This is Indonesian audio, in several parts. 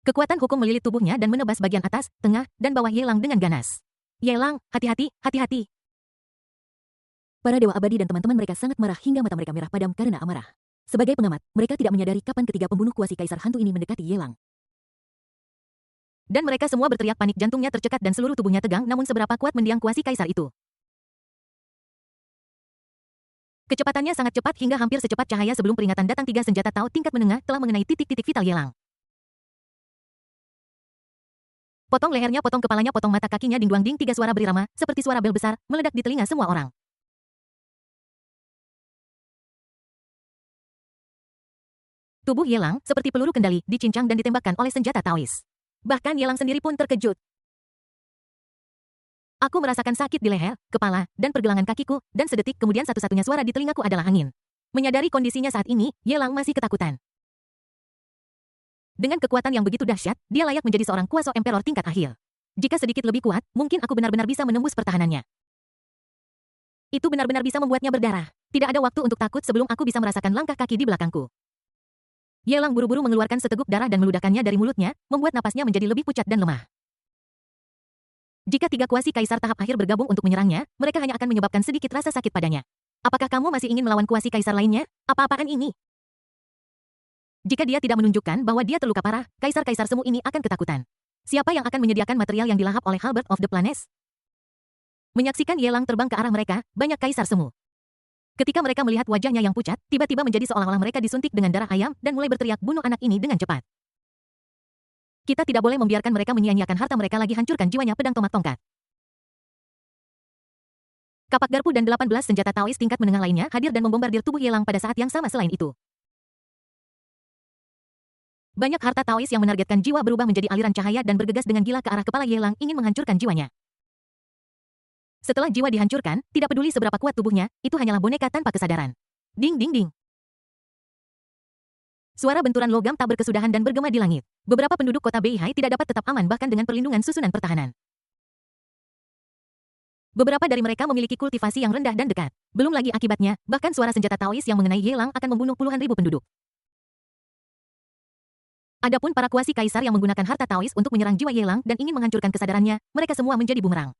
Kekuatan hukum melilit tubuhnya dan menebas bagian atas, tengah, dan bawah Ye Lang dengan ganas. Ye Lang, hati-hati, hati-hati. Para dewa abadi dan teman-teman mereka sangat marah hingga mata mereka merah padam karena amarah. Sebagai pengamat, mereka tidak menyadari kapan ketiga pembunuh kuasi kaisar hantu ini mendekati Ye Lang. Dan mereka semua berteriak panik, jantungnya tercekat dan seluruh tubuhnya tegang, namun seberapa kuat mendiang kuasi kaisar itu. Kecepatannya sangat cepat hingga hampir secepat cahaya sebelum peringatan datang. Tiga senjata Tao tingkat menengah telah mengenai titik-titik vital Ye Lang. Potong lehernya, potong kepalanya, potong mata kakinya, ding duang ding. Tiga suara berirama, seperti suara bel besar, meledak di telinga semua orang. Tubuh Ye Lang, seperti peluru kendali, dicincang dan ditembakkan oleh senjata Taois. Bahkan Ye Lang sendiri pun terkejut. Aku merasakan sakit di leher, kepala, dan pergelangan kakiku, dan sedetik kemudian satu-satunya suara di telingaku adalah angin. Menyadari kondisinya saat ini, Ye Lang masih ketakutan. Dengan kekuatan yang begitu dahsyat, dia layak menjadi seorang kuasa emperor tingkat akhir. Jika sedikit lebih kuat, mungkin aku benar-benar bisa menembus pertahanannya. Itu benar-benar bisa membuatnya berdarah. Tidak ada waktu untuk takut sebelum aku bisa merasakan langkah kaki di belakangku. Ye Lang buru-buru mengeluarkan seteguk darah dan meludahkannya dari mulutnya, membuat napasnya menjadi lebih pucat dan lemah. Jika tiga kuasi kaisar tahap akhir bergabung untuk menyerangnya, mereka hanya akan menyebabkan sedikit rasa sakit padanya. Apakah kamu masih ingin melawan kuasi kaisar lainnya? Apa-apaan ini? Jika dia tidak menunjukkan bahwa dia terluka parah, kaisar-kaisar semu ini akan ketakutan. Siapa yang akan menyediakan material yang dilahap oleh Halberd of the Planes? Menyaksikan Ye Lang terbang ke arah mereka, banyak kaisar semu. Ketika mereka melihat wajahnya yang pucat, tiba-tiba menjadi seolah-olah mereka disuntik dengan darah ayam dan mulai berteriak, bunuh anak ini dengan cepat. Kita tidak boleh membiarkan mereka menyia-nyiakan harta mereka lagi, hancurkan jiwanya. Pedang tomat tongkat. Kapak garpu dan 18 senjata Taois tingkat menengah lainnya hadir dan membombardir tubuh Ye Lang pada saat yang sama. Selain itu, banyak harta Taois yang menargetkan jiwa berubah menjadi aliran cahaya dan bergegas dengan gila ke arah kepala Ye Lang, ingin menghancurkan jiwanya. Setelah jiwa dihancurkan, tidak peduli seberapa kuat tubuhnya, itu hanyalah boneka tanpa kesadaran. Ding ding ding. Suara benturan logam tak berkesudahan dan bergema di langit. Beberapa penduduk kota Beihai tidak dapat tetap aman bahkan dengan perlindungan susunan pertahanan. Beberapa dari mereka memiliki kultivasi yang rendah dan dekat. Belum lagi akibatnya, bahkan suara senjata Taois yang mengenai Ye Lang akan membunuh puluhan ribu penduduk. Adapun para kuasi kaisar yang menggunakan harta Taois untuk menyerang jiwa Ye Lang dan ingin menghancurkan kesadarannya, mereka semua menjadi bumerang.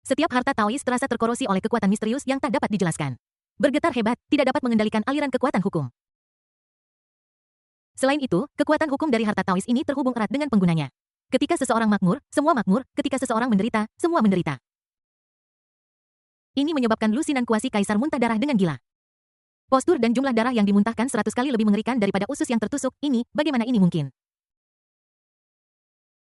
Setiap harta Taois terasa terkorosi oleh kekuatan misterius yang tak dapat dijelaskan. Bergetar hebat, tidak dapat mengendalikan aliran kekuatan hukum. Selain itu, kekuatan hukum dari harta Taois ini terhubung erat dengan penggunanya. Ketika seseorang makmur, semua makmur. Ketika seseorang menderita, semua menderita. Ini menyebabkan lusinan kuasi kaisar muntah darah dengan gila. Postur dan jumlah darah yang dimuntahkan 100 kali lebih mengerikan daripada usus yang tertusuk. Bagaimana ini mungkin?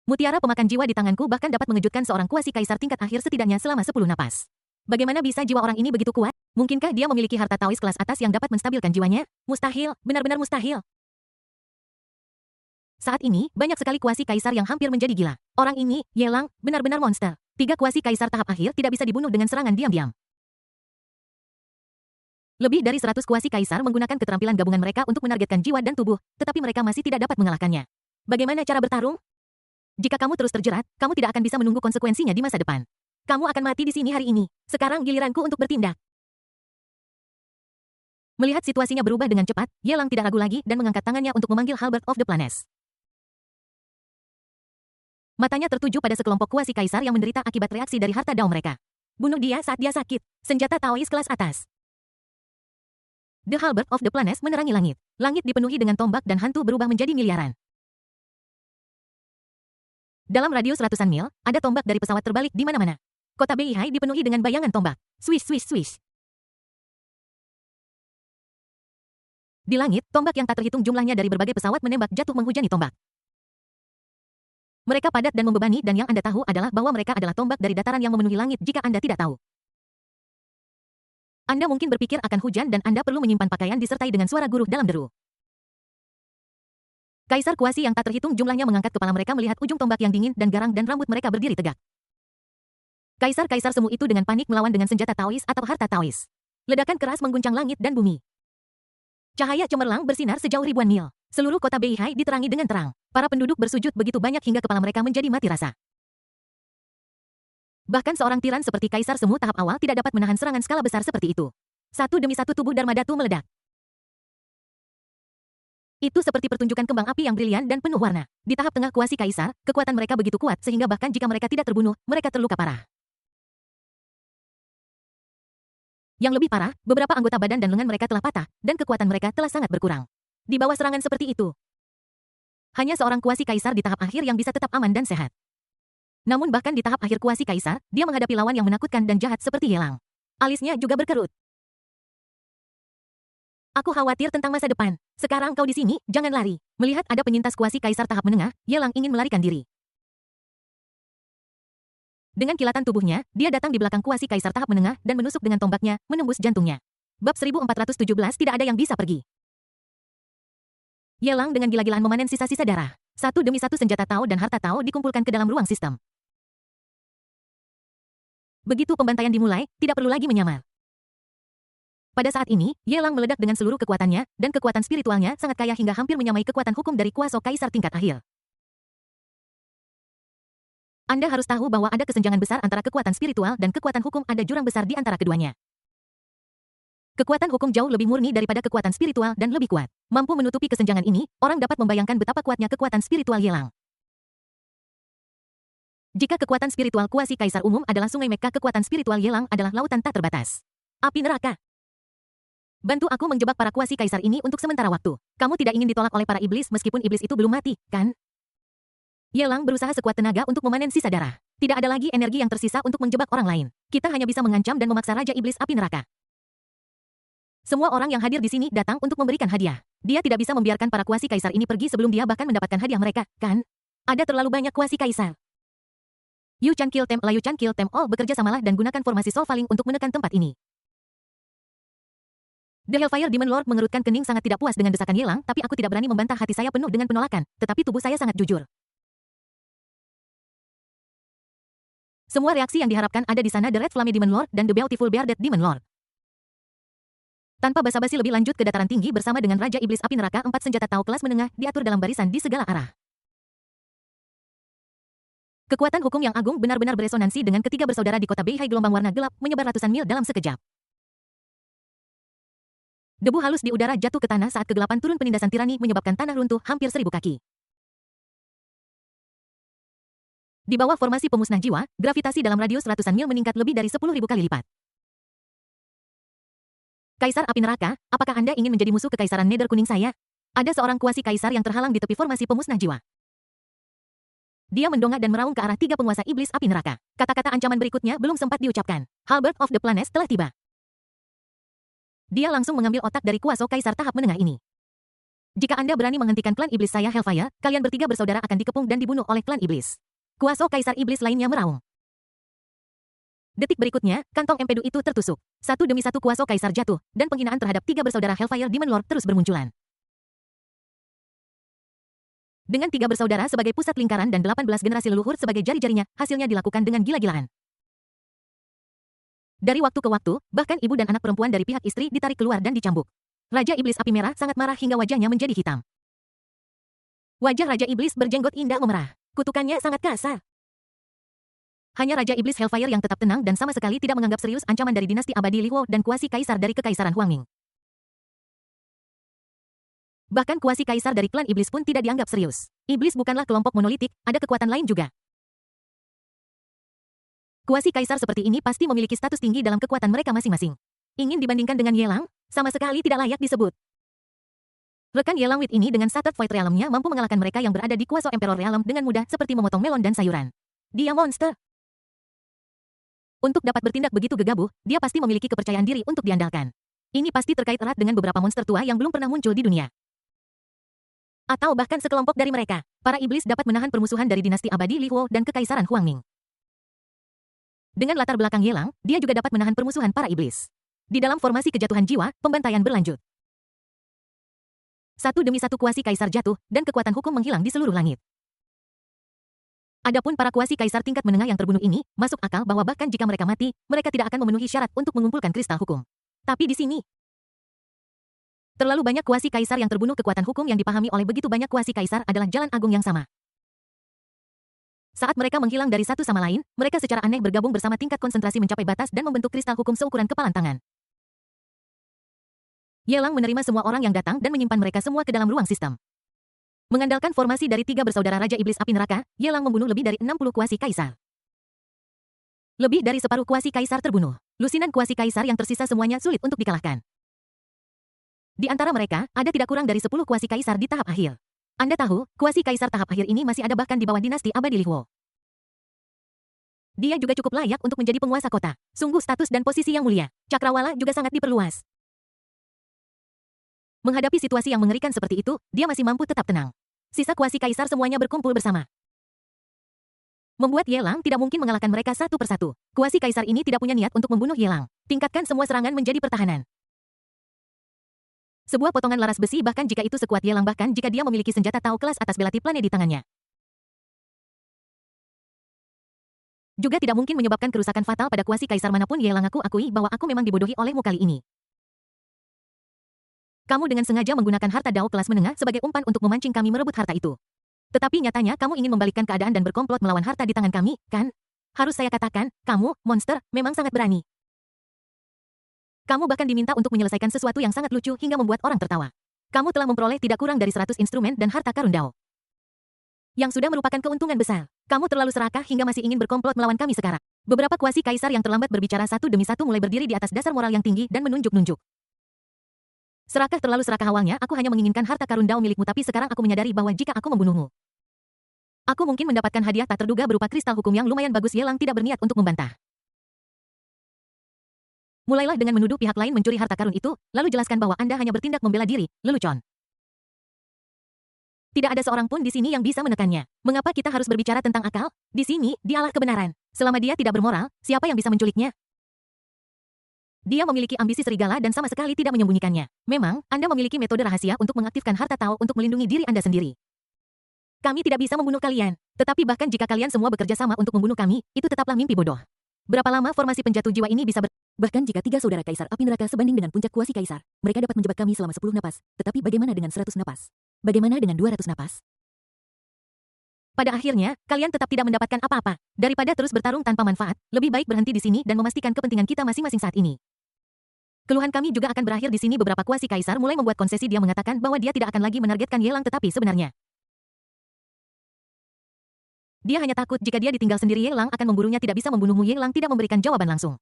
Mutiara pemakan jiwa di tanganku bahkan dapat mengejutkan seorang kuasi kaisar tingkat akhir setidaknya selama 10 napas. Bagaimana bisa jiwa orang ini begitu kuat? Mungkinkah dia memiliki harta Taois kelas atas yang dapat menstabilkan jiwanya? Mustahil, benar-benar mustahil. Saat ini, banyak sekali kuasi kaisar yang hampir menjadi gila. Orang ini, Ye Lang, benar-benar monster. Tiga kuasi kaisar tahap akhir tidak bisa dibunuh dengan serangan diam-diam. Lebih dari 100 kuasi kaisar menggunakan keterampilan gabungan mereka untuk menargetkan jiwa dan tubuh, tetapi mereka masih tidak dapat mengalahkannya. Bagaimana cara bertarung? Jika kamu terus terjerat, kamu tidak akan bisa menunggu konsekuensinya di masa depan. Kamu akan mati di sini hari ini. Sekarang giliranku untuk bertindak. Melihat situasinya berubah dengan cepat, Ye Lang tidak ragu lagi dan mengangkat tangannya untuk memanggil Halberd of the Planes. Matanya tertuju pada sekelompok kuasi kaisar yang menderita akibat reaksi dari harta Dao mereka. Bunuh dia saat dia sakit. Senjata Taois kelas atas. The Halberd of the Planes menerangi langit. Langit dipenuhi dengan tombak dan hantu berubah menjadi miliaran. Dalam radius ratusan mil, ada tombak dari pesawat terbalik di mana-mana. Kota Beihai dipenuhi dengan bayangan tombak. Swish swish swish. Di langit, tombak yang tak terhitung jumlahnya dari berbagai pesawat menembak jatuh menghujani tombak. Mereka padat dan membebani dan yang Anda tahu adalah bahwa mereka adalah tombak dari dataran yang memenuhi langit jika Anda tidak tahu. Anda mungkin berpikir akan hujan dan Anda perlu menyimpan pakaian disertai dengan suara guruh dalam deru. Kaisar kuasi yang tak terhitung jumlahnya mengangkat kepala mereka melihat ujung tombak yang dingin dan garang dan rambut mereka berdiri tegak. Kaisar-kaisar semu itu dengan panik melawan dengan senjata Taois atau harta Taois. Ledakan keras mengguncang langit dan bumi. Cahaya cemerlang bersinar sejauh ribuan mil. Seluruh kota Beihai diterangi dengan terang. Para penduduk bersujud begitu banyak hingga kepala mereka menjadi mati rasa. Bahkan seorang tiran seperti kaisar semu tahap awal tidak dapat menahan serangan skala besar seperti itu. Satu demi satu tubuh Dharma Datu meledak. Itu seperti pertunjukan kembang api yang brilian dan penuh warna. Di tahap tengah kuasi kaisar, kekuatan mereka begitu kuat sehingga bahkan jika mereka tidak terbunuh, mereka terluka parah. Yang lebih parah, beberapa anggota badan dan lengan mereka telah patah, dan kekuatan mereka telah sangat berkurang. Di bawah serangan seperti itu, hanya seorang kuasi kaisar di tahap akhir yang bisa tetap aman dan sehat. Namun bahkan di tahap akhir kuasi kaisar, dia menghadapi lawan yang menakutkan dan jahat seperti Yelang. Alisnya juga berkerut. Aku khawatir tentang masa depan. Sekarang kau di sini, jangan lari. Melihat ada penyintas kuasi kaisar tahap menengah, Yelang ingin melarikan diri. Dengan kilatan tubuhnya, dia datang di belakang kuasi kaisar tahap menengah dan menusuk dengan tombaknya, menembus jantungnya. Bab 1417 tidak ada yang bisa pergi. Yelang dengan gila-gilaan memanen sisa-sisa darah. Satu demi satu senjata Tao dan harta Tao dikumpulkan ke dalam ruang sistem. Begitu pembantaian dimulai, tidak perlu lagi menyamar. Pada saat ini, Yelang meledak dengan seluruh kekuatannya, dan kekuatan spiritualnya sangat kaya hingga hampir menyamai kekuatan hukum dari kuasa kaisar tingkat akhir. Anda harus tahu bahwa ada kesenjangan besar antara kekuatan spiritual dan kekuatan hukum, ada jurang besar di antara keduanya. Kekuatan hukum jauh lebih murni daripada kekuatan spiritual dan lebih kuat. Mampu menutupi kesenjangan ini, orang dapat membayangkan betapa kuatnya kekuatan spiritual Yelang. Jika kekuatan spiritual kuasi kaisar umum adalah sungai Mekka, kekuatan spiritual Yelang adalah lautan tak terbatas. Api neraka. Bantu aku menjebak para kuasi kaisar ini untuk sementara waktu. Kamu tidak ingin ditolak oleh para iblis meskipun iblis itu belum mati, kan? Yelang berusaha sekuat tenaga untuk memanen sisa darah. Tidak ada lagi energi yang tersisa untuk menjebak orang lain. Kita hanya bisa mengancam dan memaksa Raja Iblis Api Neraka. Semua orang yang hadir di sini datang untuk memberikan hadiah. Dia tidak bisa membiarkan para kuasi kaisar ini pergi sebelum dia bahkan mendapatkan hadiah mereka, kan? Ada terlalu banyak kuasi kaisar. You Chan Kill Them, You Chan Kill Them All, bekerja samalah dan gunakan formasi Soul Falling untuk menekan tempat ini. The Hellfire Demon Lord mengerutkan kening sangat tidak puas dengan desakan Yelang, tapi aku tidak berani membantah, hati saya penuh dengan penolakan, tetapi tubuh saya sangat jujur. Semua reaksi yang diharapkan ada di sana, The Red Flame Demon Lord dan The Beautiful Bearded Demon Lord. Tanpa basa-basi lebih lanjut ke dataran tinggi bersama dengan Raja Iblis Api Neraka, 4 senjata Tao kelas menengah diatur dalam barisan di segala arah. Kekuatan hukum yang agung benar-benar beresonansi dengan ketiga bersaudara di kota Beihai, gelombang warna gelap menyebar ratusan mil dalam sekejap. Debu halus di udara jatuh ke tanah saat kegelapan turun, penindasan tirani menyebabkan tanah runtuh hampir 1000 kaki. Di bawah formasi pemusnah jiwa, gravitasi dalam radius ratusan mil meningkat lebih dari 10.000 kali lipat. Kaisar Api Neraka, apakah Anda ingin menjadi musuh kekaisaran Nether kuning saya? Ada seorang kuasi kaisar yang terhalang di tepi formasi pemusnah jiwa. Dia mendongak dan meraung ke arah 3 penguasa iblis api neraka. Kata-kata ancaman berikutnya belum sempat diucapkan. Halberd of the Planets telah tiba. Dia langsung mengambil otak dari kuasa kaisar tahap menengah ini. Jika Anda berani menghentikan klan iblis saya Hellfire, kalian bertiga bersaudara akan dikepung dan dibunuh oleh klan iblis. Kuasa kaisar iblis lainnya meraung. Detik berikutnya, kantong empedu itu tertusuk. Satu demi satu kuasa kaisar jatuh, dan penghinaan terhadap 3 bersaudara Hellfire Demon Lord terus bermunculan. Dengan 3 bersaudara sebagai pusat lingkaran dan 18 generasi leluhur sebagai jari-jarinya, hasilnya dilakukan dengan gila-gilaan. Dari waktu ke waktu, bahkan ibu dan anak perempuan dari pihak istri ditarik keluar dan dicambuk. Raja Iblis Api Merah sangat marah hingga wajahnya menjadi hitam. Wajah Raja Iblis berjenggot indah memerah. Kutukannya sangat kasar. Hanya Raja Iblis Hellfire yang tetap tenang dan sama sekali tidak menganggap serius ancaman dari dinasti abadi Lihuo dan kuasi kaisar dari kekaisaran Huangming. Bahkan kuasi kaisar dari klan iblis pun tidak dianggap serius. Iblis bukanlah kelompok monolitik, ada kekuatan lain juga. Kuasi kaisar seperti ini pasti memiliki status tinggi dalam kekuatan mereka masing-masing. Ingin dibandingkan dengan Yelang? Sama sekali tidak layak disebut. Rekan Yelang Wit ini dengan Shattered Void Realm-nya mampu mengalahkan mereka yang berada di kuasa Emperor Realm dengan mudah seperti memotong melon dan sayuran. Dia monster. Untuk dapat bertindak begitu gegabah, dia pasti memiliki kepercayaan diri untuk diandalkan. Ini pasti terkait erat dengan beberapa monster tua yang belum pernah muncul di dunia. Atau bahkan sekelompok dari mereka. Para iblis dapat menahan permusuhan dari dinasti abadi Lihuo dan kekaisaran Huangming. Dengan latar belakang Yelang, dia juga dapat menahan permusuhan para iblis. Di dalam formasi kejatuhan jiwa, pembantaian berlanjut. Satu demi satu kuasi kaisar jatuh, dan kekuatan hukum menghilang di seluruh langit. Adapun para kuasi kaisar tingkat menengah yang terbunuh ini, masuk akal bahwa bahkan jika mereka mati, mereka tidak akan memenuhi syarat untuk mengumpulkan kristal hukum. Tapi di sini, terlalu banyak kuasi kaisar yang terbunuh, kekuatan hukum yang dipahami oleh begitu banyak kuasi kaisar adalah jalan agung yang sama. Saat mereka menghilang dari satu sama lain, mereka secara aneh bergabung bersama tingkat konsentrasi mencapai batas dan membentuk kristal hukum seukuran kepalan tangan. Yelang menerima semua orang yang datang dan menyimpan mereka semua ke dalam ruang sistem. Mengandalkan formasi dari 3 bersaudara Raja Iblis Api Neraka, Yelang membunuh lebih dari 60 kuasi kaisar. Lebih dari separuh kuasi kaisar terbunuh. Lusinan kuasi kaisar yang tersisa semuanya sulit untuk dikalahkan. Di antara mereka, ada tidak kurang dari 10 kuasi kaisar di tahap akhir. Anda tahu, kuasi kaisar tahap akhir ini masih ada bahkan di bawah dinasti abadi Lihuo. Dia juga cukup layak untuk menjadi penguasa kota. Sungguh status dan posisi yang mulia. Cakrawala juga sangat diperluas. Menghadapi situasi yang mengerikan seperti itu, dia masih mampu tetap tenang. Sisa kuasi kaisar semuanya berkumpul bersama. Membuat Yelang tidak mungkin mengalahkan mereka satu persatu. Kuasi kaisar ini tidak punya niat untuk membunuh Yelang. Tingkatkan semua serangan menjadi pertahanan. Sebuah potongan laras besi bahkan jika itu sekuat Yelang bahkan jika dia memiliki senjata Tao kelas atas belati planet di tangannya. Juga tidak mungkin menyebabkan kerusakan fatal pada kuasi kaisar manapun. Yelang, aku akui bahwa aku memang dibodohi olehmu kali ini. Kamu dengan sengaja menggunakan harta Dao kelas menengah sebagai umpan untuk memancing kami merebut harta itu. Tetapi nyatanya kamu ingin membalikkan keadaan dan berkomplot melawan harta di tangan kami, kan? Harus saya katakan, kamu, monster, memang sangat berani. Kamu bahkan diminta untuk menyelesaikan sesuatu yang sangat lucu hingga membuat orang tertawa. Kamu telah memperoleh tidak kurang dari 100 instrumen dan harta karun Dao. Yang sudah merupakan keuntungan besar. Kamu terlalu serakah hingga masih ingin berkomplot melawan kami sekarang. Beberapa kuasi kaisar yang terlambat berbicara satu demi satu mulai berdiri di atas dasar moral yang tinggi dan menunjuk-nunjuk. Serakah, terlalu serakah. Awalnya aku hanya menginginkan harta karun Dao milikmu, tapi sekarang aku menyadari bahwa jika aku membunuhmu, aku mungkin mendapatkan hadiah tak terduga berupa kristal hukum yang lumayan bagus. Yelang tidak berniat untuk membantah. Mulailah dengan menuduh pihak lain mencuri harta karun itu, lalu jelaskan bahwa Anda hanya bertindak membela diri, lelucon. Tidak ada seorang pun di sini yang bisa menekannya. Mengapa kita harus berbicara tentang akal? Di sini, dialah kebenaran. Selama dia tidak bermoral, siapa yang bisa menculiknya? Dia memiliki ambisi serigala dan sama sekali tidak menyembunyikannya. Memang, Anda memiliki metode rahasia untuk mengaktifkan harta Tao untuk melindungi diri Anda sendiri. Kami tidak bisa membunuh kalian. Tetapi bahkan jika kalian semua bekerja sama untuk membunuh kami, itu tetaplah mimpi bodoh. Berapa lama formasi penjatuh jiwa ini bisa Bahkan jika 3 saudara kaisar api neraka sebanding dengan puncak kuasi kaisar, mereka dapat menjebak kami selama 10 napas. Tetapi bagaimana dengan 100 napas? Bagaimana dengan 200 napas? Pada akhirnya, kalian tetap tidak mendapatkan apa-apa. Daripada terus bertarung tanpa manfaat, lebih baik berhenti di sini dan memastikan kepentingan kita masing-masing saat ini. Keluhan kami juga akan berakhir di sini. Beberapa kuasi kaisar mulai membuat konsesi. Dia mengatakan bahwa dia tidak akan lagi menargetkan Yelang, tetapi sebenarnya dia hanya takut jika dia ditinggal sendiri Yelang akan memburunya. Tidak bisa membunuhmu. Yelang tidak memberikan jawaban langsung.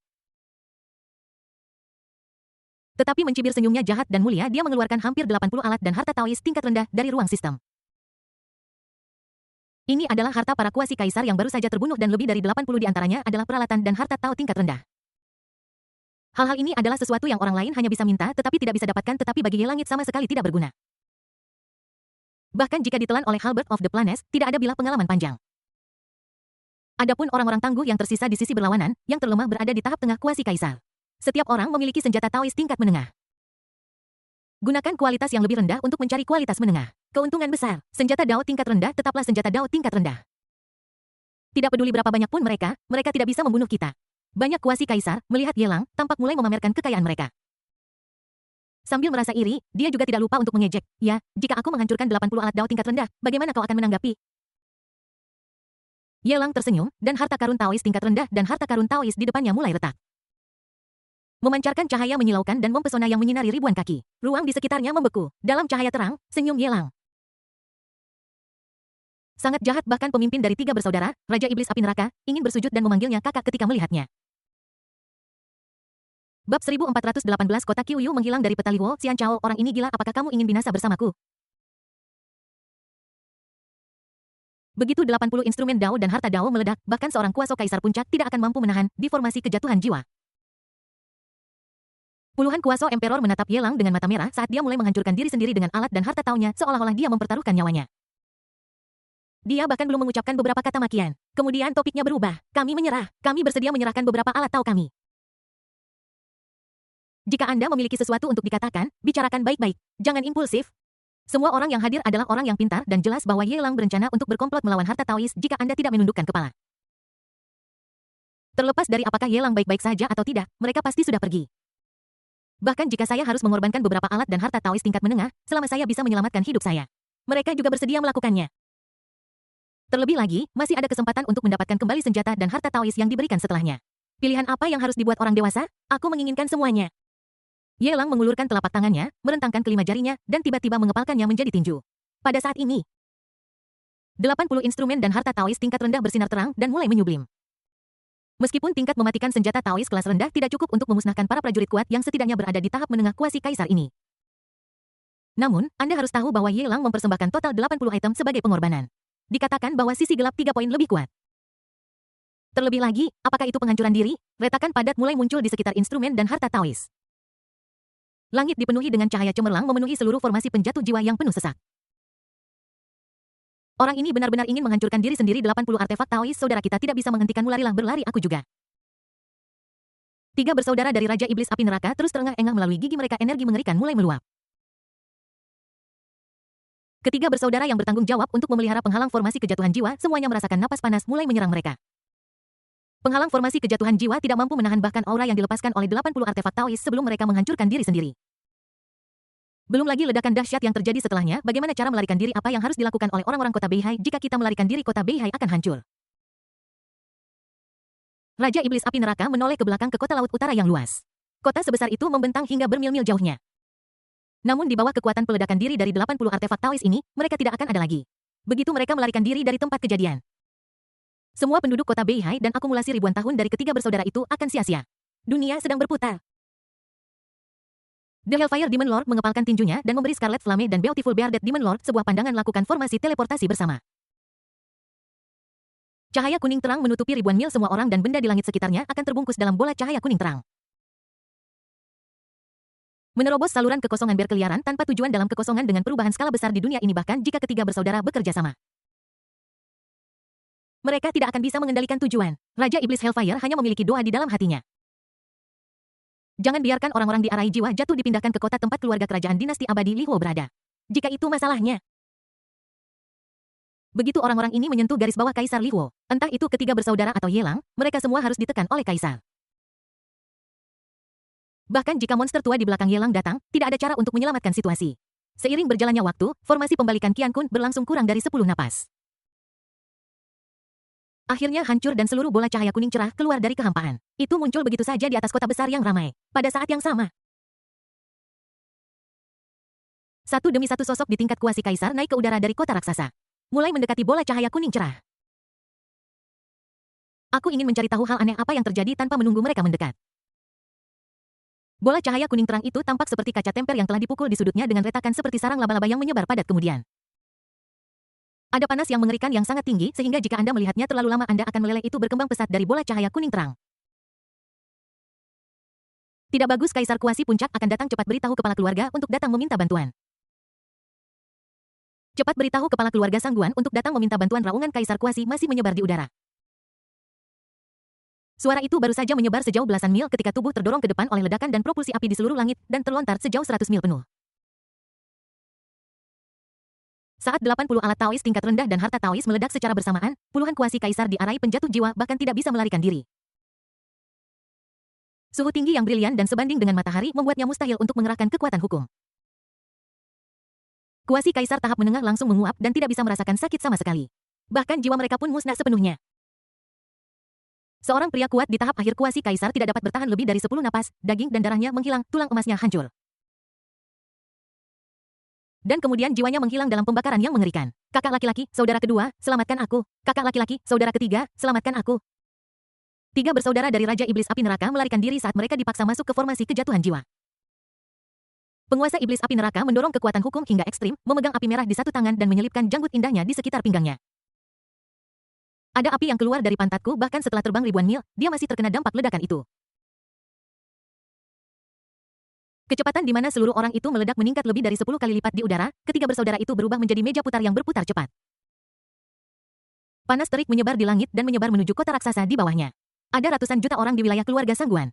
Tetapi mencibir senyumnya jahat dan mulia, dia mengeluarkan hampir 80 alat dan harta Taois tingkat rendah dari ruang sistem. Ini adalah harta para kuasi kaisar yang baru saja terbunuh dan lebih dari 80 di antaranya adalah peralatan dan harta Tao tingkat rendah. Hal-hal ini adalah sesuatu yang orang lain hanya bisa minta tetapi tidak bisa dapatkan, tetapi bagi Yelangit sama sekali tidak berguna. Bahkan jika ditelan oleh Halberd of the Planes, tidak ada bilah pengalaman panjang. Adapun orang-orang tangguh yang tersisa di sisi berlawanan, yang terlemah berada di tahap tengah kuasi kaisar. Setiap orang memiliki senjata Taois tingkat menengah. Gunakan kualitas yang lebih rendah untuk mencari kualitas menengah. Keuntungan besar. Senjata Dao tingkat rendah tetaplah senjata Dao tingkat rendah. Tidak peduli berapa banyak pun mereka tidak bisa membunuh kita. Banyak kuasi kaisar melihat Yelang tampak mulai memamerkan kekayaan mereka. Sambil merasa iri, dia juga tidak lupa untuk mengejek. Ya, jika aku menghancurkan 80 alat Dao tingkat rendah, bagaimana kau akan menanggapi? Yelang tersenyum, dan harta karun Taois tingkat rendah dan harta karun Taois di depannya mulai retak. Memancarkan cahaya menyilaukan dan mempesona yang menyinari ribuan kaki. Ruang di sekitarnya membeku. Dalam cahaya terang, senyum Yelang. Sangat jahat, bahkan pemimpin dari 3 bersaudara, Raja Iblis Api Neraka, ingin bersujud dan memanggilnya kakak ketika melihatnya. Bab 1418 Kota Qiuyu menghilang dari peta Liwo. Xian Chao, orang ini gila, apakah kamu ingin binasa bersamaku? Begitu 80 instrumen Dao dan harta Dao meledak, bahkan seorang kuasa kaisar puncak tidak akan mampu menahan di formasi kejatuhan jiwa. Puluhan kuasa emperor menatap Yelang dengan mata merah saat dia mulai menghancurkan diri sendiri dengan alat dan harta Taonya, seolah-olah dia mempertaruhkan nyawanya. Dia bahkan belum mengucapkan beberapa kata makian. Kemudian topiknya berubah. Kami menyerah. Kami bersedia menyerahkan beberapa alat Tao kami. Jika Anda memiliki sesuatu untuk dikatakan, bicarakan baik-baik. Jangan impulsif. Semua orang yang hadir adalah orang yang pintar dan jelas bahwa Yelang berencana untuk berkomplot melawan harta Taois jika Anda tidak menundukkan kepala. Terlepas dari apakah Yelang baik-baik saja atau tidak, mereka pasti sudah pergi. Bahkan jika saya harus mengorbankan beberapa alat dan harta Taois tingkat menengah, selama saya bisa menyelamatkan hidup saya, mereka juga bersedia melakukannya. Terlebih lagi, masih ada kesempatan untuk mendapatkan kembali senjata dan harta Taois yang diberikan setelahnya. Pilihan apa yang harus dibuat orang dewasa? Aku menginginkan semuanya. Ye Lang mengulurkan telapak tangannya, merentangkan kelima jarinya, dan tiba-tiba mengepalkannya menjadi tinju. Pada saat ini, 80 instrumen dan harta Taois tingkat rendah bersinar terang dan mulai menyublim. Meskipun tingkat mematikan senjata Taois kelas rendah tidak cukup untuk memusnahkan para prajurit kuat yang setidaknya berada di tahap menengah kuasi kaisar ini. Namun, Anda harus tahu bahwa Ye Lang mempersembahkan total 80 item sebagai pengorbanan. Dikatakan bahwa sisi gelap 3 poin lebih kuat. Terlebih lagi, apakah itu penghancuran diri? Retakan padat mulai muncul di sekitar instrumen dan harta Taois. Langit dipenuhi dengan cahaya cemerlang memenuhi seluruh formasi penjatuh jiwa yang penuh sesak. Orang ini benar-benar ingin menghancurkan diri sendiri. 80 artefak Taois. Saudara kita tidak bisa menghentikanmu, larilah, berlari aku juga. 3 bersaudara dari Raja Iblis Api Neraka terus terengah-engah melalui gigi mereka, energi mengerikan mulai meluap. Ketiga bersaudara yang bertanggung jawab untuk memelihara penghalang formasi kejatuhan jiwa, semuanya merasakan napas panas mulai menyerang mereka. Penghalang formasi kejatuhan jiwa tidak mampu menahan bahkan aura yang dilepaskan oleh 80 artefak Taois sebelum mereka menghancurkan diri sendiri. Belum lagi ledakan dahsyat yang terjadi setelahnya. Bagaimana cara melarikan diri? Apa yang harus dilakukan oleh orang-orang kota Beihai? Jika kita melarikan diri, kota Beihai akan hancur. Raja Iblis Api Neraka menoleh ke belakang ke kota laut utara yang luas. Kota sebesar itu membentang hingga bermil-mil jauhnya. Namun di bawah kekuatan peledakan diri dari 80 artefak Taois ini, mereka tidak akan ada lagi. Begitu mereka melarikan diri dari tempat kejadian, semua penduduk kota Beihai dan akumulasi ribuan tahun dari ketiga bersaudara itu akan sia-sia. Dunia sedang berputar. The Hellfire Demon Lord mengepalkan tinjunya dan memberi Scarlet Flame dan Beautiful Bearded Demon Lord sebuah pandangan lakukan formasi teleportasi bersama. Cahaya kuning terang menutupi ribuan mil, semua orang dan benda di langit sekitarnya akan terbungkus dalam bola cahaya kuning terang. Menerobos saluran kekosongan berkeliaran tanpa tujuan dalam kekosongan dengan perubahan skala besar di dunia ini, bahkan jika ketiga bersaudara bekerja sama. Mereka tidak akan bisa mengendalikan tujuan. Raja Iblis Hellfire hanya memiliki doa di dalam hatinya. Jangan biarkan orang-orang di arai jiwa jatuh dipindahkan ke kota tempat keluarga kerajaan dinasti abadi Li Huo berada. Jika itu masalahnya. Begitu orang-orang ini menyentuh garis bawah Kaisar Li Huo, entah itu ketiga bersaudara atau Ye Lang, mereka semua harus ditekan oleh Kaisar. Bahkan jika monster tua di belakang Ye Lang datang, tidak ada cara untuk menyelamatkan situasi. Seiring berjalannya waktu, formasi pembalikan Qian Kun berlangsung kurang dari 10 napas. Akhirnya hancur dan seluruh bola cahaya kuning cerah keluar dari kehampaan. Itu muncul begitu saja di atas kota besar yang ramai. Pada saat yang sama, satu demi satu sosok di tingkat kuasi kaisar naik ke udara dari kota raksasa, mulai mendekati bola cahaya kuning cerah. Aku ingin mencari tahu hal aneh apa yang terjadi tanpa menunggu mereka mendekat. Bola cahaya kuning terang itu tampak seperti kaca temper yang telah dipukul di sudutnya dengan retakan seperti sarang laba-laba yang menyebar padat kemudian. Ada panas yang mengerikan yang sangat tinggi sehingga jika Anda melihatnya terlalu lama Anda akan meleleh. Itu berkembang pesat dari bola cahaya kuning terang. Tidak bagus, Kaisar Kuasi Puncak akan datang. Cepat beritahu kepala keluarga untuk datang meminta bantuan. Cepat beritahu kepala keluarga Sangguan untuk datang meminta bantuan. Raungan Kaisar Kuasi masih menyebar di udara. Suara itu baru saja menyebar sejauh belasan mil ketika tubuh terdorong ke depan oleh ledakan dan propulsi api di seluruh langit dan terlontar sejauh 100 mil penuh. Saat 80 alat Taois tingkat rendah dan harta Taois meledak secara bersamaan, puluhan kuasi kaisar di arai penjatuh jiwa bahkan tidak bisa melarikan diri. Suhu tinggi yang brilian dan sebanding dengan matahari membuatnya mustahil untuk mengerahkan kekuatan hukum. Kuasi kaisar tahap menengah langsung menguap dan tidak bisa merasakan sakit sama sekali. Bahkan jiwa mereka pun musnah sepenuhnya. Seorang pria kuat di tahap akhir kuasi kaisar tidak dapat bertahan lebih dari 10 napas, daging dan darahnya menghilang, tulang emasnya hancur. Dan kemudian jiwanya menghilang dalam pembakaran yang mengerikan. Kakak laki-laki, saudara kedua, selamatkan aku. Kakak laki-laki, saudara ketiga, selamatkan aku. 3 bersaudara dari Raja Iblis Api Neraka melarikan diri saat mereka dipaksa masuk ke formasi kejatuhan jiwa. Penguasa Iblis Api Neraka mendorong kekuatan hukum hingga ekstrim, memegang api merah di satu tangan dan menyelipkan janggut indahnya di sekitar pinggangnya. Ada api yang keluar dari pantatku, bahkan setelah terbang ribuan mil, dia masih terkena dampak ledakan itu. Kecepatan di mana seluruh orang itu meledak meningkat lebih dari 10 kali lipat di udara. Ketiga bersaudara itu berubah menjadi meja putar yang berputar cepat. Panas terik menyebar di langit dan menyebar menuju kota raksasa di bawahnya. Ada ratusan juta orang di wilayah keluarga Sangguan.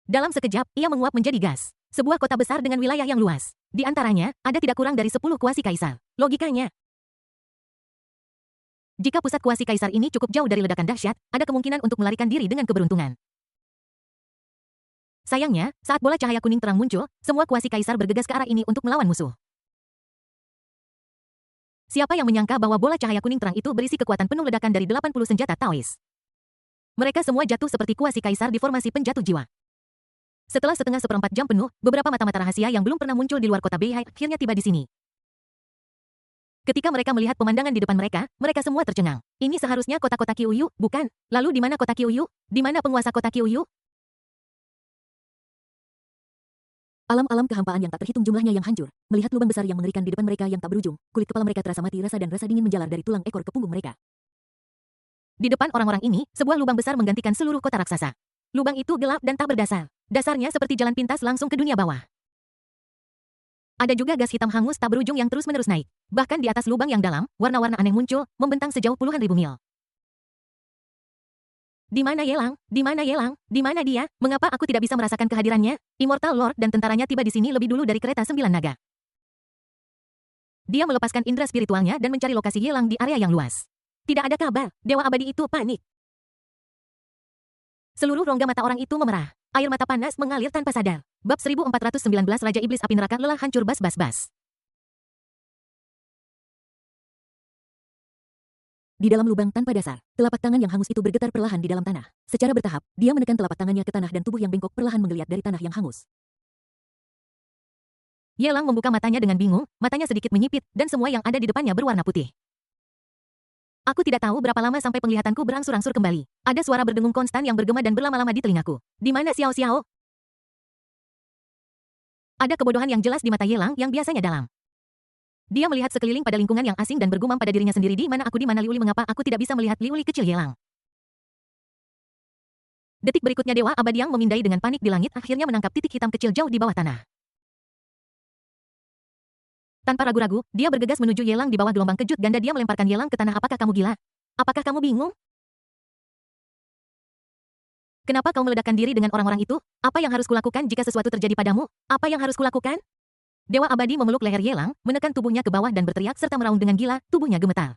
Dalam sekejap, ia menguap menjadi gas. Sebuah kota besar dengan wilayah yang luas. Di antaranya, ada tidak kurang dari 10 kuasi kaisar. Logikanya, jika pusat kuasi kaisar ini cukup jauh dari ledakan dahsyat, ada kemungkinan untuk melarikan diri dengan keberuntungan. Sayangnya, saat bola cahaya kuning terang muncul, semua kuasi kaisar bergegas ke arah ini untuk melawan musuh. Siapa yang menyangka bahwa bola cahaya kuning terang itu berisi kekuatan penuh ledakan dari 80 senjata Taois. Mereka semua jatuh seperti kuasi kaisar di formasi penjatuh jiwa. Setelah seperempat jam penuh, beberapa mata-mata rahasia yang belum pernah muncul di luar kota Beihai akhirnya tiba di sini. Ketika mereka melihat pemandangan di depan mereka, mereka semua tercengang. Ini seharusnya kota-kota Qiuyu, bukan? Lalu di mana kota Qiuyu? Di mana penguasa kota Qiuyu? Alam-alam kehampaan yang tak terhitung jumlahnya yang hancur, melihat lubang besar yang mengerikan di depan mereka yang tak berujung, kulit kepala mereka terasa mati rasa dan rasa dingin menjalar dari tulang ekor ke punggung mereka. Di depan orang-orang ini, sebuah lubang besar menggantikan seluruh kota raksasa. Lubang itu gelap dan tak berdasar. Dasarnya seperti jalan pintas langsung ke dunia bawah. Ada juga gas hitam hangus tak berujung yang terus-menerus naik. Bahkan di atas lubang yang dalam, warna-warna aneh muncul, membentang sejauh puluhan ribu mil. Di mana Yelang? Di mana Yelang? Di mana dia? Mengapa aku tidak bisa merasakan kehadirannya? Immortal Lord dan tentaranya tiba di sini lebih dulu dari kereta 9 naga. Dia melepaskan indera spiritualnya dan mencari lokasi Yelang di area yang luas. Tidak ada kabar. Dewa abadi itu panik. Seluruh rongga mata orang itu memerah. Air mata panas mengalir tanpa sadar. Bab 1419 Raja Iblis Api Neraka lelah hancur bas. Di dalam lubang tanpa dasar, telapak tangan yang hangus itu bergetar perlahan di dalam tanah. Secara bertahap, dia menekan telapak tangannya ke tanah dan tubuh yang bengkok perlahan menggeliat dari tanah yang hangus. Yelang membuka matanya dengan bingung, matanya sedikit menyipit, dan semua yang ada di depannya berwarna putih. Aku tidak tahu berapa lama sampai penglihatanku berangsur-angsur kembali. Ada suara berdengung konstan yang bergema dan berlama-lama di telingaku. Di mana Xiao Xiao? Ada kebodohan yang jelas di mata Yelang yang biasanya dalam. Dia melihat sekeliling pada lingkungan yang asing dan bergumam pada dirinya sendiri, di mana aku, di mana Liuli, mengapa aku tidak bisa melihat Liuli kecil Yelang. Detik berikutnya Dewa Abadi yang memindai dengan panik di langit akhirnya menangkap titik hitam kecil jauh di bawah tanah. Tanpa ragu-ragu, dia bergegas menuju Yelang di bawah gelombang kejut ganda. Dia melemparkan Yelang ke tanah. Apakah kamu gila? Apakah kamu bingung? Kenapa kau meledakkan diri dengan orang-orang itu? Apa yang harus kulakukan jika sesuatu terjadi padamu? Apa yang harus kulakukan? Dewa Abadi memeluk leher Yelang, menekan tubuhnya ke bawah dan berteriak serta meraung dengan gila, tubuhnya gemetar.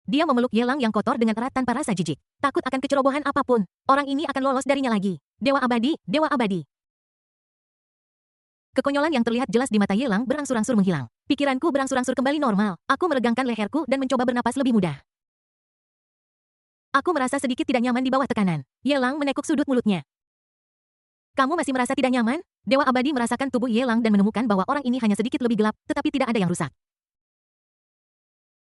Dia memeluk Yelang yang kotor dengan erat tanpa rasa jijik. Takut akan kecerobohan apapun. Orang ini akan lolos darinya lagi. Dewa Abadi, Dewa Abadi. Kekonyolan yang terlihat jelas di mata Yelang berangsur-angsur menghilang. Pikiranku berangsur-angsur kembali normal. Aku meregangkan leherku dan mencoba bernapas lebih mudah. Aku merasa sedikit tidak nyaman di bawah tekanan. Yelang menekuk sudut mulutnya. Kamu masih merasa tidak nyaman? Dewa Abadi merasakan tubuh Yelang dan menemukan bahwa orang ini hanya sedikit lebih gelap, tetapi tidak ada yang rusak.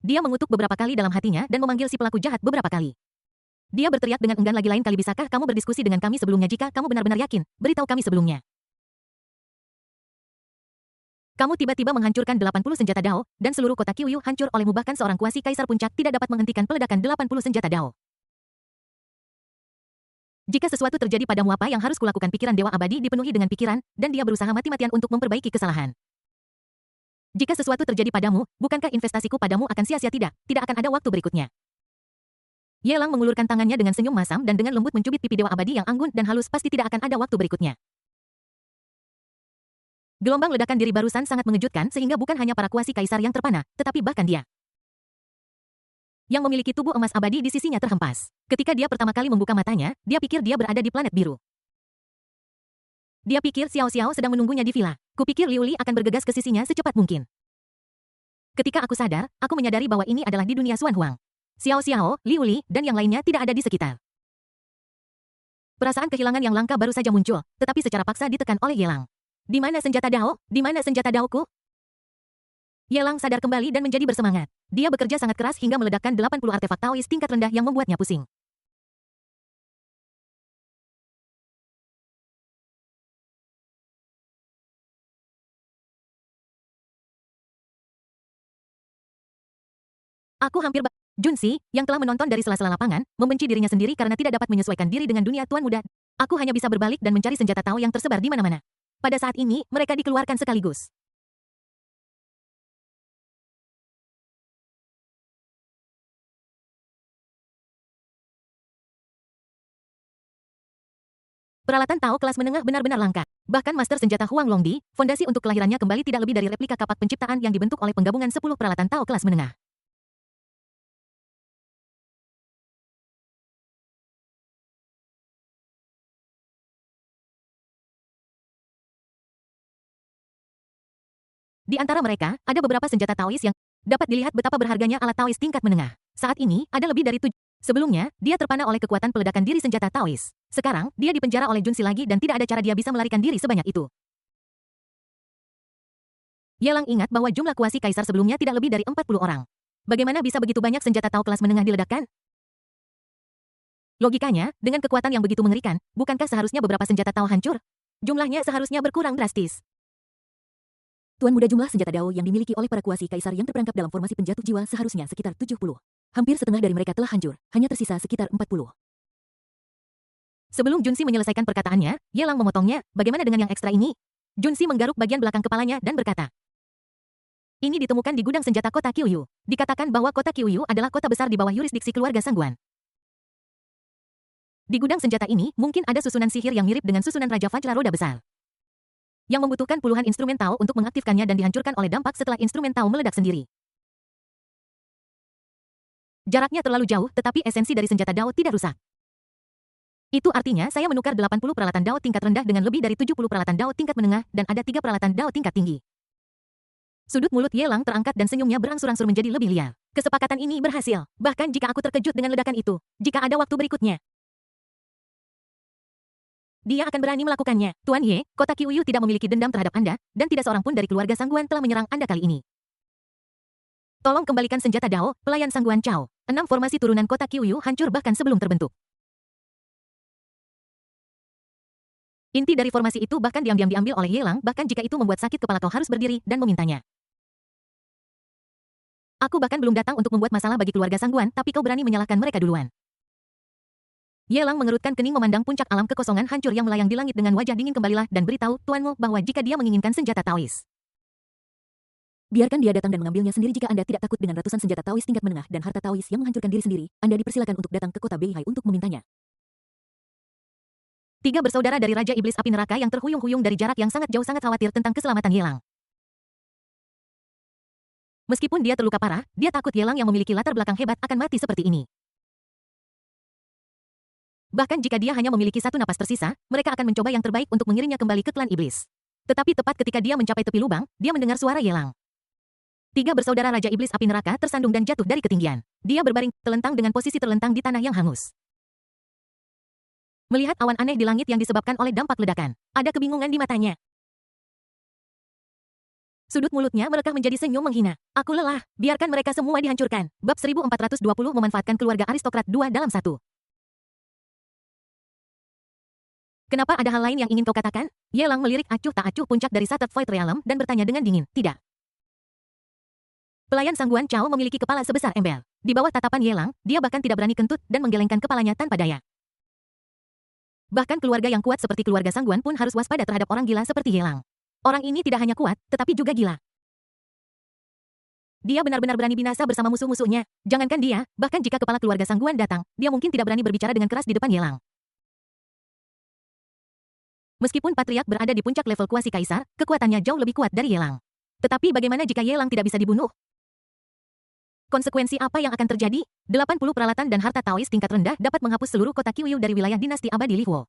Dia mengutuk beberapa kali dalam hatinya dan memanggil si pelaku jahat beberapa kali. Dia berteriak dengan enggan lagi, lain kali bisakah kamu berdiskusi dengan kami sebelumnya jika kamu benar-benar yakin? Beritahu kami sebelumnya. Kamu tiba-tiba menghancurkan 80 senjata Dao, dan seluruh kota Qiuyu hancur olehmu. Bahkan seorang kuasi kaisar puncak tidak dapat menghentikan peledakan 80 senjata Dao. Jika sesuatu terjadi padamu, apa yang harus kulakukan? Pikiran Dewa Abadi dipenuhi dengan pikiran, dan dia berusaha mati-matian untuk memperbaiki kesalahan. Jika sesuatu terjadi padamu, bukankah investasiku padamu akan sia-sia? Tidak akan ada waktu berikutnya. Yelang mengulurkan tangannya dengan senyum masam dan dengan lembut mencubit pipi Dewa Abadi yang anggun dan halus. Pasti tidak akan ada waktu berikutnya. Gelombang ledakan diri barusan sangat mengejutkan sehingga bukan hanya para kuasi kaisar yang terpana, tetapi bahkan dia yang memiliki tubuh emas abadi di sisinya terhempas. Ketika dia pertama kali membuka matanya, dia pikir dia berada di planet biru. Dia pikir Xiao Xiao sedang menunggunya di villa. Kupikir Liuli akan bergegas ke sisinya secepat mungkin. Ketika aku sadar, aku menyadari bahwa ini adalah di dunia Xuan Huang. Xiao Xiao, Liuli, dan yang lainnya tidak ada di sekitar. Perasaan kehilangan yang langka baru saja muncul, tetapi secara paksa ditekan oleh Yelang. Di mana senjata Dao? Di mana senjata Daoku? Yelang sadar kembali dan menjadi bersemangat. Dia bekerja sangat keras hingga meledakkan 80 artefak Taois tingkat rendah yang membuatnya pusing. Aku hampir Junsi, yang telah menonton dari sela-sela lapangan, membenci dirinya sendiri karena tidak dapat menyesuaikan diri dengan dunia Tuan Muda. Aku hanya bisa berbalik dan mencari senjata Tao yang tersebar di mana-mana. Pada saat ini, mereka dikeluarkan sekaligus. Peralatan Tao kelas menengah benar-benar langka. Bahkan Master Senjata Huang Longdi, fondasi untuk kelahirannya kembali tidak lebih dari replika kapak penciptaan yang dibentuk oleh penggabungan 10 peralatan Tao kelas menengah. Di antara mereka, ada beberapa senjata Taois yang dapat dilihat betapa berharganya alat Taois tingkat menengah. Saat ini, ada lebih dari 7. Sebelumnya, dia terpana oleh kekuatan peledakan diri senjata Taois. Sekarang, dia dipenjara oleh Junsi lagi dan tidak ada cara dia bisa melarikan diri sebanyak itu. Yelang ingat bahwa jumlah kuasi kaisar sebelumnya tidak lebih dari 40 orang. Bagaimana bisa begitu banyak senjata Tao kelas menengah diledakkan? Logikanya, dengan kekuatan yang begitu mengerikan, bukankah seharusnya beberapa senjata Tao hancur? Jumlahnya seharusnya berkurang drastis. Tuan muda, jumlah senjata Dao yang dimiliki oleh para kuasi kaisar yang terperangkap dalam formasi penjatuh jiwa seharusnya sekitar 70. Hampir setengah dari mereka telah hancur, hanya tersisa sekitar 40. Sebelum Junsi menyelesaikan perkataannya, Yelang memotongnya, bagaimana dengan yang ekstra ini? Junsi menggaruk bagian belakang kepalanya dan berkata, ini ditemukan di gudang senjata kota Qiuyu. Dikatakan bahwa kota Qiuyu adalah kota besar di bawah yurisdiksi keluarga Sangguan. Di gudang senjata ini, mungkin ada susunan sihir yang mirip dengan susunan Raja Vajra Roda Besar. Yang membutuhkan puluhan instrumen Tao untuk mengaktifkannya dan dihancurkan oleh dampak setelah instrumen Tao meledak sendiri. Jaraknya terlalu jauh, tetapi esensi dari senjata Dao tidak rusak. Itu artinya saya menukar 80 peralatan Dao tingkat rendah dengan lebih dari 70 peralatan Dao tingkat menengah dan ada 3 peralatan Dao tingkat tinggi. Sudut mulut Yelang terangkat dan senyumnya berangsur-angsur menjadi lebih liar. Kesepakatan ini berhasil, bahkan jika aku terkejut dengan ledakan itu, jika ada waktu berikutnya. Dia akan berani melakukannya. Tuan Ye, kota Qiuyu tidak memiliki dendam terhadap Anda, dan tidak seorang pun dari keluarga Sangguan telah menyerang Anda kali ini. Tolong kembalikan senjata Dao, pelayan Sangguan Chao. 6 formasi turunan kota Qiuyu hancur bahkan sebelum terbentuk. Inti dari formasi itu bahkan diam-diam diambil oleh Yelang, bahkan jika itu membuat sakit kepala kau harus berdiri dan memintanya. Aku bahkan belum datang untuk membuat masalah bagi keluarga Sangguan, tapi kau berani menyalahkan mereka duluan. Yelang mengerutkan kening memandang puncak alam kekosongan hancur yang melayang di langit dengan wajah dingin. Kembalilah dan beritahu tuanmu bahwa jika dia menginginkan senjata Taois, biarkan dia datang dan mengambilnya sendiri. Jika Anda tidak takut dengan ratusan senjata Taois tingkat menengah dan harta Taois yang menghancurkan diri sendiri, Anda dipersilakan untuk datang ke kota Beihai untuk memintanya. 3 bersaudara dari Raja Iblis Api Neraka yang terhuyung-huyung dari jarak yang sangat jauh sangat khawatir tentang keselamatan Yelang. Meskipun dia terluka parah, dia takut Yelang yang memiliki latar belakang hebat akan mati seperti ini. Bahkan jika dia hanya memiliki satu napas tersisa, mereka akan mencoba yang terbaik untuk mengirimnya kembali ke klan iblis. Tetapi tepat ketika dia mencapai tepi lubang, dia mendengar suara Yelang. 3 bersaudara Raja Iblis Api Neraka tersandung dan jatuh dari ketinggian. Dia berbaring, telentang dengan posisi terlentang di tanah yang hangus. Melihat awan aneh di langit yang disebabkan oleh dampak ledakan, ada kebingungan di matanya. Sudut mulutnya merekah menjadi senyum menghina. Aku lelah, biarkan mereka semua dihancurkan. Bab 1420 memanfaatkan keluarga aristokrat 2 dalam 1. Kenapa ada hal lain yang ingin kau katakan? Yelang melirik acuh tak acuh puncak dari Shattered Void Realm dan bertanya dengan dingin, tidak. Pelayan Sangguan Chao memiliki kepala sebesar embel. Di bawah tatapan Yelang, dia bahkan tidak berani kentut dan menggelengkan kepalanya tanpa daya. Bahkan keluarga yang kuat seperti keluarga Sangguan pun harus waspada terhadap orang gila seperti Yelang. Orang ini tidak hanya kuat, tetapi juga gila. Dia benar-benar berani binasa bersama musuh-musuhnya. Jangankan dia, bahkan jika kepala keluarga Sangguan datang, dia mungkin tidak berani berbicara dengan keras di depan Yelang. Meskipun Patriark berada di puncak level kuasi kaisar, kekuatannya jauh lebih kuat dari Yelang. Tetapi bagaimana jika Yelang tidak bisa dibunuh? Konsekuensi apa yang akan terjadi? 80 peralatan dan harta Taois tingkat rendah dapat menghapus seluruh kota Qiuyu dari wilayah dinasti abadi Lihuo.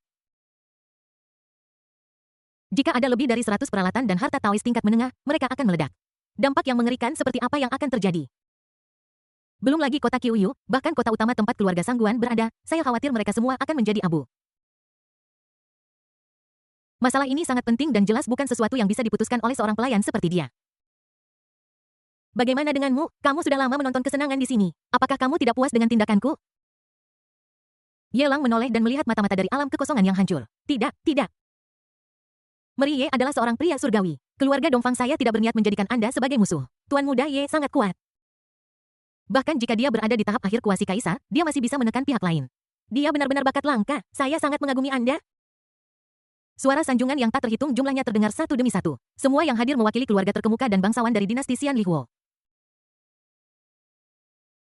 Jika ada lebih dari 100 peralatan dan harta Taois tingkat menengah, mereka akan meledak. Dampak yang mengerikan seperti apa yang akan terjadi? Belum lagi kota Qiuyu, bahkan kota utama tempat keluarga Sangguan berada, saya khawatir mereka semua akan menjadi abu. Masalah ini sangat penting dan jelas bukan sesuatu yang bisa diputuskan oleh seorang pelayan seperti dia. Bagaimana denganmu? Kamu sudah lama menonton kesenangan di sini. Apakah kamu tidak puas dengan tindakanku? Yelang menoleh dan melihat mata-mata dari alam kekosongan yang hancur. Tidak, tidak. Meri Ye adalah seorang pria surgawi. Keluarga Dongfang saya tidak berniat menjadikan Anda sebagai musuh. Tuan muda Ye sangat kuat. Bahkan jika dia berada di tahap akhir kuasi kaisar, dia masih bisa menekan pihak lain. Dia benar-benar bakat langka. Saya sangat mengagumi Anda. Suara sanjungan yang tak terhitung jumlahnya terdengar satu demi satu. Semua yang hadir mewakili keluarga terkemuka dan bangsawan dari dinasti Xian Lihuo.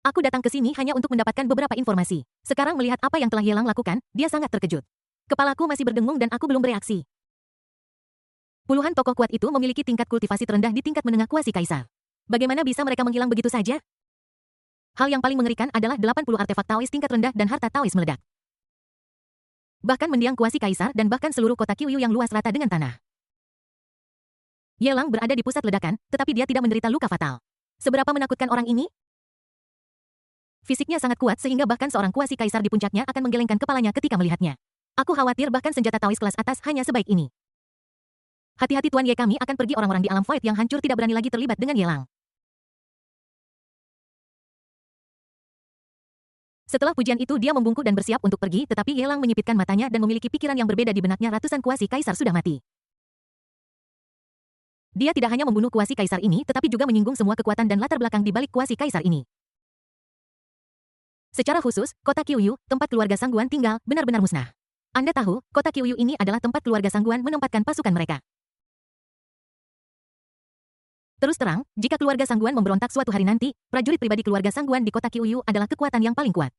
Aku datang ke sini hanya untuk mendapatkan beberapa informasi. Sekarang melihat apa yang telah Yelang lakukan, dia sangat terkejut. Kepalaku masih berdengung dan aku belum bereaksi. Puluhan tokoh kuat itu memiliki tingkat kultivasi terendah di tingkat menengah kuasi kaisar. Bagaimana bisa mereka menghilang begitu saja? Hal yang paling mengerikan adalah 80 artefak Taois tingkat rendah dan harta Taois meledak. Bahkan mendiang kuasi kaisar dan bahkan seluruh kota Qiuyu yang luas rata dengan tanah. Yelang berada di pusat ledakan, tetapi dia tidak menderita luka fatal. Seberapa menakutkan orang ini? Fisiknya sangat kuat sehingga bahkan seorang kuasi kaisar di puncaknya akan menggelengkan kepalanya ketika melihatnya. Aku khawatir bahkan senjata Taois kelas atas hanya sebaik ini. Hati-hati Tuan Ye, kami akan pergi, orang-orang di alam void yang hancur tidak berani lagi terlibat dengan Yelang. Setelah pujian itu dia membungkuk dan bersiap untuk pergi, tetapi Yelang menyipitkan matanya dan memiliki pikiran yang berbeda di benaknya. Ratusan kuasi kaisar sudah mati. Dia tidak hanya membunuh kuasi kaisar ini, tetapi juga menyinggung semua kekuatan dan latar belakang di balik kuasi kaisar ini. Secara khusus, kota Qiuyu, tempat keluarga Sangguan tinggal, benar-benar musnah. Anda tahu, kota Qiuyu ini adalah tempat keluarga Sangguan menempatkan pasukan mereka. Terus terang, jika keluarga Sangguan memberontak suatu hari nanti, prajurit pribadi keluarga Sangguan di kota Qiuyu adalah kekuatan yang paling kuat.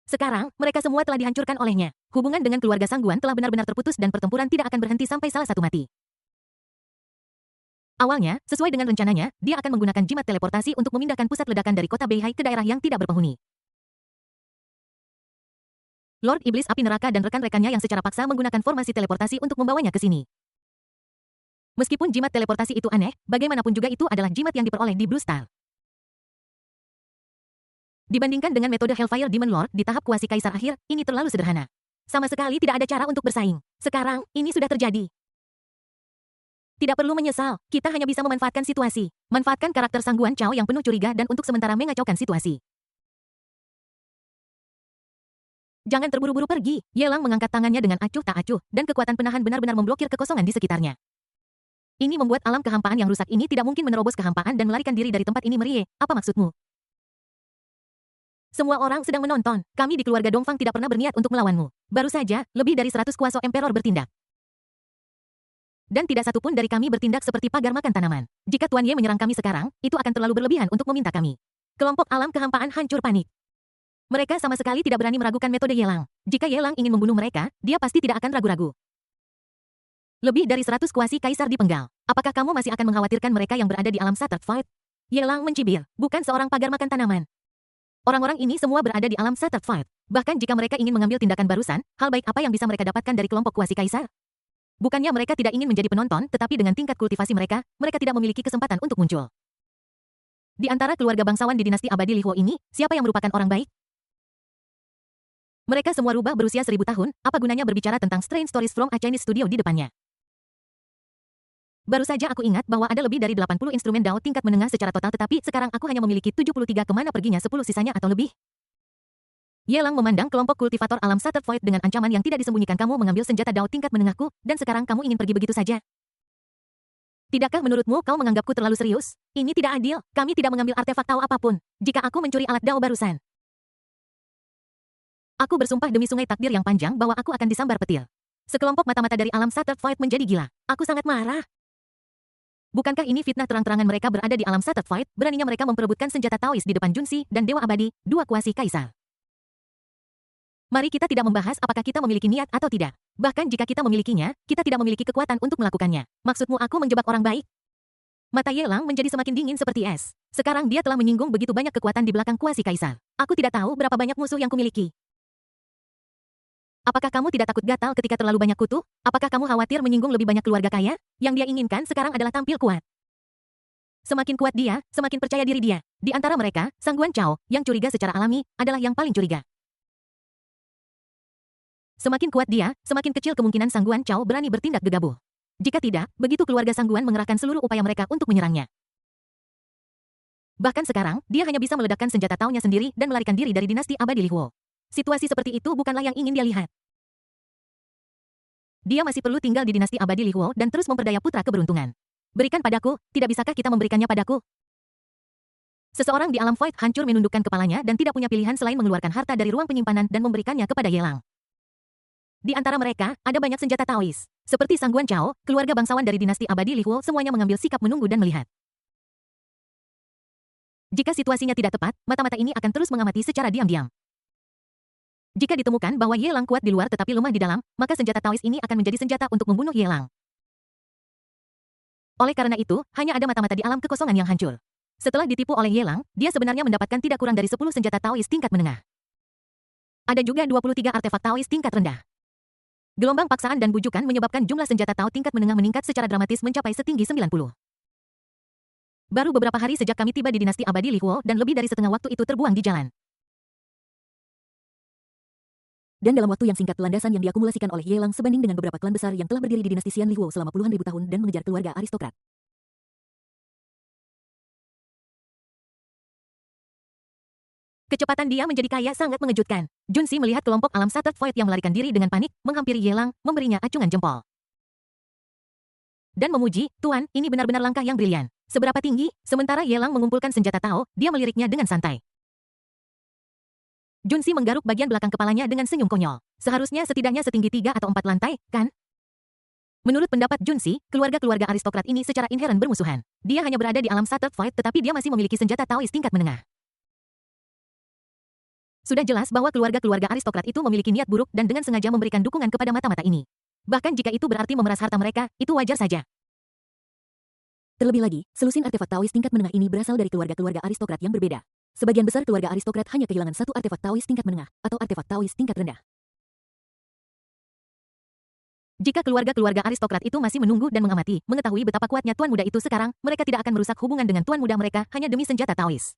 Sekarang, mereka semua telah dihancurkan olehnya. Hubungan dengan keluarga Sangguan telah benar-benar terputus dan pertempuran tidak akan berhenti sampai salah satu mati. Awalnya, sesuai dengan rencananya, dia akan menggunakan jimat teleportasi untuk memindahkan pusat ledakan dari kota Beihai ke daerah yang tidak berpenghuni. Lord Iblis Api Neraka dan rekan-rekannya yang secara paksa menggunakan formasi teleportasi untuk membawanya ke sini. Meskipun jimat teleportasi itu aneh, bagaimanapun juga itu adalah jimat yang diperoleh di Blue Star. Dibandingkan dengan metode Hellfire Demon Lord di tahap kuasi kaisar akhir, ini terlalu sederhana. Sama sekali tidak ada cara untuk bersaing. Sekarang, ini sudah terjadi. Tidak perlu menyesal, kita hanya bisa memanfaatkan situasi. Manfaatkan karakter Sangguan Chao yang penuh curiga dan untuk sementara mengacaukan situasi. Jangan terburu-buru pergi. Yelang mengangkat tangannya dengan acuh tak acuh, dan kekuatan penahan benar-benar memblokir kekosongan di sekitarnya. Ini membuat alam kehampaan yang rusak ini tidak mungkin menerobos kehampaan dan melarikan diri dari tempat ini. Merie, apa maksudmu? Semua orang sedang menonton. Kami di keluarga Dongfang tidak pernah berniat untuk melawanmu. Baru saja, lebih dari 100 kuasa Emperor bertindak. Dan tidak satu pun dari kami bertindak seperti pagar makan tanaman. Jika Tuan Ye menyerang kami sekarang, itu akan terlalu berlebihan untuk meminta kami. Kelompok alam kehampaan hancur panik. Mereka sama sekali tidak berani meragukan metode Yelang. Jika Yelang ingin membunuh mereka, dia pasti tidak akan ragu-ragu. Lebih dari 100 kuasi kaisar dipenggal. Apakah kamu masih akan mengkhawatirkan mereka yang berada di alam Shattered Void? Yelang mencibir, bukan seorang pagar makan tanaman. Orang-orang ini semua berada di alam Shattered Void. Bahkan jika mereka ingin mengambil tindakan barusan, hal baik apa yang bisa mereka dapatkan dari kelompok kuasi kaisar? Bukannya mereka tidak ingin menjadi penonton, tetapi dengan tingkat kultivasi mereka, mereka tidak memiliki kesempatan untuk muncul. Di antara keluarga bangsawan di dinasti abadi Li Huo ini, siapa yang merupakan orang baik? Mereka semua rubah berusia 1000 tahun, apa gunanya berbicara tentang Strange Stories from a Chinese Studio di depannya? Baru saja aku ingat bahwa ada lebih dari 80 instrumen Dao tingkat menengah secara total, tetapi sekarang aku hanya memiliki 73. Kemana perginya 10 sisanya atau lebih? Yelang memandang kelompok kultivator alam Shattered Void dengan ancaman yang tidak disembunyikan. Kamu mengambil senjata Dao tingkat menengahku, dan sekarang kamu ingin pergi begitu saja? Tidakkah menurutmu kau menganggapku terlalu serius? Ini tidak adil, kami tidak mengambil artefak Tao apapun. Jika aku mencuri alat Dao barusan, aku bersumpah demi sungai takdir yang panjang bahwa aku akan disambar petir. Sekelompok mata-mata dari alam Shattered Void menjadi gila. Aku sangat marah. Bukankah ini fitnah terang-terangan mereka berada di alam Shattered Void, beraninya mereka memperebutkan senjata Taois di depan Junshi dan Dewa Abadi, dua kuasi kaisar. Mari kita tidak membahas apakah kita memiliki niat atau tidak. Bahkan jika kita memilikinya, kita tidak memiliki kekuatan untuk melakukannya. Maksudmu aku menjebak orang baik? Mata Yelang menjadi semakin dingin seperti es. Sekarang dia telah menyinggung begitu banyak kekuatan di belakang kuasi kaisar. Aku tidak tahu berapa banyak musuh yang kumiliki. Apakah kamu tidak takut gatal ketika terlalu banyak kutu? Apakah kamu khawatir menyinggung lebih banyak keluarga kaya? Yang dia inginkan sekarang adalah tampil kuat. Semakin kuat dia, semakin percaya diri dia. Di antara mereka, Sangguan Chao, yang curiga secara alami, adalah yang paling curiga. Semakin kuat dia, semakin kecil kemungkinan Sangguan Chao berani bertindak gegabah. Jika tidak, begitu keluarga Sangguan mengerahkan seluruh upaya mereka untuk menyerangnya. Bahkan sekarang, dia hanya bisa meledakkan senjata Tao-nya sendiri dan melarikan diri dari dinasti abadi Li Huo. Situasi seperti itu bukanlah yang ingin dia lihat. Dia masih perlu tinggal di dinasti abadi Li Huo dan terus memperdaya putra keberuntungan. Berikan padaku, tidak bisakah kita memberikannya padaku? Seseorang di alam void hancur menundukkan kepalanya dan tidak punya pilihan selain mengeluarkan harta dari ruang penyimpanan dan memberikannya kepada Yelang. Di antara mereka, ada banyak senjata Taois. Seperti Sangguan Chao, keluarga bangsawan dari dinasti abadi Li Huo semuanya mengambil sikap menunggu dan melihat. Jika situasinya tidak tepat, mata-mata ini akan terus mengamati secara diam-diam. Jika ditemukan bahwa Yelang kuat di luar tetapi lemah di dalam, maka senjata Taois ini akan menjadi senjata untuk membunuh Yelang. Oleh karena itu, hanya ada mata-mata di alam kekosongan yang hancur. Setelah ditipu oleh Yelang, dia sebenarnya mendapatkan tidak kurang dari 10 senjata Taois tingkat menengah. Ada juga 23 artefak Taois tingkat rendah. Gelombang paksaan dan bujukan menyebabkan jumlah senjata Tao tingkat menengah meningkat secara dramatis mencapai setinggi 90. Baru beberapa hari sejak kami tiba di dinasti abadi Li Huo dan lebih dari setengah waktu itu terbuang di jalan. Dan dalam waktu yang singkat landasan yang diakumulasikan oleh Ye Lang sebanding dengan beberapa klan besar yang telah berdiri di dinasti Xian Lihuo selama puluhan ribu tahun dan mengejar keluarga aristokrat. Kecepatan dia menjadi kaya sangat mengejutkan. Junsi melihat kelompok alam Shattered Void yang melarikan diri dengan panik, menghampiri Ye Lang, memberinya acungan jempol. Dan memuji, "Tuan, ini benar-benar langkah yang brilian. Seberapa tinggi?" Sementara Ye Lang mengumpulkan senjata Tao, dia meliriknya dengan santai. Junsi menggaruk bagian belakang kepalanya dengan senyum konyol. Seharusnya setidaknya setinggi 3 atau 4 lantai, kan? Menurut pendapat Junsi, keluarga-keluarga aristokrat ini secara inheren bermusuhan. Dia hanya berada di alam Shattered Void tetapi dia masih memiliki senjata Taois tingkat menengah. Sudah jelas bahwa keluarga-keluarga aristokrat itu memiliki niat buruk dan dengan sengaja memberikan dukungan kepada mata-mata ini. Bahkan jika itu berarti memeras harta mereka, itu wajar saja. Terlebih lagi, selusin artefak Taois tingkat menengah ini berasal dari keluarga-keluarga aristokrat yang berbeda. Sebagian besar keluarga aristokrat hanya kehilangan satu artefak Taois tingkat menengah, atau artefak Taois tingkat rendah. Jika keluarga-keluarga aristokrat itu masih menunggu dan mengamati, mengetahui betapa kuatnya tuan muda itu sekarang, mereka tidak akan merusak hubungan dengan tuan muda mereka hanya demi senjata Taois.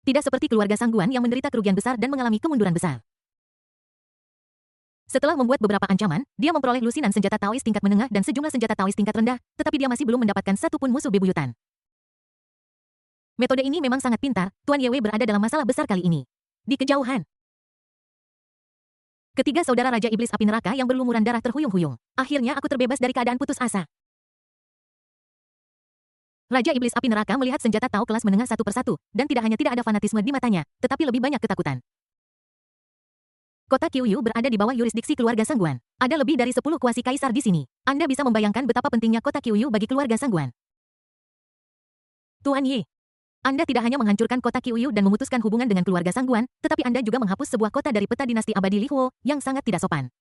Tidak seperti keluarga Sangguan yang menderita kerugian besar dan mengalami kemunduran besar. Setelah membuat beberapa ancaman, dia memperoleh lusinan senjata Taois tingkat menengah dan sejumlah senjata Taois tingkat rendah, tetapi dia masih belum mendapatkan satu pun musuh bebuyutan. Metode ini memang sangat pintar, Tuan Yewe berada dalam masalah besar kali ini. Di kejauhan, ketiga saudara Raja Iblis Api Neraka yang berlumuran darah terhuyung-huyung. Akhirnya aku terbebas dari keadaan putus asa. Raja Iblis Api Neraka melihat senjata Tao kelas menengah satu persatu, dan tidak hanya tidak ada fanatisme di matanya, tetapi lebih banyak ketakutan. Kota Qiuyu berada di bawah yurisdiksi keluarga Sangguan. Ada lebih dari 10 kuasi kaisar di sini. Anda bisa membayangkan betapa pentingnya kota Qiuyu bagi keluarga Sangguan. Tuan Ye, Anda tidak hanya menghancurkan kota Qiuyu dan memutuskan hubungan dengan keluarga Sangguan, tetapi Anda juga menghapus sebuah kota dari peta dinasti abadi Lihuo, yang sangat tidak sopan.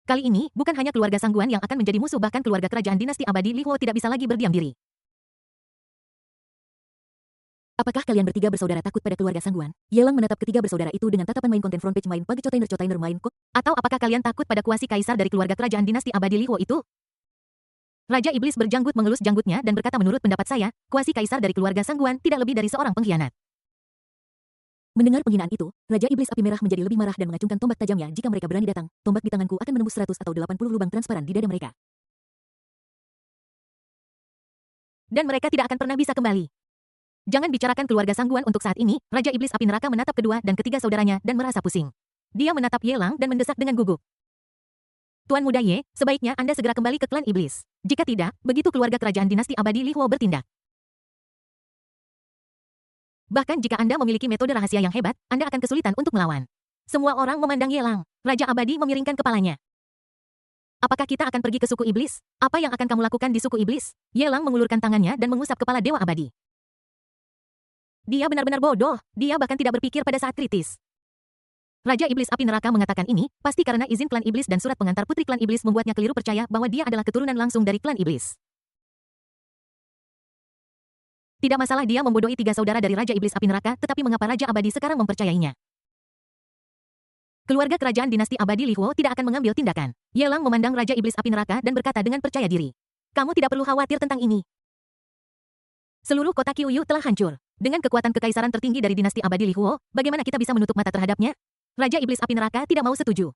Kali ini, bukan hanya keluarga Sangguan yang akan menjadi musuh, bahkan keluarga kerajaan dinasti abadi Lihuo tidak bisa lagi berdiam diri. Apakah kalian bertiga bersaudara takut pada keluarga Sangguan? Ye Lang menatap ketiga bersaudara itu dengan tatapan main konten front page main pagecotainer main kok. Atau apakah kalian takut pada kuasi kaisar dari keluarga kerajaan dinasti abadi Lihuo itu? Raja Iblis berjanggut mengelus janggutnya dan berkata, menurut pendapat saya, kuasi kaisar dari keluarga Sangguan tidak lebih dari seorang pengkhianat. Mendengar penghinaan itu, Raja Iblis Api Merah menjadi lebih marah dan mengacungkan tombak tajamnya. Jika mereka berani datang, tombak di tanganku akan menembus 100 atau 80 lubang transparan di dada mereka. Dan mereka tidak akan pernah bisa kembali. Jangan bicarakan keluarga Sangguan untuk saat ini. Raja Iblis Api Neraka menatap kedua dan ketiga saudaranya dan merasa pusing. Dia menatap Ye Lang dan mendesak dengan gugup. Tuan muda Ye, sebaiknya Anda segera kembali ke klan iblis. Jika tidak, begitu keluarga kerajaan dinasti abadi Lihuo bertindak. Bahkan jika Anda memiliki metode rahasia yang hebat, Anda akan kesulitan untuk melawan. Semua orang memandang Ye Lang. Raja abadi memiringkan kepalanya. Apakah kita akan pergi ke suku iblis? Apa yang akan kamu lakukan di suku iblis? Ye Lang mengulurkan tangannya dan mengusap kepala dewa abadi. Dia benar-benar bodoh. Dia bahkan tidak berpikir pada saat kritis. Raja Iblis Api Neraka mengatakan ini, pasti karena izin klan iblis dan surat pengantar putri klan iblis membuatnya keliru percaya bahwa dia adalah keturunan langsung dari klan iblis. Tidak masalah dia membodohi tiga saudara dari Raja Iblis Api Neraka, tetapi mengapa Raja Abadi sekarang mempercayainya? Keluarga kerajaan dinasti abadi Lihuo tidak akan mengambil tindakan. Ye Lang memandang Raja Iblis Api Neraka dan berkata dengan percaya diri. Kamu tidak perlu khawatir tentang ini. Seluruh kota Qiuyu telah hancur. Dengan kekuatan kekaisaran tertinggi dari dinasti abadi Lihuo, bagaimana kita bisa menutup mata terhadapnya? Raja Iblis Api Neraka tidak mau setuju.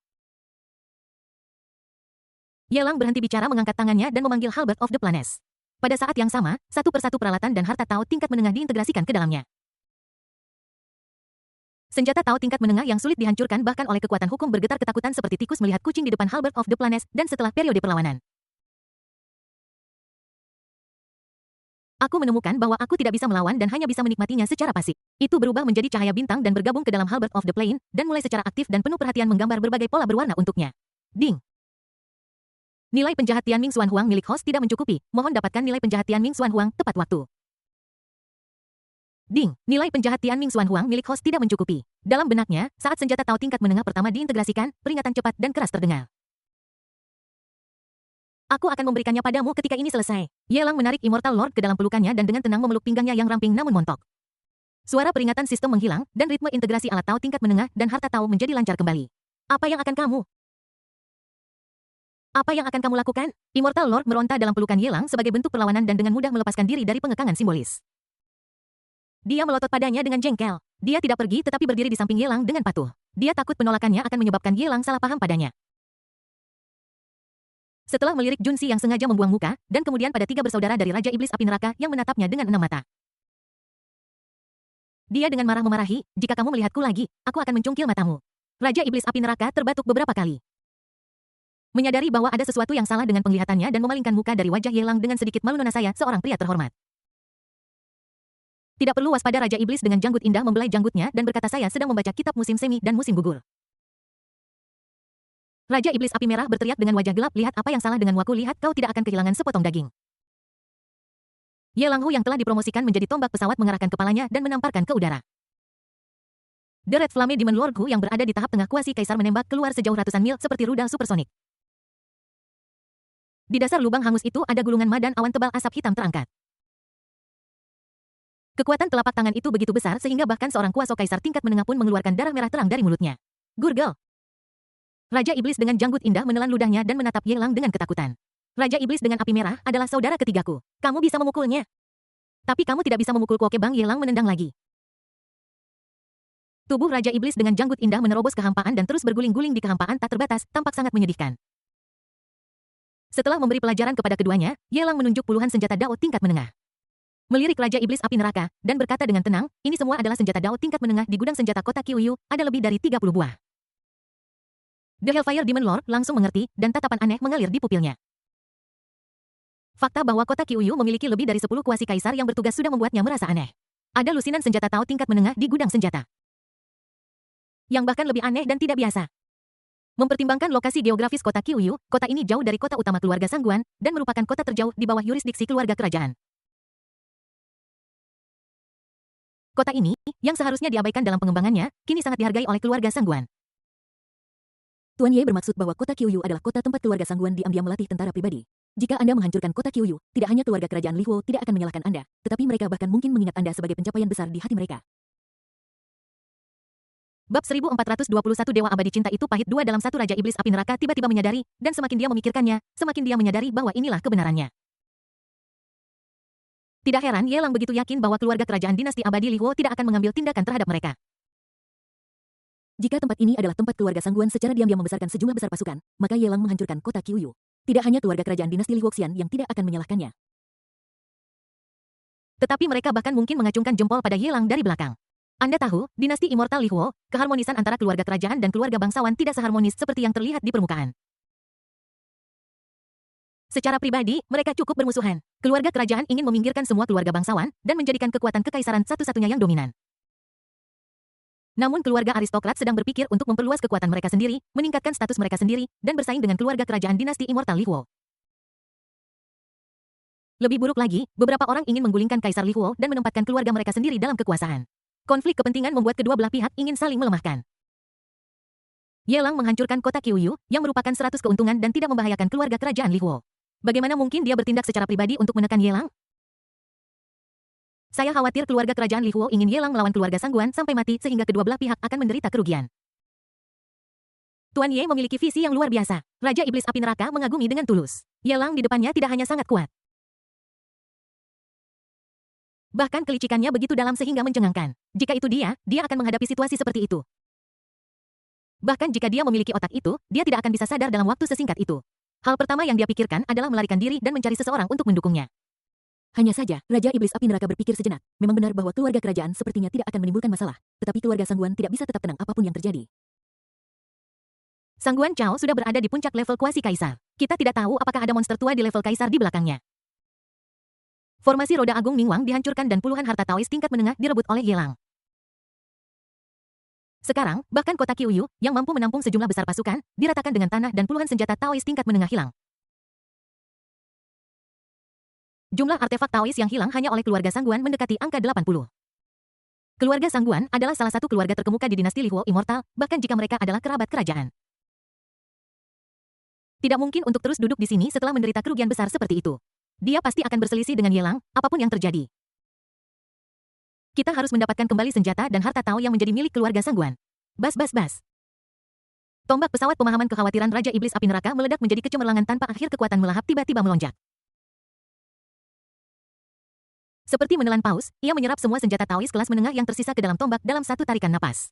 Ye Lang berhenti bicara, mengangkat tangannya dan memanggil Halberd of the Planes. Pada saat yang sama, satu persatu peralatan dan harta Tao tingkat menengah diintegrasikan ke dalamnya. Senjata Tao tingkat menengah yang sulit dihancurkan bahkan oleh kekuatan hukum bergetar ketakutan seperti tikus melihat kucing di depan Halberd of the Planes dan setelah periode perlawanan. Aku menemukan bahwa aku tidak bisa melawan dan hanya bisa menikmatinya secara pasif. Itu berubah menjadi cahaya bintang dan bergabung ke dalam Halberd of the Plane, dan mulai secara aktif dan penuh perhatian menggambar berbagai pola berwarna untuknya. Ding! Nilai penjahat Tianming Xuan Huang milik host tidak mencukupi. Mohon dapatkan nilai penjahat Tianming Xuan Huang tepat waktu. Ding! Nilai penjahat Tianming Xuan Huang milik host tidak mencukupi. Dalam benaknya, saat senjata Tao tingkat menengah pertama diintegrasikan, peringatan cepat dan keras terdengar. Aku akan memberikannya padamu ketika ini selesai. Ye Lang menarik Immortal Lord ke dalam pelukannya dan dengan tenang memeluk pinggangnya yang ramping namun montok. Suara peringatan sistem menghilang, dan ritme integrasi alat Tao tingkat menengah dan harta Tao menjadi lancar kembali. Apa yang akan kamu? Apa yang akan kamu lakukan? Immortal Lord meronta dalam pelukan Ye Lang sebagai bentuk perlawanan dan dengan mudah melepaskan diri dari pengekangan simbolis. Dia melotot padanya dengan jengkel. Dia tidak pergi tetapi berdiri di samping Yelang dengan patuh. Dia takut penolakannya akan menyebabkan Yelang salah paham padanya. Setelah melirik Junsi yang sengaja membuang muka, dan kemudian pada 3 bersaudara dari Raja Iblis Api Neraka yang menatapnya dengan 6 mata. Dia dengan marah memarahi, jika kamu melihatku lagi, aku akan mencungkil matamu. Raja Iblis Api Neraka terbatuk beberapa kali. Menyadari bahwa ada sesuatu yang salah dengan penglihatannya dan memalingkan muka dari wajah Yelang dengan sedikit malu, nona saya, seorang pria terhormat. Tidak perlu waspada, Raja Iblis dengan janggut indah membelai janggutnya dan berkata, saya sedang membaca kitab musim semi dan musim gugur. Raja Iblis Api Merah berteriak dengan wajah gelap, lihat apa yang salah dengan waku, lihat kau tidak akan kehilangan sepotong daging. Yelang Hu yang telah dipromosikan menjadi tombak pesawat mengarahkan kepalanya dan menamparkan ke udara. The Red Flame Demon Lord Hu yang berada di tahap tengah kuasi kaisar menembak keluar sejauh ratusan mil seperti rudal supersonik. Di dasar lubang hangus itu ada gulungan ma dan awan tebal asap hitam terangkat. Kekuatan telapak tangan itu begitu besar sehingga bahkan seorang kuasa kaisar tingkat menengah pun mengeluarkan darah merah terang dari mulutnya. Gurgel. Raja Iblis dengan janggut indah menelan ludahnya dan menatap Yelang dengan ketakutan. Raja Iblis dengan api merah adalah saudara ketigaku. Kamu bisa memukulnya. Tapi kamu tidak bisa memukul Kuoke, Bang Yelang menendang lagi. Tubuh Raja Iblis dengan janggut indah menerobos kehampaan dan terus berguling-guling di kehampaan tak terbatas, tampak sangat menyedihkan. Setelah memberi pelajaran kepada keduanya, Yelang menunjuk puluhan senjata Dao tingkat menengah. Melirik Raja Iblis Api Neraka, dan berkata dengan tenang, ini semua adalah senjata Dao tingkat menengah di gudang senjata kota Qiuyu, ada lebih dari 30 buah. The Hellfire Demon Lord langsung mengerti, dan tatapan aneh mengalir di pupilnya. Fakta bahwa kota Qiuyu memiliki lebih dari 10 kuasi kaisar yang bertugas sudah membuatnya merasa aneh. Ada lusinan senjata Tao tingkat menengah di gudang senjata. Yang bahkan lebih aneh dan tidak biasa. Mempertimbangkan lokasi geografis kota Qiuyu, kota ini jauh dari kota utama keluarga Sangguan, dan merupakan kota terjauh di bawah yurisdiksi keluarga kerajaan. Kota ini, yang seharusnya diabaikan dalam pengembangannya, kini sangat dihargai oleh keluarga Sangguan. Tuan Ye bermaksud bahwa kota Qiuyu adalah kota tempat keluarga Sangguan diam-diam melatih tentara pribadi. Jika Anda menghancurkan kota Qiuyu, tidak hanya keluarga kerajaan Lihuo tidak akan menyalahkan Anda, tetapi mereka bahkan mungkin mengingat Anda sebagai pencapaian besar di hati mereka. Bab 1421 Dewa Abadi Cinta itu pahit 2 dalam 1 Raja Iblis Api Neraka tiba-tiba menyadari, dan semakin dia memikirkannya, semakin dia menyadari bahwa inilah kebenarannya. Tidak heran Yelang begitu yakin bahwa keluarga kerajaan dinasti abadi Lihuo tidak akan mengambil tindakan terhadap mereka. Jika tempat ini adalah tempat keluarga Sangguan secara diam-diam membesarkan sejumlah besar pasukan, maka Yelang menghancurkan kota Qiuyu. Tidak hanya keluarga kerajaan dinasti Lihuoxian yang tidak akan menyalahkannya. Tetapi mereka bahkan mungkin mengacungkan jempol pada Yelang dari belakang. Anda tahu, dinasti Immortal Lihuo, keharmonisan antara keluarga kerajaan dan keluarga bangsawan tidak seharmonis seperti yang terlihat di permukaan. Secara pribadi, mereka cukup bermusuhan. Keluarga kerajaan ingin meminggirkan semua keluarga bangsawan dan menjadikan kekuatan kekaisaran satu-satunya yang dominan. Namun keluarga aristokrat sedang berpikir untuk memperluas kekuatan mereka sendiri, meningkatkan status mereka sendiri, dan bersaing dengan keluarga kerajaan dinasti Immortal Lihuo. Lebih buruk lagi, beberapa orang ingin menggulingkan Kaisar Lihuo dan menempatkan keluarga mereka sendiri dalam kekuasaan. Konflik kepentingan membuat kedua belah pihak ingin saling melemahkan. Yelang menghancurkan kota Qiuyu, yang merupakan 100 keuntungan dan tidak membahayakan keluarga kerajaan Lihuo. Bagaimana mungkin dia bertindak secara pribadi untuk menekan Yelang? Saya khawatir keluarga kerajaan Lihuo ingin Yelang melawan keluarga Sangguan sampai mati sehingga kedua belah pihak akan menderita kerugian. Tuan Ye memiliki visi yang luar biasa. Raja Iblis Api Neraka mengagumi dengan tulus. Yelang di depannya tidak hanya sangat kuat. Bahkan kelicikannya begitu dalam sehingga mencengangkan. Jika itu dia akan menghadapi situasi seperti itu. Bahkan jika dia memiliki otak itu, dia tidak akan bisa sadar dalam waktu sesingkat itu. Hal pertama yang dia pikirkan adalah melarikan diri dan mencari seseorang untuk mendukungnya. Hanya saja, Raja Iblis Api Neraka berpikir sejenak. Memang benar bahwa keluarga kerajaan sepertinya tidak akan menimbulkan masalah. Tetapi keluarga Sangguan tidak bisa tetap tenang apapun yang terjadi. Sangguan Chao sudah berada di puncak level kuasi kaisar. Kita tidak tahu apakah ada monster tua di level kaisar di belakangnya. Formasi roda agung Mingwang dihancurkan dan puluhan harta Taois tingkat menengah direbut oleh Yelang. Sekarang, bahkan kota Qiuyu, yang mampu menampung sejumlah besar pasukan, diratakan dengan tanah dan puluhan senjata Taois tingkat menengah hilang. Jumlah artefak Taois yang hilang hanya oleh keluarga Sangguan mendekati angka 80. Keluarga Sangguan adalah salah satu keluarga terkemuka di dinasti Lihuo Immortal, bahkan jika mereka adalah kerabat kerajaan. Tidak mungkin untuk terus duduk di sini setelah menderita kerugian besar seperti itu. Dia pasti akan berselisih dengan Yelang, apapun yang terjadi. Kita harus mendapatkan kembali senjata dan harta Tao yang menjadi milik keluarga Sangguan. Bas bas bas. Tombak pesawat pemahaman kekhawatiran Raja Iblis Api Neraka meledak menjadi kecemerlangan tanpa akhir, kekuatan melahap tiba-tiba melonjak. Seperti menelan paus, ia menyerap semua senjata Taois kelas menengah yang tersisa ke dalam tombak dalam satu tarikan napas.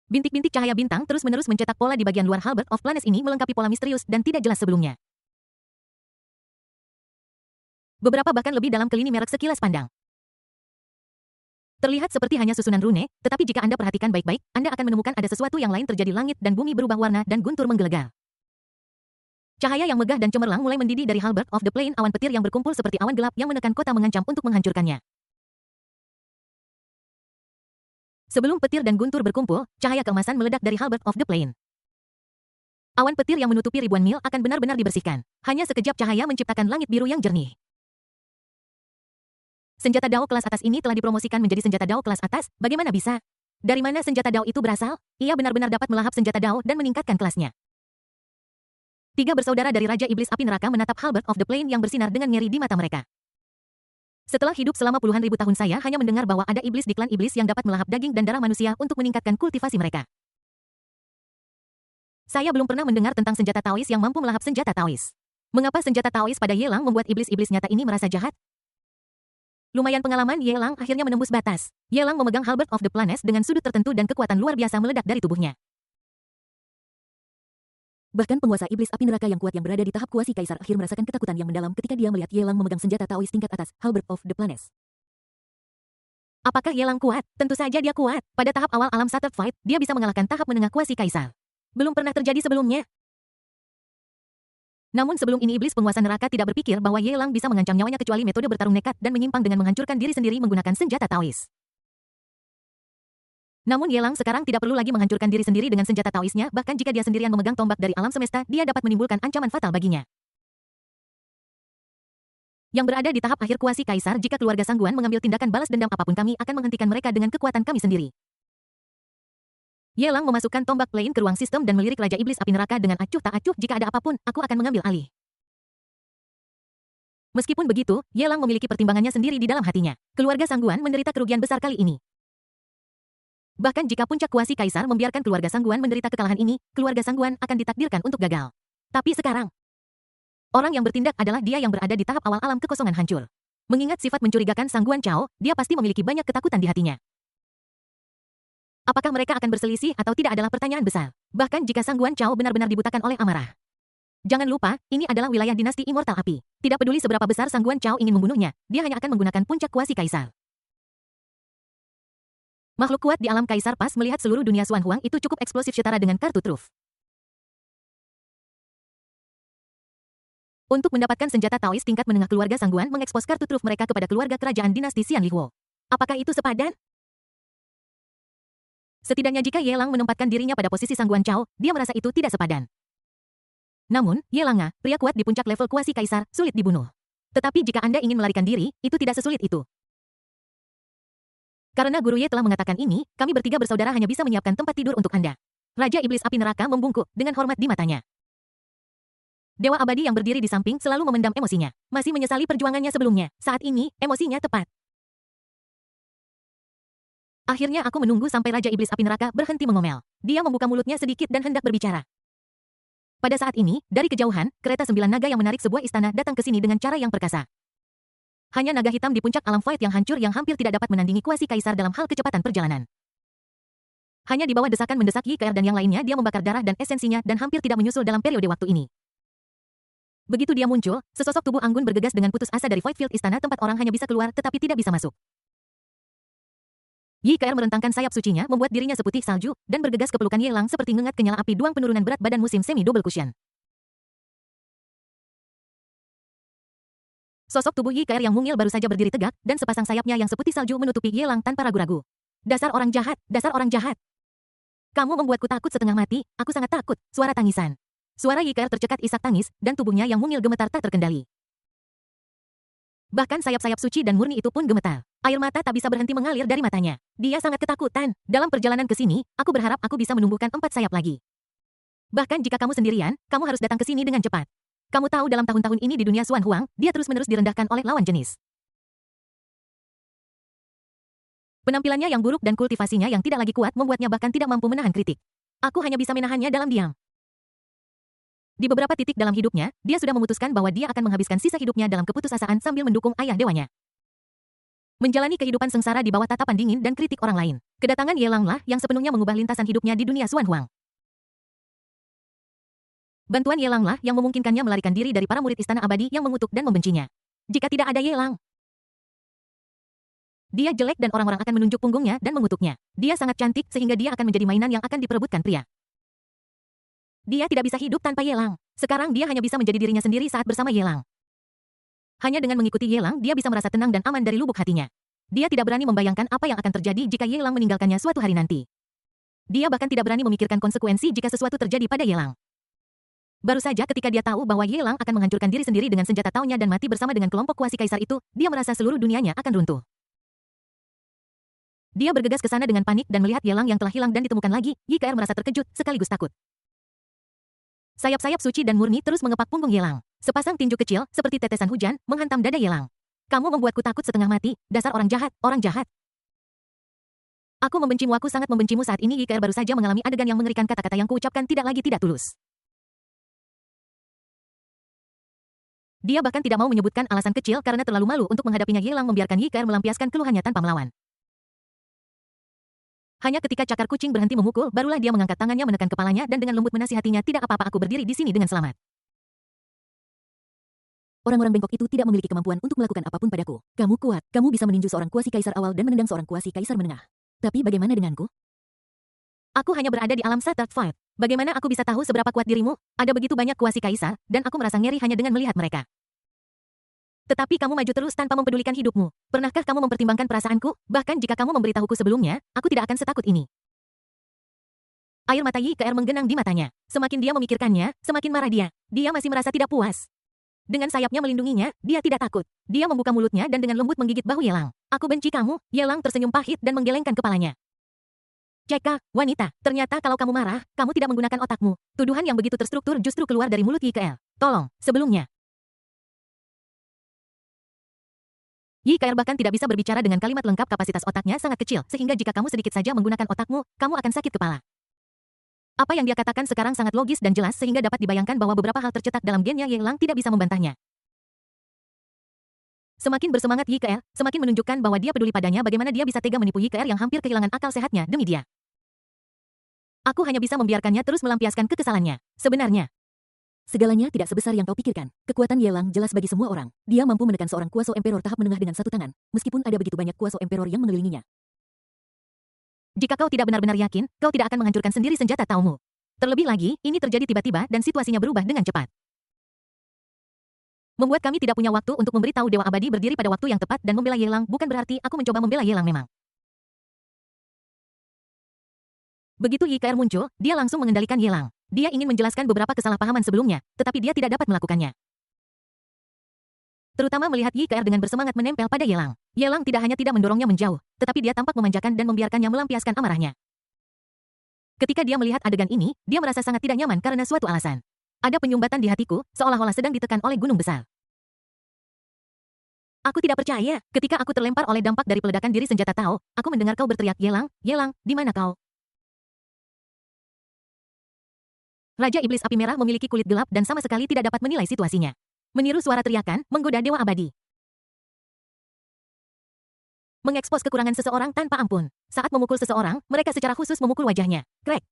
Bintik-bintik cahaya bintang terus-menerus mencetak pola di bagian luar Halberd of Planets ini melengkapi pola misterius dan tidak jelas sebelumnya. Beberapa bahkan lebih dalam ke lini merek sekilas pandang. Terlihat seperti hanya susunan rune, tetapi jika Anda perhatikan baik-baik, Anda akan menemukan ada sesuatu yang lain terjadi. Langit dan bumi berubah warna dan guntur menggelegar. Cahaya yang megah dan cemerlang mulai mendidih dari Halberd of the Plane, awan petir yang berkumpul seperti awan gelap yang menekan kota mengancam untuk menghancurkannya. Sebelum petir dan guntur berkumpul, cahaya keemasan meledak dari Halberd of the Plane. Awan petir yang menutupi ribuan mil akan benar-benar dibersihkan. Hanya sekejap cahaya menciptakan langit biru yang jernih. Senjata Dao kelas atas ini telah dipromosikan menjadi senjata Dao kelas atas, bagaimana bisa? Dari mana senjata Dao itu berasal? Ia benar-benar dapat melahap senjata Dao dan meningkatkan kelasnya. Tiga bersaudara dari Raja Iblis Api Neraka menatap Halberd of the Plane yang bersinar dengan ngeri di mata mereka. Setelah hidup selama puluhan ribu tahun, saya hanya mendengar bahwa ada iblis di klan iblis yang dapat melahap daging dan darah manusia untuk meningkatkan kultivasi mereka. Saya belum pernah mendengar tentang senjata Taois yang mampu melahap senjata Taois. Mengapa senjata Taois pada Ye Lang membuat iblis-iblis nyata ini merasa jahat? Lumayan pengalaman, Ye Lang akhirnya menembus batas. Ye Lang memegang Halberd of the Planets dengan sudut tertentu dan kekuatan luar biasa meledak dari tubuhnya. Bahkan penguasa iblis api neraka yang kuat yang berada di tahap kuasi kaisar akhir merasakan ketakutan yang mendalam ketika dia melihat Ye Lang memegang senjata Taois tingkat atas, Halberd of the Planets. Apakah Ye Lang kuat? Tentu saja dia kuat. Pada tahap awal alam Shattered Fight, dia bisa mengalahkan tahap menengah kuasi kaisar. Belum pernah terjadi sebelumnya. Namun sebelum ini iblis penguasa neraka tidak berpikir bahwa Ye Lang bisa mengancam nyawanya kecuali metode bertarung nekat dan menyimpang dengan menghancurkan diri sendiri menggunakan senjata Taois. Namun Ye Lang sekarang tidak perlu lagi menghancurkan diri sendiri dengan senjata Taoisnya, bahkan jika dia sendirian memegang tombak dari alam semesta, dia dapat menimbulkan ancaman fatal baginya. Yang berada di tahap akhir kuasi kaisar, jika keluarga Sangguan mengambil tindakan balas dendam apapun, kami akan menghentikan mereka dengan kekuatan kami sendiri. Ye Lang memasukkan tombak Plane ke ruang sistem dan melirik Raja Iblis Api Neraka dengan acuh tak acuh. Jika ada apapun, aku akan mengambil alih. Meskipun begitu, Ye Lang memiliki pertimbangannya sendiri di dalam hatinya. Keluarga Sangguan menderita kerugian besar kali ini. Bahkan jika puncak kuasi kaisar membiarkan keluarga Sangguan menderita kekalahan ini, keluarga Sangguan akan ditakdirkan untuk gagal. Tapi sekarang, orang yang bertindak adalah dia yang berada di tahap awal alam kekosongan hancur. Mengingat sifat mencurigakan Sangguan Chao, dia pasti memiliki banyak ketakutan di hatinya. Apakah mereka akan berselisih atau tidak adalah pertanyaan besar. Bahkan jika Sangguan Chao benar-benar dibutakan oleh amarah. Jangan lupa, ini adalah wilayah dinasti Immortal Api. Tidak peduli seberapa besar Sangguan Chao ingin membunuhnya, dia hanya akan menggunakan puncak kuasi kaisar. Makhluk kuat di alam kaisar pas melihat seluruh dunia Xuan Huang itu cukup eksplosif setara dengan kartu truf. Untuk mendapatkan senjata Taois tingkat menengah, keluarga Sangguan mengekspos kartu truf mereka kepada keluarga kerajaan dinasti Xian Lihuo. Apakah itu sepadan? Setidaknya jika Ye Lang menempatkan dirinya pada posisi Sangguan Chao, dia merasa itu tidak sepadan. Namun, Ye Lang, pria kuat di puncak level kuasi kaisar, sulit dibunuh. Tetapi jika Anda ingin melarikan diri, itu tidak sesulit itu. Karena Guru Ye telah mengatakan ini, kami bertiga bersaudara hanya bisa menyiapkan tempat tidur untuk Anda. Raja Iblis Api Neraka membungkuk dengan hormat di matanya. Dewa abadi yang berdiri di samping selalu memendam emosinya. Masih menyesali perjuangannya sebelumnya. Saat ini, emosinya tepat. Akhirnya aku menunggu sampai Raja Iblis Api Neraka berhenti mengomel. Dia membuka mulutnya sedikit dan hendak berbicara. Pada saat ini, dari kejauhan, kereta 9 naga yang menarik sebuah istana datang ke sini dengan cara yang perkasa. Hanya naga hitam di puncak alam void yang hancur yang hampir tidak dapat menandingi kuasi kaisar dalam hal kecepatan perjalanan. Hanya di bawah desakan mendesak Yi Keer dan yang lainnya, dia membakar darah dan esensinya dan hampir tidak menyusul dalam periode waktu ini. Begitu dia muncul, sesosok tubuh anggun bergegas dengan putus asa dari void field istana, tempat orang hanya bisa keluar tetapi tidak bisa masuk. Yi Keer merentangkan sayap sucinya, membuat dirinya seputih salju, dan bergegas ke pelukan Ye Lang seperti ngengat kenyala api duang penurunan berat badan musim semi double cushion. Sosok tubuh Yi Keer yang mungil baru saja berdiri tegak, dan sepasang sayapnya yang seputih salju menutupi Ye Lang tanpa ragu-ragu. Dasar orang jahat, dasar orang jahat. Kamu membuatku takut setengah mati, aku sangat takut. Suara tangisan. Suara Yi Keer tercekat isak tangis, dan tubuhnya yang mungil gemetar tak terkendali. Bahkan sayap-sayap suci dan murni itu pun gemetar. Air mata tak bisa berhenti mengalir dari matanya. Dia sangat ketakutan. Dalam perjalanan ke sini, aku berharap aku bisa menumbuhkan 4 sayap lagi. Bahkan jika kamu sendirian, kamu harus datang ke sini dengan cepat. Kamu tahu dalam tahun-tahun ini di dunia Xuan Huang, dia terus-menerus direndahkan oleh lawan jenis. Penampilannya yang buruk dan kultivasinya yang tidak lagi kuat membuatnya bahkan tidak mampu menahan kritik. Aku hanya bisa menahannya dalam diam. Di beberapa titik dalam hidupnya, dia sudah memutuskan bahwa dia akan menghabiskan sisa hidupnya dalam keputusasaan sambil mendukung ayah dewanya. Menjalani kehidupan sengsara di bawah tatapan dingin dan kritik orang lain. Kedatangan Ye Lang lah yang sepenuhnya mengubah lintasan hidupnya di dunia Xuan Huang. Bantuan Ye Lang lah yang memungkinkannya melarikan diri dari para murid Istana Abadi yang mengutuk dan membencinya. Jika tidak ada Ye Lang, dia jelek dan orang-orang akan menunjuk punggungnya dan mengutuknya. Dia sangat cantik sehingga dia akan menjadi mainan yang akan diperebutkan pria. Dia tidak bisa hidup tanpa Ye Lang. Sekarang dia hanya bisa menjadi dirinya sendiri saat bersama Ye Lang. Hanya dengan mengikuti Ye Lang, dia bisa merasa tenang dan aman dari lubuk hatinya. Dia tidak berani membayangkan apa yang akan terjadi jika Ye Lang meninggalkannya suatu hari nanti. Dia bahkan tidak berani memikirkan konsekuensi jika sesuatu terjadi pada Ye Lang. Baru saja ketika dia tahu bahwa Ye Lang akan menghancurkan diri sendiri dengan senjata taunya dan mati bersama dengan kelompok kuasi kaisar itu, dia merasa seluruh dunianya akan runtuh. Dia bergegas ke sana dengan panik dan melihat Ye Lang yang telah hilang dan ditemukan lagi. YKR merasa terkejut sekaligus takut. Sayap-sayap suci dan murni terus mengepak punggung Ye Lang. Sepasang tinju kecil, seperti tetesan hujan, menghantam dada Ye Lang. Kamu membuatku takut setengah mati, dasar orang jahat, orang jahat. Aku membencimu, aku sangat membencimu saat ini. YKR baru saja mengalami adegan yang mengerikan, kata-kata yang kuucapkan tidak lagi tidak tulus. Dia bahkan tidak mau menyebutkan alasan kecil karena terlalu malu untuk menghadapinya. Ye Lang membiarkan YKR melampiaskan keluhannya tanpa melawan. Hanya ketika cakar kucing berhenti memukul, barulah dia mengangkat tangannya menekan kepalanya dan dengan lembut menasihatinya, tidak apa-apa, aku berdiri di sini dengan selamat. Orang-orang bengkok itu tidak memiliki kemampuan untuk melakukan apapun padaku. Kamu kuat, kamu bisa meninju seorang kuasi kaisar awal dan menendang seorang kuasi kaisar menengah. Tapi bagaimana denganku? Aku hanya berada di alam Shattered Fight. Bagaimana aku bisa tahu seberapa kuat dirimu? Ada begitu banyak kuasi kaisar, dan aku merasa ngeri hanya dengan melihat mereka. Tetapi kamu maju terus tanpa mempedulikan hidupmu. Pernahkah kamu mempertimbangkan perasaanku? Bahkan jika kamu memberitahuku sebelumnya, aku tidak akan setakut ini. Air mata YKR menggenang di matanya. Semakin dia memikirkannya, semakin marah dia. Dia masih merasa tidak puas. Dengan sayapnya melindunginya, dia tidak takut. Dia membuka mulutnya dan dengan lembut menggigit bahu Ye Lang. Aku benci kamu. Ye Lang tersenyum pahit dan menggelengkan kepalanya. Ceka, wanita, ternyata kalau kamu marah, kamu tidak menggunakan otakmu. Tuduhan yang begitu terstruktur justru keluar dari mulut YKR. Tolong, sebelumnya. YKR bahkan tidak bisa berbicara dengan kalimat lengkap, kapasitas otaknya sangat kecil, sehingga jika kamu sedikit saja menggunakan otakmu, kamu akan sakit kepala. Apa yang dia katakan sekarang sangat logis dan jelas sehingga dapat dibayangkan bahwa beberapa hal tercetak dalam gennya Ye Lang tidak bisa membantahnya. Semakin bersemangat YKR, semakin menunjukkan bahwa dia peduli padanya. Bagaimana dia bisa tega menipu YKR yang hampir kehilangan akal sehatnya demi dia. Aku hanya bisa membiarkannya terus melampiaskan kekesalannya. Sebenarnya, segalanya tidak sebesar yang kau pikirkan. Kekuatan Ye Lang jelas bagi semua orang. Dia mampu menekan seorang kuasa emperor tahap menengah dengan satu tangan, meskipun ada begitu banyak kuasa emperor yang mengelilinginya. Jika kau tidak benar-benar yakin, kau tidak akan menghancurkan sendiri senjata taumu. Terlebih lagi, ini terjadi tiba-tiba dan situasinya berubah dengan cepat. Membuat kami tidak punya waktu untuk memberitahu Dewa Abadi berdiri pada waktu yang tepat dan membela Ye Lang. Bukan berarti aku mencoba membela Ye Lang memang. Begitu YKR muncul, dia langsung mengendalikan Ye Lang. Dia ingin menjelaskan beberapa kesalahpahaman sebelumnya, tetapi dia tidak dapat melakukannya. Terutama melihat YKR dengan bersemangat menempel pada Ye Lang. Ye Lang tidak hanya tidak mendorongnya menjauh, tetapi dia tampak memanjakan dan membiarkannya melampiaskan amarahnya. Ketika dia melihat adegan ini, dia merasa sangat tidak nyaman karena suatu alasan. Ada penyumbatan di hatiku, seolah-olah sedang ditekan oleh gunung besar. Aku tidak percaya, ketika aku terlempar oleh dampak dari peledakan diri senjata Tao, aku mendengar kau berteriak, Ye Lang, di mana kau? Raja Iblis Api Merah memiliki kulit gelap dan sama sekali tidak dapat menilai situasinya. Meniru suara teriakan, menggoda Dewa Abadi. Mengekspos kekurangan seseorang tanpa ampun. Saat memukul seseorang, mereka secara khusus memukul wajahnya. Krek.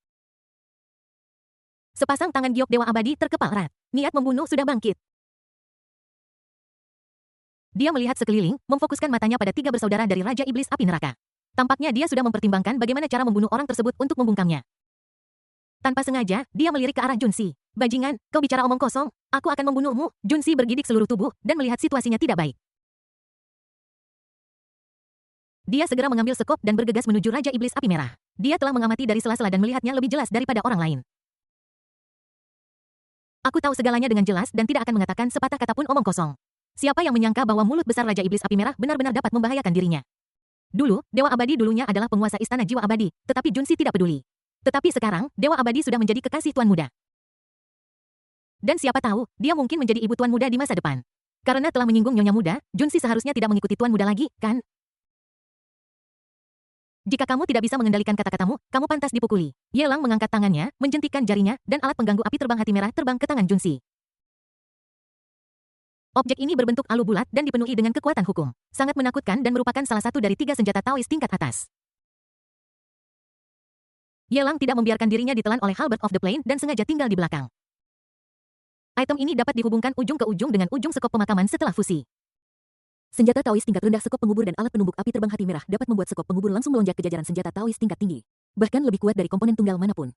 Sepasang tangan giok Dewa Abadi terkepal erat. Niat membunuh sudah bangkit. Dia melihat sekeliling, memfokuskan matanya pada tiga bersaudara dari Raja Iblis Api Neraka. Tampaknya dia sudah mempertimbangkan bagaimana cara membunuh orang tersebut untuk membungkamnya. Tanpa sengaja, dia melirik ke arah Junsi. Bajingan, kau bicara omong kosong. Aku akan membunuhmu. Junsi bergidik seluruh tubuh dan melihat situasinya tidak baik. Dia segera mengambil sekop dan bergegas menuju Raja Iblis Api Merah. Dia telah mengamati dari sela-sela dan melihatnya lebih jelas daripada orang lain. Aku tahu segalanya dengan jelas dan tidak akan mengatakan sepatah kata pun omong kosong. Siapa yang menyangka bahwa mulut besar Raja Iblis Api Merah benar-benar dapat membahayakan dirinya? Dulu, Dewa Abadi dulunya adalah penguasa Istana Jiwa Abadi, tetapi Junsi tidak peduli. Tetapi sekarang, Dewa Abadi sudah menjadi kekasih Tuan Muda. Dan siapa tahu, dia mungkin menjadi ibu Tuan Muda di masa depan. Karena telah menyinggung Nyonya Muda, Junsi seharusnya tidak mengikuti Tuan Muda lagi, kan? Jika kamu tidak bisa mengendalikan kata-katamu, kamu pantas dipukuli. Ye Lang mengangkat tangannya, menjentikkan jarinya, dan alat pengganggu api terbang hati merah terbang ke tangan Junsi. Objek ini berbentuk alu bulat dan dipenuhi dengan kekuatan hukum. Sangat menakutkan dan merupakan salah satu dari 3 senjata Taois tingkat atas. Ye Lang tidak membiarkan dirinya ditelan oleh Halberd of the Plain dan sengaja tinggal di belakang. Item ini dapat dihubungkan ujung ke ujung dengan ujung sekop pemakaman setelah fusi. Senjata Taois tingkat rendah sekop pengubur dan alat penumbuk api terbang hati merah dapat membuat sekop pengubur langsung melonjak ke jajaran senjata Taois tingkat tinggi. Bahkan lebih kuat dari komponen tunggal manapun.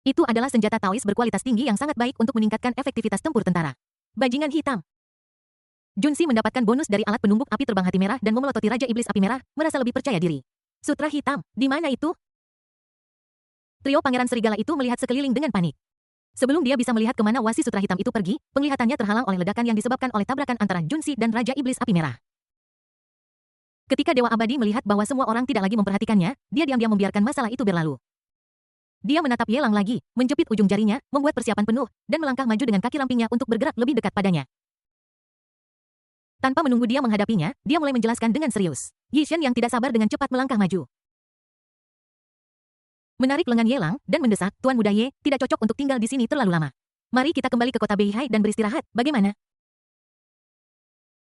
Itu adalah senjata Taois berkualitas tinggi yang sangat baik untuk meningkatkan efektivitas tempur tentara. Bajingan hitam. Junsi mendapatkan bonus dari alat penumbuk api terbang hati merah dan memelototi Raja Iblis Api Merah, merasa lebih percaya diri. Sutra hitam, di mana itu? Trio Pangeran Serigala itu melihat sekeliling dengan panik. Sebelum dia bisa melihat kemana wasi sutra hitam itu pergi, penglihatannya terhalang oleh ledakan yang disebabkan oleh tabrakan antara Junsi dan Raja Iblis Api Merah. Ketika Dewa Abadi melihat bahwa semua orang tidak lagi memperhatikannya, dia diam-diam membiarkan masalah itu berlalu. Dia menatap Ye Lang lagi, menjepit ujung jarinya, membuat persiapan penuh, dan melangkah maju dengan kaki lampingnya untuk bergerak lebih dekat padanya. Tanpa menunggu dia menghadapinya, dia mulai menjelaskan dengan serius. Yi Shen yang tidak sabar dengan cepat melangkah maju. Menarik lengan Ye Lang, dan mendesak, Tuan Muda Ye, tidak cocok untuk tinggal di sini terlalu lama. Mari kita kembali ke kota Beihai dan beristirahat, bagaimana?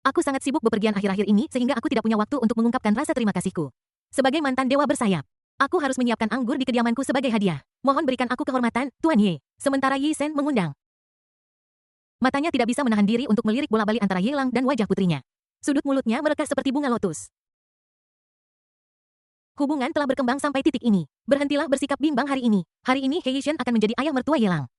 Aku sangat sibuk bepergian akhir-akhir ini sehingga aku tidak punya waktu untuk mengungkapkan rasa terima kasihku. Sebagai mantan dewa bersayap, aku harus menyiapkan anggur di kediamanku sebagai hadiah. Mohon berikan aku kehormatan, Tuan Ye. Sementara Yi Shen mengundang. Matanya tidak bisa menahan diri untuk melirik bola-balik antara Ye Lang dan wajah putrinya. Sudut mulutnya merekah seperti bunga lotus. Hubungan telah berkembang sampai titik ini. Berhentilah bersikap bimbang hari ini. Hari ini He Yishen akan menjadi ayah mertua Ye Lang.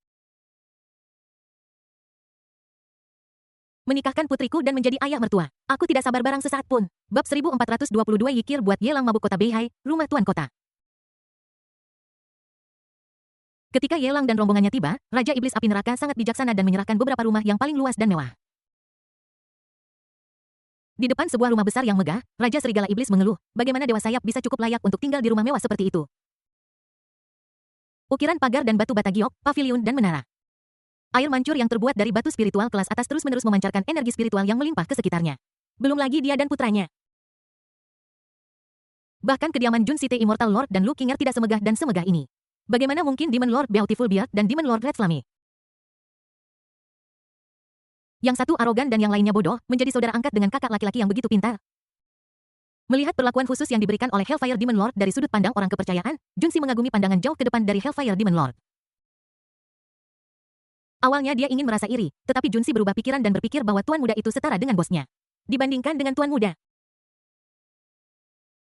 Menikahkan putriku dan menjadi ayah mertua. Aku tidak sabar barang sesaat pun. Bab 1422 Yikir buat Ye Lang mabuk kota Beihai, rumah tuan kota. Ketika Ye Lang dan rombongannya tiba, Raja Iblis Api Neraka sangat bijaksana dan menyerahkan beberapa rumah yang paling luas dan mewah. Di depan sebuah rumah besar yang megah, Raja Serigala Iblis mengeluh, bagaimana Dewa Sayap bisa cukup layak untuk tinggal di rumah mewah seperti itu. Ukiran pagar dan batu bata giok, paviliun dan menara. Air mancur yang terbuat dari batu spiritual kelas atas terus-menerus memancarkan energi spiritual yang melimpah ke sekitarnya. Belum lagi dia dan putranya. Bahkan kediaman Jun Site Immortal Lord dan Lu Qinger tidak semegah dan semegah ini. Bagaimana mungkin Demon Lord Beautiful Beard dan Demon Lord Red Flame? Yang satu arogan dan yang lainnya bodoh, menjadi saudara angkat dengan kakak laki-laki yang begitu pintar. Melihat perlakuan khusus yang diberikan oleh Hellfire Demon Lord dari sudut pandang orang kepercayaan, Junsi mengagumi pandangan jauh ke depan dari Hellfire Demon Lord. Awalnya dia ingin merasa iri, tetapi Junsi berubah pikiran dan berpikir bahwa tuan muda itu setara dengan bosnya. Dibandingkan dengan tuan muda.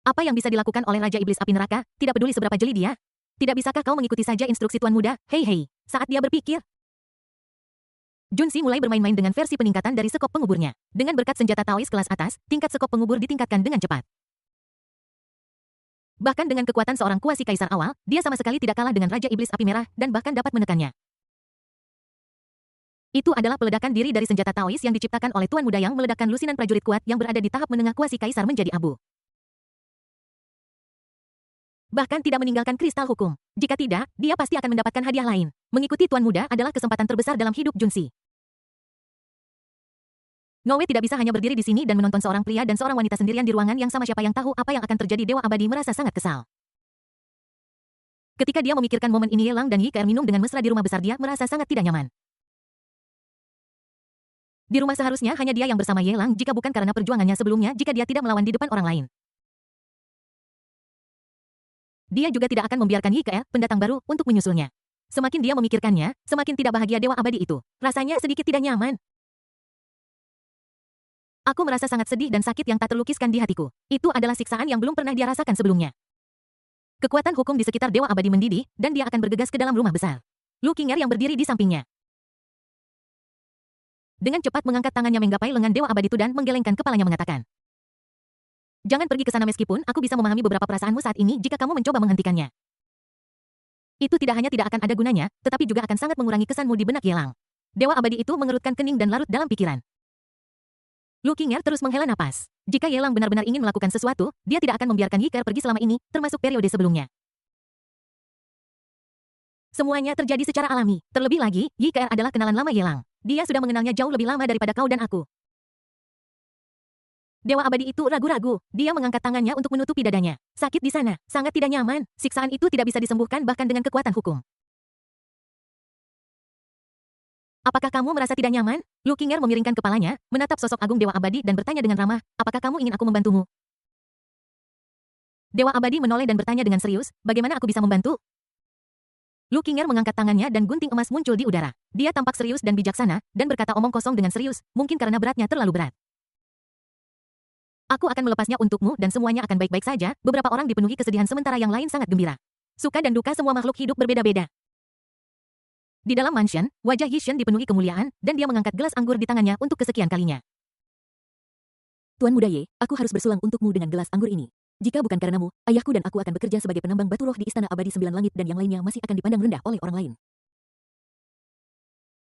Apa yang bisa dilakukan oleh Raja Iblis Api Neraka, tidak peduli seberapa jeli dia? Tidak bisakah kau mengikuti saja instruksi tuan muda? Hei. Saat dia berpikir, Junsi mulai bermain-main dengan versi peningkatan dari sekop penguburnya. Dengan berkat senjata Taois kelas atas, tingkat sekop pengubur ditingkatkan dengan cepat. Bahkan dengan kekuatan seorang kuasi kaisar awal, dia sama sekali tidak kalah dengan Raja Iblis Api Merah dan bahkan dapat menekannya. Itu adalah peledakan diri dari senjata Taois yang diciptakan oleh Tuan Muda yang meledakkan lusinan prajurit kuat yang berada di tahap menengah kuasi kaisar menjadi abu. Bahkan tidak meninggalkan kristal hukum. Jika tidak, dia pasti akan mendapatkan hadiah lain. Mengikuti Tuan Muda adalah kesempatan terbesar dalam hidup Junsi. Ngowe tidak bisa hanya berdiri di sini dan menonton seorang pria dan seorang wanita sendirian di ruangan yang sama. Siapa yang tahu apa yang akan terjadi. Dewa Abadi merasa sangat kesal. Ketika dia memikirkan momen ini, Ye Lang dan Yi Keer minum dengan mesra di rumah besar, dia merasa sangat tidak nyaman. Di rumah seharusnya hanya dia yang bersama Ye Lang jika bukan karena perjuangannya sebelumnya jika dia tidak melawan di depan orang lain. Dia juga tidak akan membiarkan Yi Keer, pendatang baru, untuk menyusulnya. Semakin dia memikirkannya, semakin tidak bahagia Dewa Abadi itu. Rasanya sedikit tidak nyaman. Aku merasa sangat sedih dan sakit yang tak terlukiskan di hatiku. Itu adalah siksaan yang belum pernah dia rasakan sebelumnya. Kekuatan hukum di sekitar Dewa Abadi mendidih, dan dia akan bergegas ke dalam rumah besar. Lu Qinger yang berdiri di sampingnya. Dengan cepat mengangkat tangannya menggapai lengan Dewa Abadi itu dan menggelengkan kepalanya mengatakan, "Jangan pergi ke sana meskipun aku bisa memahami beberapa perasaanmu saat ini jika kamu mencoba menghentikannya. Itu tidak hanya tidak akan ada gunanya, tetapi juga akan sangat mengurangi kesanmu di benak Ye Lang." Dewa Abadi itu mengerutkan kening dan larut dalam pikiran. Lu Qinger terus menghela napas. Jika Ye Lang benar-benar ingin melakukan sesuatu, dia tidak akan membiarkan Yi Keer pergi selama ini, termasuk periode sebelumnya. Semuanya terjadi secara alami. Terlebih lagi, Yi Keer adalah kenalan lama Ye Lang. Dia sudah mengenalnya jauh lebih lama daripada kau dan aku. Dewa Abadi itu ragu-ragu. Dia mengangkat tangannya untuk menutupi dadanya. Sakit di sana, sangat tidak nyaman. Siksaan itu tidak bisa disembuhkan bahkan dengan kekuatan hukum. Apakah kamu merasa tidak nyaman? Lu Qinger memiringkan kepalanya, menatap sosok agung Dewa Abadi dan bertanya dengan ramah, apakah kamu ingin aku membantumu? Dewa Abadi menoleh dan bertanya dengan serius, bagaimana aku bisa membantu? Lu Qinger mengangkat tangannya dan gunting emas muncul di udara. Dia tampak serius dan bijaksana, dan berkata omong kosong dengan serius, mungkin karena beratnya terlalu berat. Aku akan melepasnya untukmu dan semuanya akan baik-baik saja, beberapa orang dipenuhi kesedihan sementara yang lain sangat gembira. Suka dan duka semua makhluk hidup berbeda-beda. Di dalam mansion, wajah Yi Shen dipenuhi kemuliaan, dan dia mengangkat gelas anggur di tangannya untuk kesekian kalinya. Tuan Muda Ye, aku harus bersulang untukmu dengan gelas anggur ini. Jika bukan karenamu, ayahku dan aku akan bekerja sebagai penambang batu roh di Istana Abadi Sembilan Langit dan yang lainnya masih akan dipandang rendah oleh orang lain.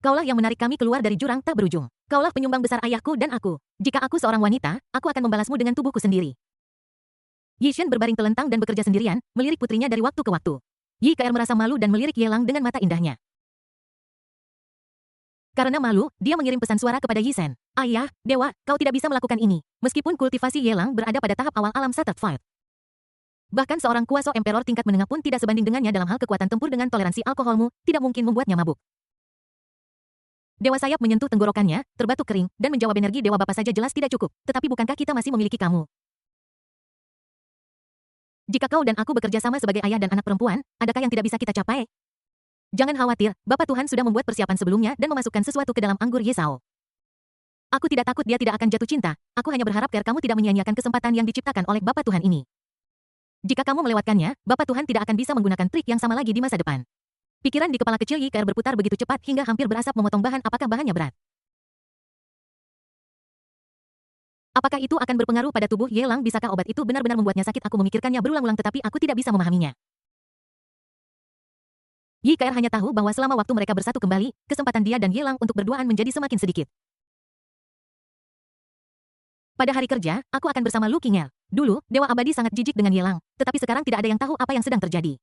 Kaulah yang menarik kami keluar dari jurang tak berujung. Kaulah penyumbang besar ayahku dan aku. Jika aku seorang wanita, aku akan membalasmu dengan tubuhku sendiri. Yi Shen berbaring telentang dan bekerja sendirian, melirik putrinya dari waktu ke waktu. Yi Keer merasa malu dan melirik Yelang dengan mata indahnya. Karena malu, dia mengirim pesan suara kepada Yi Shen. Ayah, dewa, kau tidak bisa melakukan ini. Meskipun kultivasi Yelang berada pada tahap awal alam Shattered Fight. Bahkan seorang kuasa emperor tingkat menengah pun tidak sebanding dengannya dalam hal kekuatan tempur dengan toleransi alkoholmu, tidak mungkin membuatnya mabuk. Dewa sayap menyentuh tenggorokannya, terbatuk kering, dan menjawab energi dewa bapak saja jelas tidak cukup. Tetapi bukankah kita masih memiliki kamu? Jika kau dan aku bekerja sama sebagai ayah dan anak perempuan, adakah yang tidak bisa kita capai? Jangan khawatir, Bapak Tuhan sudah membuat persiapan sebelumnya dan memasukkan sesuatu ke dalam anggur Yesao. Aku tidak takut dia tidak akan jatuh cinta, aku hanya berharap agar kamu tidak menyia-nyiakan kesempatan yang diciptakan oleh Bapak Tuhan ini. Jika kamu melewatkannya, Bapak Tuhan tidak akan bisa menggunakan trik yang sama lagi di masa depan. Pikiran di kepala kecil Yi Keer berputar begitu cepat hingga hampir berasap memotong bahan apakah bahannya berat. Apakah itu akan berpengaruh pada tubuh Yelang? Bisakah obat itu benar-benar membuatnya sakit? Aku memikirkannya berulang-ulang tetapi aku tidak bisa memahaminya. Yi Keer hanya tahu bahwa selama waktu mereka bersatu kembali, kesempatan dia dan Yelang untuk berduaan menjadi semakin sedikit. Pada hari kerja, aku akan bersama Lu Qinger. Dulu, Dewa Abadi sangat jijik dengan Yelang, tetapi sekarang tidak ada yang tahu apa yang sedang terjadi.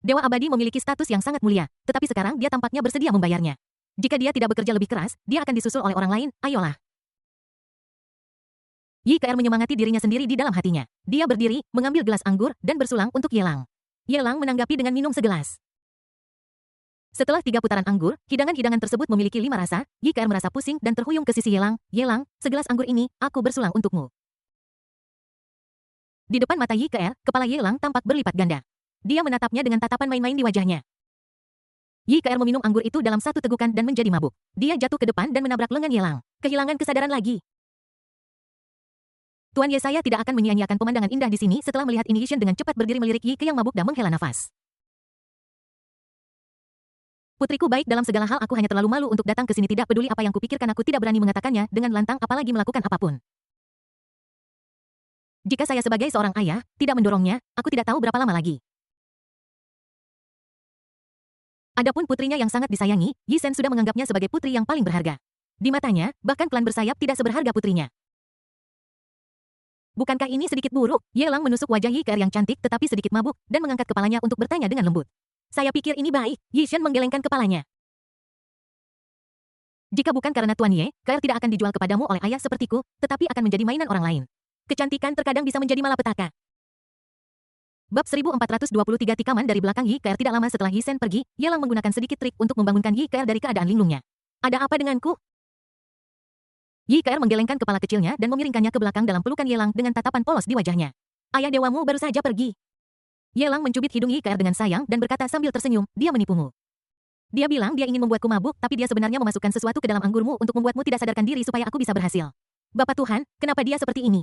Dewa Abadi memiliki status yang sangat mulia, tetapi sekarang dia tampaknya bersedia membayarnya. Jika dia tidak bekerja lebih keras, dia akan disusul oleh orang lain, ayolah. Yi Keer menyemangati dirinya sendiri di dalam hatinya. Dia berdiri, mengambil gelas anggur, dan bersulang untuk Yelang. Yelang menanggapi dengan minum segelas. Setelah 3 putaran anggur, hidangan-hidangan tersebut memiliki 5 rasa, Yi Keer merasa pusing dan terhuyung ke sisi Yelang. Yelang, segelas anggur ini, aku bersulang untukmu. Di depan mata Yi Keer, kepala Yelang tampak berlipat ganda. Dia menatapnya dengan tatapan main-main di wajahnya. Yi Keer meminum anggur itu dalam satu tegukan dan menjadi mabuk. Dia jatuh ke depan dan menabrak lengan Yelang. Kehilangan kesadaran lagi. Tuan Ye, saya tidak akan menyia-nyiakan pemandangan indah di sini. Setelah melihat ini, Yi Shen dengan cepat berdiri melirik Yi Ke yang mabuk dan menghela nafas. Putriku baik dalam segala hal, aku hanya terlalu malu untuk datang ke sini. Tidak peduli apa yang kupikirkan, aku tidak berani mengatakannya dengan lantang apalagi melakukan apapun. Jika saya sebagai seorang ayah, tidak mendorongnya, aku tidak tahu berapa lama lagi. Adapun putrinya yang sangat disayangi, Yi Shen sudah menganggapnya sebagai putri yang paling berharga. Di matanya, bahkan klan bersayap tidak seberharga putrinya. Bukankah ini sedikit buruk? Yelang menusuk wajah Yi Keer yang cantik tetapi sedikit mabuk, dan mengangkat kepalanya untuk bertanya dengan lembut. Saya pikir ini baik. Yi Shen menggelengkan kepalanya. Jika bukan karena Tuan Ye, Keer tidak akan dijual kepadamu oleh ayah sepertiku, tetapi akan menjadi mainan orang lain. Kecantikan terkadang bisa menjadi malapetaka. Bab 1423 tikaman dari belakang Yi Keer. Tidak lama setelah Yi Shen pergi, Yelang menggunakan sedikit trik untuk membangunkan Yi Keer dari keadaan linglungnya. Ada apa denganku? Yi Keer menggelengkan kepala kecilnya dan memiringkannya ke belakang dalam pelukan Yelang dengan tatapan polos di wajahnya. Ayah dewamu baru saja pergi. Yelang mencubit hidung Yi Keer dengan sayang dan berkata sambil tersenyum, dia menipumu. Dia bilang dia ingin membuatku mabuk, tapi dia sebenarnya memasukkan sesuatu ke dalam anggurmu untuk membuatmu tidak sadarkan diri supaya aku bisa berhasil. Bapak Tuhan, kenapa dia seperti ini?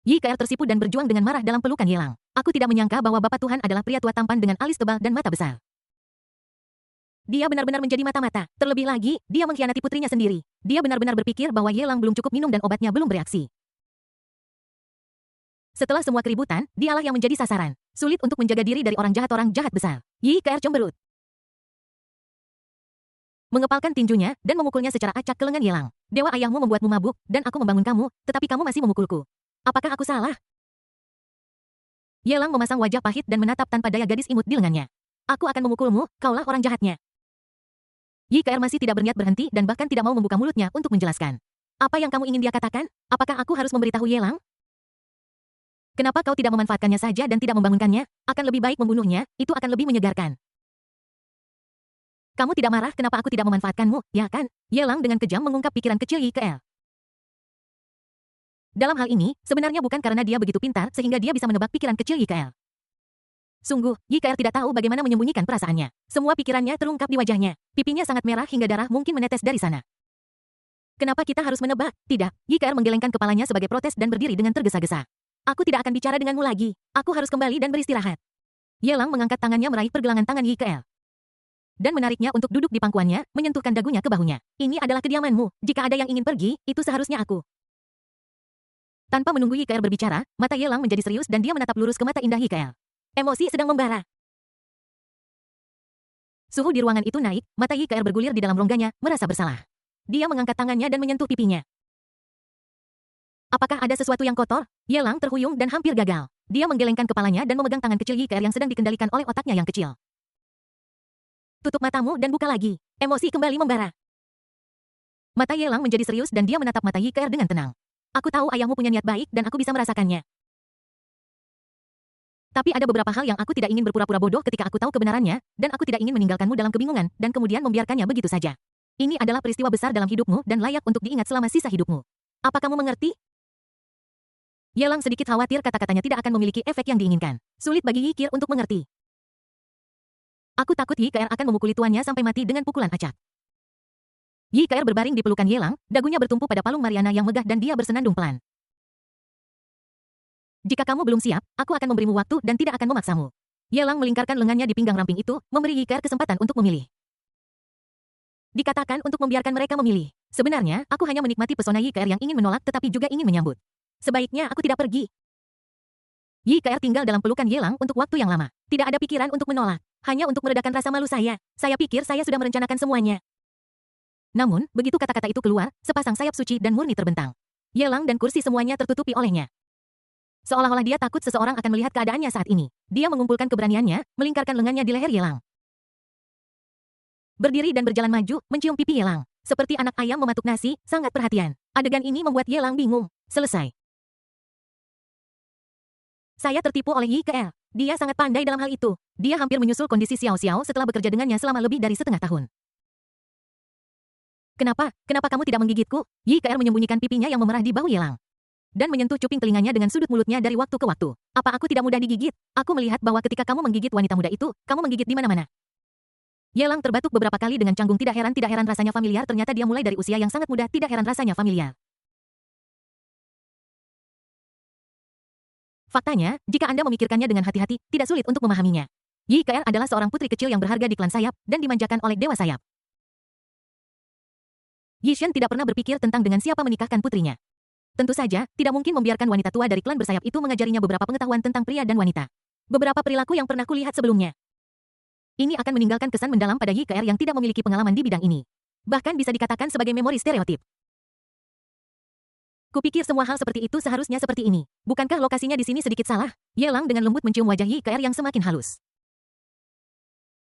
Yi Keer tersipu dan berjuang dengan marah dalam pelukan Yelang. Aku tidak menyangka bahwa Bapak Tuhan adalah pria tua tampan dengan alis tebal dan mata besar. Dia benar-benar menjadi mata-mata. Terlebih lagi, dia mengkhianati putrinya sendiri. Dia benar-benar berpikir bahwa Yelang belum cukup minum dan obatnya belum bereaksi. Setelah semua keributan, dialah yang menjadi sasaran. Sulit untuk menjaga diri dari orang jahat besar. Yi Keer cemberut. Mengepalkan tinjunya, dan memukulnya secara acak ke lengan Yelang. Dewa ayahmu membuatmu mabuk, dan aku membangun kamu, tetapi kamu masih memukulku. Apakah aku salah? Yelang memasang wajah pahit dan menatap tanpa daya gadis imut di lengannya. Aku akan memukulmu, kaulah orang jahatnya. Yi Keer masih tidak berniat berhenti dan bahkan tidak mau membuka mulutnya untuk menjelaskan. Apa yang kamu ingin dia katakan? Apakah aku harus memberitahu Yelang? Kenapa kau tidak memanfaatkannya saja dan tidak membangunkannya? Akan lebih baik membunuhnya, itu akan lebih menyegarkan. Kamu tidak marah kenapa aku tidak memanfaatkanmu, ya kan? Ye Lang dengan kejam mengungkap pikiran kecil Yi Ke. Dalam hal ini, sebenarnya bukan karena dia begitu pintar sehingga dia bisa menebak pikiran kecil Yi Ke. Sungguh, Yi Ke tidak tahu bagaimana menyembunyikan perasaannya. Semua pikirannya terungkap di wajahnya. Pipinya sangat merah hingga darah mungkin menetes dari sana. Kenapa kita harus menebak? Tidak, Yi Ke menggelengkan kepalanya sebagai protes dan berdiri dengan tergesa-gesa. Aku tidak akan bicara denganmu lagi. Aku harus kembali dan beristirahat. Ye Lang mengangkat tangannya meraih pergelangan tangan Yi Ke. Dan menariknya untuk duduk di pangkuannya, menyentuhkan dagunya ke bahunya. Ini adalah kediamanmu. Jika ada yang ingin pergi, itu seharusnya aku. Tanpa menunggu Yi Ke berbicara, mata Ye Lang menjadi serius dan dia menatap lurus ke mata indah Yi Ke. Emosi sedang membara. Suhu di ruangan itu naik, mata Yi Ke bergulir di dalam rongganya, merasa bersalah. Dia mengangkat tangannya dan menyentuh pipinya. Apakah ada sesuatu yang kotor? Ye Lang terhuyung dan hampir gagal. Dia menggelengkan kepalanya dan memegang tangan kecil Yi Ke yang sedang dikendalikan oleh otaknya yang kecil. Tutup matamu dan buka lagi. Emosi kembali membara. Mata Ye Lang menjadi serius dan dia menatap mata Yi Ke dengan tenang. Aku tahu ayahmu punya niat baik dan aku bisa merasakannya. Tapi ada beberapa hal yang aku tidak ingin berpura-pura bodoh ketika aku tahu kebenarannya, dan aku tidak ingin meninggalkanmu dalam kebingungan, dan kemudian membiarkannya begitu saja. Ini adalah peristiwa besar dalam hidupmu dan layak untuk diingat selama sisa hidupmu. Apa kamu mengerti? Ye Lang sedikit khawatir kata-katanya tidak akan memiliki efek yang diinginkan. Sulit bagi Yi Ke untuk mengerti. Aku takut Yi Ke akan memukuli tuannya sampai mati dengan pukulan acak. Yi Ke berbaring di pelukan Ye Lang, dagunya bertumpu pada palung Mariana yang megah dan dia bersenandung pelan. Jika kamu belum siap, aku akan memberimu waktu dan tidak akan memaksamu. Ye Lang melingkarkan lengannya di pinggang ramping itu, memberi Yi Ke kesempatan untuk memilih. Dikatakan untuk membiarkan mereka memilih. Sebenarnya, aku hanya menikmati pesona Yi Ke yang ingin menolak tetapi juga ingin menyambut. Sebaiknya aku tidak pergi. Yi Ke tinggal dalam pelukan Ye Lang untuk waktu yang lama. Tidak ada pikiran untuk menolak. Hanya untuk meredakan rasa malu saya. Saya pikir saya sudah merencanakan semuanya. Namun, begitu kata-kata itu keluar, sepasang sayap suci dan murni terbentang. Ye Lang dan kursi semuanya tertutupi olehnya. Seolah-olah dia takut seseorang akan melihat keadaannya saat ini. Dia mengumpulkan keberaniannya, melingkarkan lengannya di leher Ye Lang. Berdiri dan berjalan maju, mencium pipi Ye Lang. Seperti anak ayam mematuk nasi, sangat perhatian. Adegan ini membuat Ye Lang bingung. Selesai. Saya tertipu oleh Yi Ke. Dia sangat pandai dalam hal itu. Dia hampir menyusul kondisi Xiao Xiao setelah bekerja dengannya selama lebih dari setengah tahun. Kenapa? Kenapa kamu tidak menggigitku? Yi Ke menyembunyikan pipinya yang memerah di bahu Ye Lang. Dan menyentuh cuping telinganya dengan sudut mulutnya dari waktu ke waktu. Apa aku tidak mudah digigit? Aku melihat bahwa ketika kamu menggigit wanita muda itu, kamu menggigit di mana-mana. Ye Lang terbatuk beberapa kali dengan canggung. Tidak heran rasanya familiar. Ternyata dia mulai dari usia yang sangat muda. Tidak heran rasanya familiar. Faktanya, jika Anda memikirkannya dengan hati-hati, tidak sulit untuk memahaminya. Yi Ke adalah seorang putri kecil yang berharga di klan sayap, dan dimanjakan oleh Dewa Sayap. Yi Shen tidak pernah berpikir tentang dengan siapa menikahkan putrinya. Tentu saja, tidak mungkin membiarkan wanita tua dari klan bersayap itu mengajarinya beberapa pengetahuan tentang pria dan wanita. Beberapa perilaku yang pernah kulihat sebelumnya. Ini akan meninggalkan kesan mendalam pada Yi Ke yang tidak memiliki pengalaman di bidang ini. Bahkan bisa dikatakan sebagai memori stereotip. Kupikir semua hal seperti itu seharusnya seperti ini. Bukankah lokasinya di sini sedikit salah? Ye Lang dengan lembut mencium wajah Yi Ke yang semakin halus.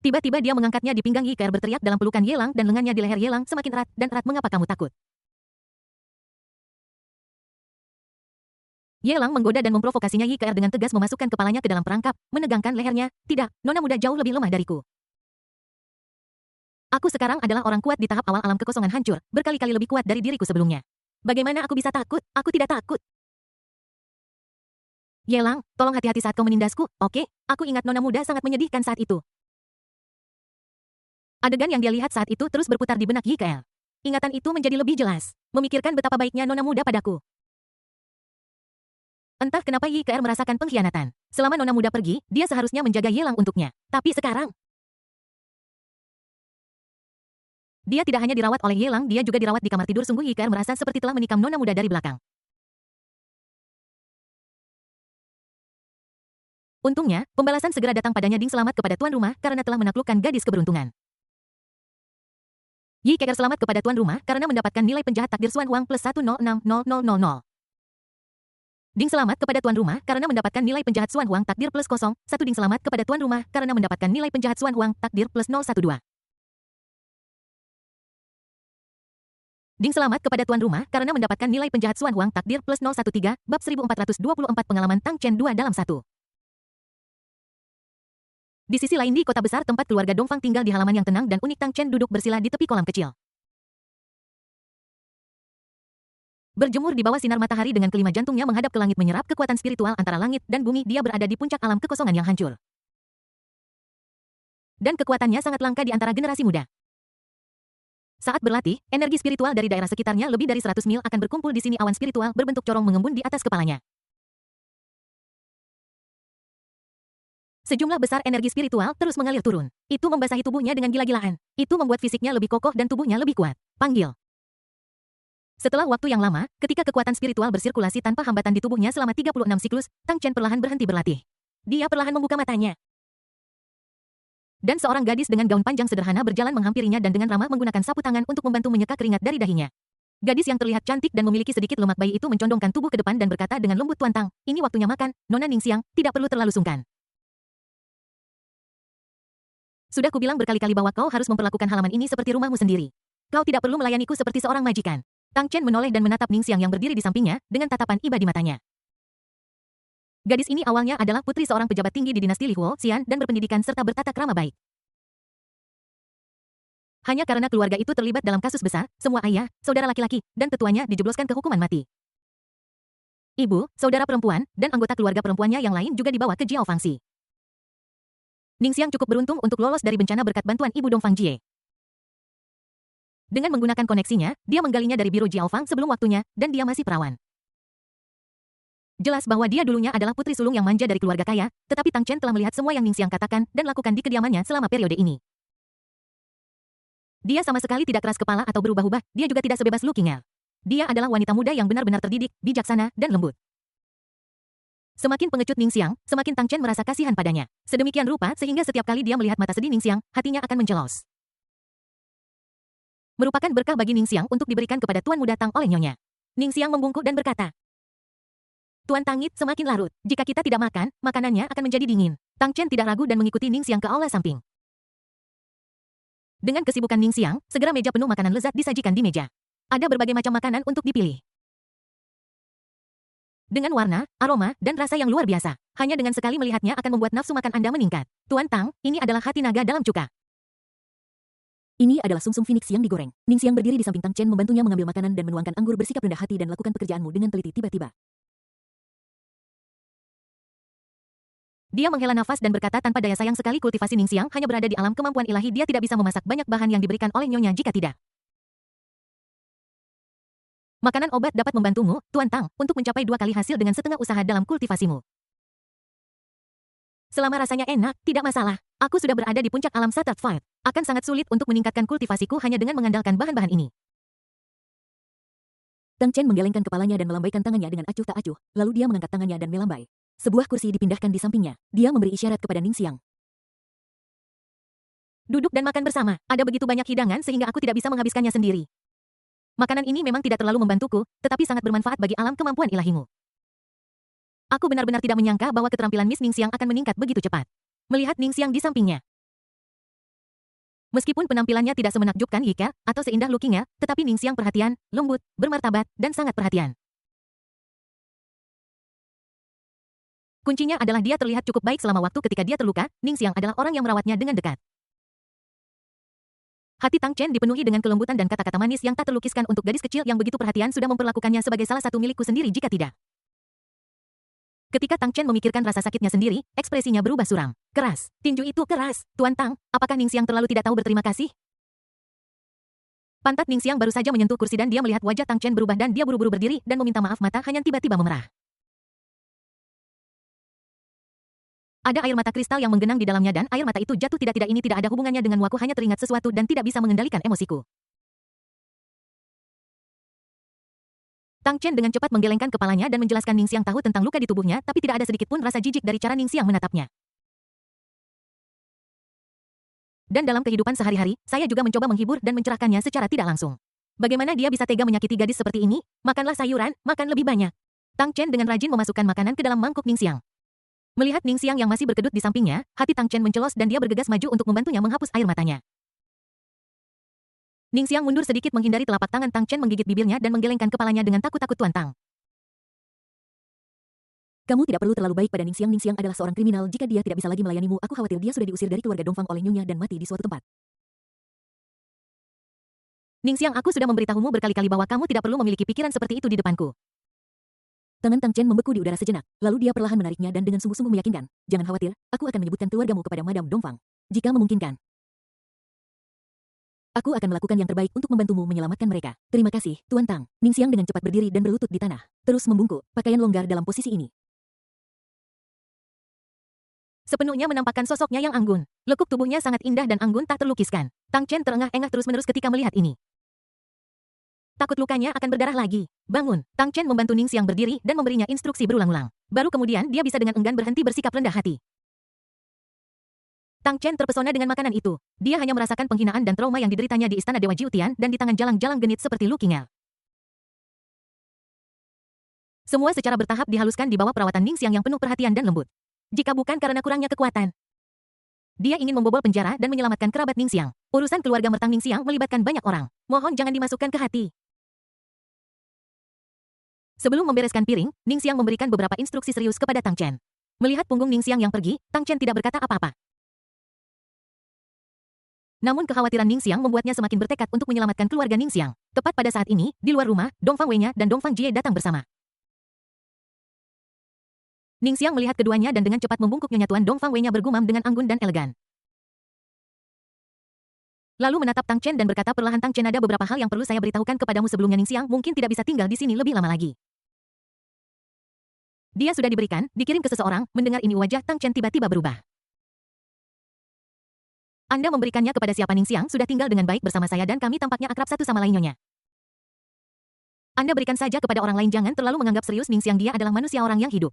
Tiba-tiba dia mengangkatnya di pinggang Yi Ke berteriak dalam pelukan Ye Lang dan lengannya di leher Ye Lang semakin erat dan erat. Mengapa kamu takut? Ye Lang menggoda dan memprovokasinya. Yi Ke dengan tegas memasukkan kepalanya ke dalam perangkap, menegangkan lehernya. Tidak, nona muda jauh lebih lemah dariku. Aku sekarang adalah orang kuat di tahap awal alam kekosongan hancur, berkali-kali lebih kuat dari diriku sebelumnya. Bagaimana aku bisa takut? Aku tidak takut. Ye Lang, tolong hati-hati saat kau menindasku, oke? Aku ingat nona muda sangat menyedihkan saat itu. Adegan yang dia lihat saat itu terus berputar di benak Yi Ke. Ingatan itu menjadi lebih jelas, memikirkan betapa baiknya nona muda padaku. Entah kenapa Yi Ke merasakan pengkhianatan. Selama nona muda pergi, dia seharusnya menjaga Ye Lang untuknya. Tapi sekarang, dia tidak hanya dirawat oleh Ye Lang, dia juga dirawat di kamar tidur. Sungguh Yi Ke merasa seperti telah menikam nona muda dari belakang. Untungnya, pembalasan segera datang padanya. Ding selamat kepada tuan rumah karena telah menaklukkan gadis keberuntungan. Yi Ke selamat kepada tuan rumah karena mendapatkan nilai penjahat takdir Xuan Huang plus 1060000. Ding selamat kepada tuan rumah karena mendapatkan nilai penjahat Xuan Huang takdir plus 01. Ding selamat kepada tuan rumah karena mendapatkan nilai penjahat Xuan Huang takdir plus 012. Ding selamat kepada tuan rumah karena mendapatkan nilai penjahat Xuan Huang takdir plus 013. Bab 1424 pengalaman Tang Chen 2 dalam 1. Di sisi lain di kota besar tempat keluarga Dongfang tinggal di halaman yang tenang dan unik, Tang Chen duduk bersila di tepi kolam kecil. Berjemur di bawah sinar matahari dengan kelima jantungnya menghadap ke langit menyerap kekuatan spiritual antara langit dan bumi, dia berada di puncak alam kekosongan yang hancur. Dan kekuatannya sangat langka di antara generasi muda. Saat berlatih, energi spiritual dari daerah sekitarnya lebih dari 100 mil akan berkumpul di sini. Awan spiritual berbentuk corong mengembun di atas kepalanya. Sejumlah besar energi spiritual terus mengalir turun. Itu membasahi tubuhnya dengan gila-gilaan. Itu membuat fisiknya lebih kokoh dan tubuhnya lebih kuat. Panggil. Setelah waktu yang lama, ketika kekuatan spiritual bersirkulasi tanpa hambatan di tubuhnya selama 36 siklus, Tang Chen perlahan berhenti berlatih. Dia perlahan membuka matanya. Dan seorang gadis dengan gaun panjang sederhana berjalan menghampirinya dan dengan ramah menggunakan sapu tangan untuk membantu menyeka keringat dari dahinya. Gadis yang terlihat cantik dan memiliki sedikit lemak bayi itu mencondongkan tubuh ke depan dan berkata dengan lembut, "Tuan Tang, ini waktunya makan, Nona Ningxiang, tidak perlu terlalu sungkan. Sudah kubilang berkali-kali bahwa kau harus memperlakukan halaman ini seperti rumahmu sendiri. Kau tidak perlu melayaniku seperti seorang majikan." Tang Chen menoleh dan menatap Ningxiang yang berdiri di sampingnya, dengan tatapan iba di matanya. Gadis ini awalnya adalah putri seorang pejabat tinggi di dinasti Li Huo Xian dan berpendidikan serta bertata krama baik. Hanya karena keluarga itu terlibat dalam kasus besar, semua ayah, saudara laki-laki, dan tetuanya dijebloskan ke hukuman mati. Ibu, saudara perempuan, dan anggota keluarga perempuannya yang lain juga dibawa ke Jiao Fangxi. Ningxiang cukup beruntung untuk lolos dari bencana berkat bantuan Ibu Dongfang Jie. Dengan menggunakan koneksinya, dia menggalinya dari biru Jiaofang sebelum waktunya, dan dia masih perawan. Jelas bahwa dia dulunya adalah putri sulung yang manja dari keluarga kaya, tetapi Tang Chen telah melihat semua yang Ningxiang katakan dan lakukan di kediamannya selama periode ini. Dia sama sekali tidak keras kepala atau berubah-ubah, dia juga tidak sebebas Lu Qing'er. Dia adalah wanita muda yang benar-benar terdidik, bijaksana, dan lembut. Semakin pengecut Ningxiang, semakin Tang Chen merasa kasihan padanya. Sedemikian rupa sehingga setiap kali dia melihat mata sedih Ningxiang, hatinya akan mencelos. Merupakan berkah bagi Ningxiang untuk diberikan kepada Tuan Muda Tang oleh Nyonya. Ningxiang membungkuk dan berkata, "Tuan Tangit semakin larut. Jika kita tidak makan, makanannya akan menjadi dingin." Tang Chen tidak ragu dan mengikuti Ningxiang ke aula samping. Dengan kesibukan Ningxiang, segera meja penuh makanan lezat disajikan di meja. Ada berbagai macam makanan untuk dipilih. Dengan warna, aroma, dan rasa yang luar biasa. Hanya dengan sekali melihatnya akan membuat nafsu makan Anda meningkat. Tuan Tang, ini adalah hati naga dalam cuka. Ini adalah sumsum phoenix yang digoreng. Ningxiang berdiri di samping Tang Chen membantunya mengambil makanan dan menuangkan anggur, bersikap rendah hati dan lakukan pekerjaanmu dengan teliti. Tiba-tiba dia menghela nafas dan berkata tanpa daya sayang sekali, kultivasi Ningxiang hanya berada di alam kemampuan ilahi, dia tidak bisa memasak banyak bahan yang diberikan oleh Nyonya jika tidak. Makanan obat dapat membantumu, Tuan Tang, untuk mencapai 2 kali hasil dengan setengah usaha dalam kultivasimu. Selama rasanya enak, tidak masalah. Aku sudah berada di puncak alam Shattered Fight. Akan sangat sulit untuk meningkatkan kultivasiku hanya dengan mengandalkan bahan-bahan ini. Tang Chen menggelengkan kepalanya dan melambaikan tangannya dengan acuh tak acuh, lalu dia mengangkat tangannya dan melambai. Sebuah kursi dipindahkan di sampingnya. Dia memberi isyarat kepada Ningxiang. "Duduk dan makan bersama. Ada begitu banyak hidangan sehingga aku tidak bisa menghabiskannya sendiri. Makanan ini memang tidak terlalu membantuku, tetapi sangat bermanfaat bagi alam kemampuan ilahimu." Aku benar-benar tidak menyangka bahwa keterampilan Miss Ningxiang akan meningkat begitu cepat. Melihat Ningxiang di sampingnya. Meskipun penampilannya tidak semenakjubkan Ye Ke atau seindah Lu Qing'er, tetapi Ningxiang perhatian, lembut, bermartabat, dan sangat perhatian. Kuncinya adalah dia terlihat cukup baik selama waktu ketika dia terluka. Ningxiang adalah orang yang merawatnya dengan dekat. Hati Tang Chen dipenuhi dengan kelembutan dan kata-kata manis yang tak terlukiskan untuk gadis kecil yang begitu perhatian sudah memperlakukannya sebagai salah satu milikku sendiri jika tidak. Ketika Tang Chen memikirkan rasa sakitnya sendiri, ekspresinya berubah suram. Keras. Tinju itu keras. Tuan Tang, apakah Ningxiang terlalu tidak tahu berterima kasih? Pantat Ningxiang baru saja menyentuh kursi dan dia melihat wajah Tang Chen berubah dan dia buru-buru berdiri dan meminta maaf, mata hanya tiba-tiba memerah. Ada air mata kristal yang menggenang di dalamnya dan air mata itu jatuh tidak ini tidak ada hubungannya dengan waku, hanya teringat sesuatu dan tidak bisa mengendalikan emosiku. Tang Chen dengan cepat menggelengkan kepalanya dan menjelaskan Ningxiang tahu tentang luka di tubuhnya, tapi tidak ada sedikit pun rasa jijik dari cara Ningxiang menatapnya. Dan dalam kehidupan sehari-hari, saya juga mencoba menghibur dan mencerahkannya secara tidak langsung. Bagaimana dia bisa tega menyakiti gadis seperti ini? Makanlah sayuran, makan lebih banyak. Tang Chen dengan rajin memasukkan makanan ke dalam mangkuk Ningxiang. Melihat Ningxiang yang masih berkedut di sampingnya, hati Tang Chen mencelos dan dia bergegas maju untuk membantunya menghapus air matanya. Ningxiang mundur sedikit menghindari telapak tangan Tang Chen menggigit bibirnya dan menggelengkan kepalanya dengan takut-takut. Tuan Tang. Kamu tidak perlu terlalu baik pada Ningxiang. Ningxiang adalah seorang kriminal. Jika dia tidak bisa lagi melayanimu, aku khawatir dia sudah diusir dari keluarga Dongfang oleh nyonya dan mati di suatu tempat. Ningxiang, aku sudah memberitahumu berkali-kali bahwa kamu tidak perlu memiliki pikiran seperti itu di depanku. Tangan Tang Chen membeku di udara sejenak, lalu dia perlahan menariknya dan dengan sungguh-sungguh meyakinkan, jangan khawatir, aku akan menyebutkan keluargamu kepada Madame Dongfang. Jika memungkinkan. Aku akan melakukan yang terbaik untuk membantumu menyelamatkan mereka. Terima kasih, Tuan Tang. Ningxiang dengan cepat berdiri dan berlutut di tanah. Terus membungkuk, pakaian longgar dalam posisi ini. Sepenuhnya menampakkan sosoknya yang anggun. Lekuk tubuhnya sangat indah dan anggun tak terlukiskan. Tang Chen terengah-engah terus-menerus ketika melihat ini. Takut lukanya akan berdarah lagi. Bangun. Tang Chen membantu Ningxiang berdiri dan memberinya instruksi berulang-ulang. Baru kemudian dia bisa dengan enggan berhenti bersikap rendah hati. Tang Chen terpesona dengan makanan itu. Dia hanya merasakan penghinaan dan trauma yang dideritanya di istana Dewa Jiutian dan di tangan jalang-jalang genit seperti Lu Qing'er. Semua secara bertahap dihaluskan di bawah perawatan Ningxiang yang penuh perhatian dan lembut. Jika bukan karena kurangnya kekuatan, dia ingin membobol penjara dan menyelamatkan kerabat Ningxiang. Urusan keluarga Mertang Ningxiang melibatkan banyak orang. Mohon jangan dimasukkan ke hati. Sebelum membereskan piring, Ningxiang memberikan beberapa instruksi serius kepada Tang Chen. Melihat punggung Ningxiang yang pergi, Tang Chen tidak berkata apa-apa. Namun kekhawatiran Ningxiang membuatnya semakin bertekad untuk menyelamatkan keluarga Ningxiang. Tepat pada saat ini, di luar rumah, Dongfang Wei-nya dan Dongfang Jie datang bersama. Ningxiang melihat keduanya dan dengan cepat membungkuk. Nyonya Tuan Dongfang Wei-nya bergumam dengan anggun dan elegan. Lalu menatap Tang Chen dan berkata perlahan, Tang Chen, ada beberapa hal yang perlu saya beritahukan kepadamu sebelumnya. Ningxiang mungkin tidak bisa tinggal di sini lebih lama lagi. Dia sudah dikirim ke seseorang. Mendengar ini wajah Tang Chen tiba-tiba berubah. Anda memberikannya kepada siapa? Ningxiang sudah tinggal dengan baik bersama saya dan kami tampaknya akrab satu sama lain, Nyonya. Anda berikan saja kepada orang lain, jangan terlalu menganggap serius Ningxiang, dia adalah manusia orang yang hidup.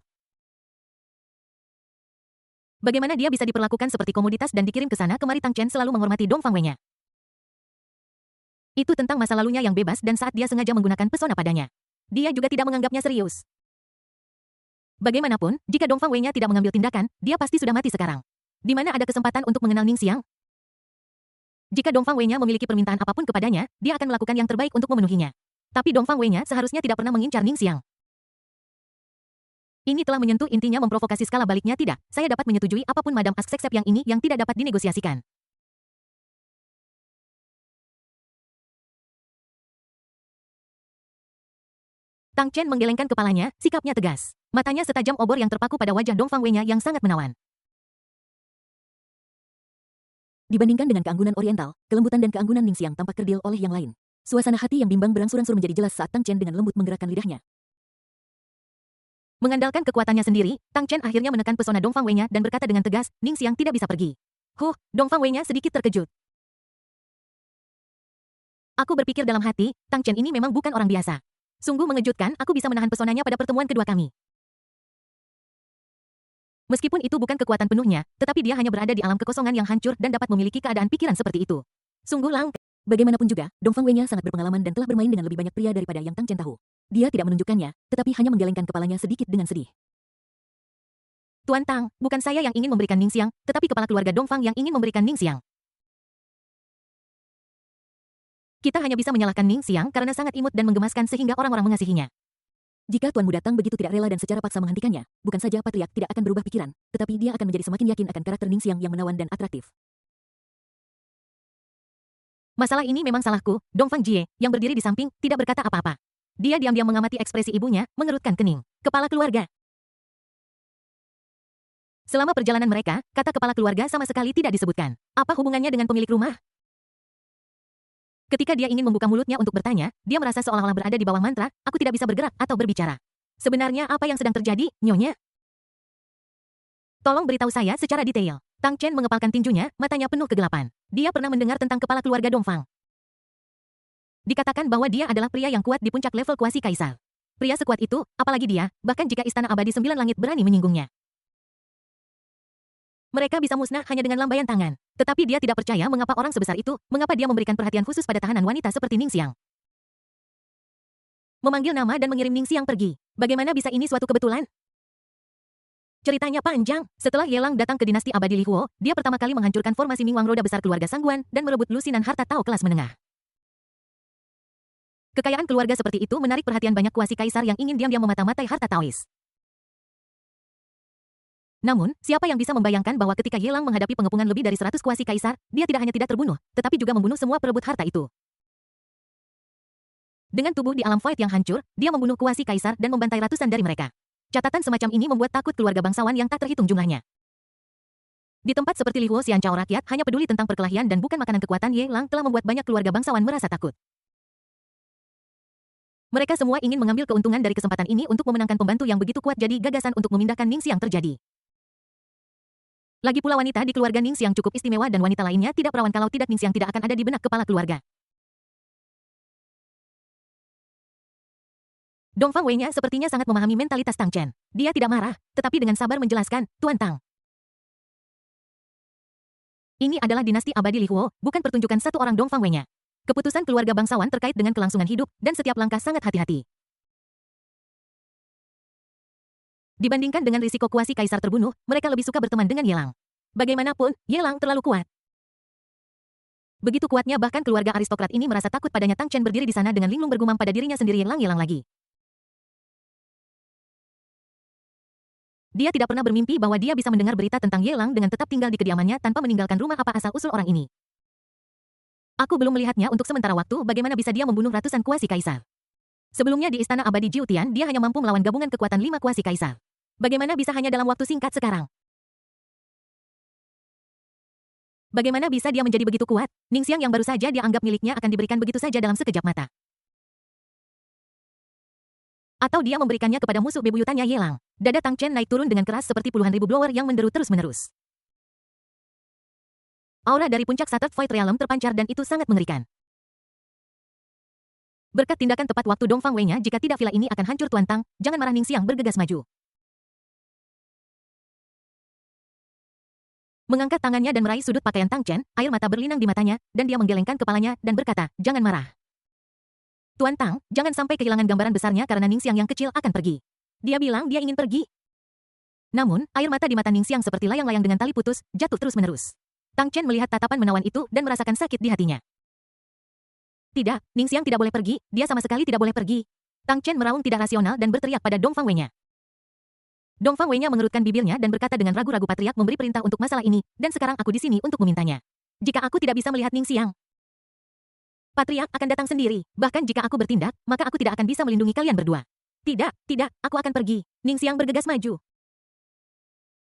Bagaimana dia bisa diperlakukan seperti komoditas dan dikirim ke sana kemari? Tang Chen selalu menghormati Dongfang Wei-nya. Itu tentang masa lalunya yang bebas dan saat dia sengaja menggunakan pesona padanya. Dia juga tidak menganggapnya serius. Bagaimanapun, jika Dongfang Wei-nya tidak mengambil tindakan, dia pasti sudah mati sekarang. Di mana ada kesempatan untuk mengenal Ningxiang? Jika Dongfang Wei-nya memiliki permintaan apapun kepadanya, dia akan melakukan yang terbaik untuk memenuhinya. Tapi Dongfang Wei-nya seharusnya tidak pernah mengincar Ningxiang. Ini telah menyentuh intinya, memprovokasi skala baliknya. Tidak, saya dapat menyetujui apapun Madame Ask yang ini yang tidak dapat dinegosiasikan. Tang Chen menggelengkan kepalanya, sikapnya tegas. Matanya setajam obor yang terpaku pada wajah Dongfang Wei-nya yang sangat menawan. Dibandingkan dengan keanggunan Oriental, kelembutan dan keanggunan Ningxiang tampak kerdil oleh yang lain. Suasana hati yang bimbang berangsur-angsur menjadi jelas saat Tang Chen dengan lembut menggerakkan lidahnya. Mengandalkan kekuatannya sendiri, Tang Chen akhirnya menekan pesona Dongfang Wei-nya dan berkata dengan tegas, Ningxiang tidak bisa pergi. Dongfang Wei-nya sedikit terkejut. Aku berpikir dalam hati, Tang Chen ini memang bukan orang biasa. Sungguh mengejutkan, aku bisa menahan pesonanya pada pertemuan kedua kami. Meskipun itu bukan kekuatan penuhnya, tetapi dia hanya berada di alam kekosongan yang hancur dan dapat memiliki keadaan pikiran seperti itu. Sungguh langka. Bagaimanapun juga, Dongfang Wei-nya sangat berpengalaman dan telah bermain dengan lebih banyak pria daripada yang Tang Chen tahu. Dia tidak menunjukkannya, tetapi hanya menggelengkan kepalanya sedikit dengan sedih. Tuan Tang, bukan saya yang ingin memberikan Ningxiang, tetapi kepala keluarga Dongfang yang ingin memberikan Ningxiang. Kita hanya bisa menyalahkan Ningxiang karena sangat imut dan menggemaskan sehingga orang-orang mengasihinya. Jika Tuan Muda Tang begitu tidak rela dan secara paksa menghentikannya, bukan saja Patriark tidak akan berubah pikiran, tetapi dia akan menjadi semakin yakin akan karakter Ningxiang yang menawan dan atraktif. Masalah ini memang salahku. Dongfang Jie, yang berdiri di samping, tidak berkata apa-apa. Dia diam-diam mengamati ekspresi ibunya, mengerutkan kening. Kepala keluarga. Selama perjalanan mereka, kata kepala keluarga sama sekali tidak disebutkan. Apa hubungannya dengan pemilik rumah? Ketika dia ingin membuka mulutnya untuk bertanya, dia merasa seolah-olah berada di bawah mantra, aku tidak bisa bergerak atau berbicara. Sebenarnya apa yang sedang terjadi, Nyonya? Tolong beritahu saya secara detail. Tang Chen mengepalkan tinjunya, matanya penuh kegelapan. Dia pernah mendengar tentang kepala keluarga Dongfang. Dikatakan bahwa dia adalah pria yang kuat di puncak level kuasi kaisar. Pria sekuat itu, apalagi dia, bahkan jika Istana Abadi Sembilan Langit berani menyinggungnya. Mereka bisa musnah hanya dengan lambaian tangan. Tetapi dia tidak percaya mengapa orang sebesar itu, mengapa dia memberikan perhatian khusus pada tahanan wanita seperti Ningxiang. Memanggil nama dan mengirim Ningxiang pergi. Bagaimana bisa ini suatu kebetulan? Ceritanya panjang. Setelah Yelang datang ke dinasti Abadi Lihuo, dia pertama kali menghancurkan formasi Mingwang roda besar keluarga Sangguan dan merebut lusinan harta Tao kelas menengah. Kekayaan keluarga seperti itu menarik perhatian banyak kuasi kaisar yang ingin diam-diam memata-matai harta Taois. Namun, siapa yang bisa membayangkan bahwa ketika Yelang menghadapi pengepungan lebih dari 100 kuasi kaisar, dia tidak hanya tidak terbunuh, tetapi juga membunuh semua perebut harta itu. Dengan tubuh di alam void yang hancur, dia membunuh kuasi kaisar dan membantai ratusan dari mereka. Catatan semacam ini membuat takut keluarga bangsawan yang tak terhitung jumlahnya. Di tempat seperti Lihuo Xianchao, rakyat hanya peduli tentang perkelahian dan bukan makanan. Kekuatan Ye Lang telah membuat banyak keluarga bangsawan merasa takut. Mereka semua ingin mengambil keuntungan dari kesempatan ini untuk memenangkan pembantu yang begitu kuat, jadi gagasan untuk memindahkan Ningxiang terjadi. Lagi pula wanita di keluarga Ningxiang cukup istimewa dan wanita lainnya tidak perawan, kalau tidak Ningxiang tidak akan ada di benak kepala keluarga. Dongfang Wei-nya sepertinya sangat memahami mentalitas Tang Chen. Dia tidak marah, tetapi dengan sabar menjelaskan, Tuan Tang. Ini adalah dinasti abadi Lihuo, bukan pertunjukan satu orang Dongfang Wei-nya. Keputusan keluarga bangsawan terkait dengan kelangsungan hidup, dan setiap langkah sangat hati-hati. Dibandingkan dengan risiko kuasi kaisar terbunuh, mereka lebih suka berteman dengan Yelang. Bagaimanapun, Yelang terlalu kuat. Begitu kuatnya bahkan keluarga aristokrat ini merasa takut padanya. Tang Chen berdiri di sana dengan linglung bergumam pada dirinya sendiri, Yelang lagi. Dia tidak pernah bermimpi bahwa dia bisa mendengar berita tentang Yelang dengan tetap tinggal di kediamannya tanpa meninggalkan rumah. Apa asal-usul orang ini? Aku belum melihatnya untuk sementara waktu. Bagaimana bisa dia membunuh ratusan kuasi kaisar? Sebelumnya di Istana Abadi Jiutian, dia hanya mampu melawan gabungan kekuatan 5 kuasi kaisar. Bagaimana bisa hanya dalam waktu singkat sekarang? Bagaimana bisa dia menjadi begitu kuat? Ningxiang yang baru saja dia anggap miliknya akan diberikan begitu saja dalam sekejap mata. Atau dia memberikannya kepada musuh bebuyutannya Yelang. Dada Tang Chen naik turun dengan keras seperti puluhan ribu blower yang menderu terus-menerus. Aura dari puncak Shattered Void Realm terpancar dan itu sangat mengerikan. Berkat tindakan tepat waktu Dongfang Wei-nya, jika tidak villa ini akan hancur. Tuan Tang, jangan marah. Ningxiang bergegas maju. Mengangkat tangannya dan meraih sudut pakaian Tang Chen, air mata berlinang di matanya, dan dia menggelengkan kepalanya dan berkata, jangan marah. Tuan Tang, jangan sampai kehilangan gambaran besarnya karena Ningxiang yang kecil akan pergi. Dia bilang dia ingin pergi. Namun, air mata di mata Ningxiang seperti layang-layang dengan tali putus, jatuh terus-menerus. Tang Chen melihat tatapan menawan itu dan merasakan sakit di hatinya. Tidak, Ningxiang tidak boleh pergi, dia sama sekali tidak boleh pergi. Tang Chen meraung tidak rasional dan berteriak pada Dongfang Wei-nya. Dongfang Wei-nya mengerutkan bibirnya dan berkata dengan ragu-ragu, patriark memberi perintah untuk masalah ini, dan sekarang aku di sini untuk memintanya. Jika aku tidak bisa melihat Ningxiang, patriark akan datang sendiri. Bahkan jika aku bertindak, maka aku tidak akan bisa melindungi kalian berdua. Tidak, tidak, aku akan pergi. Ningxiang bergegas maju.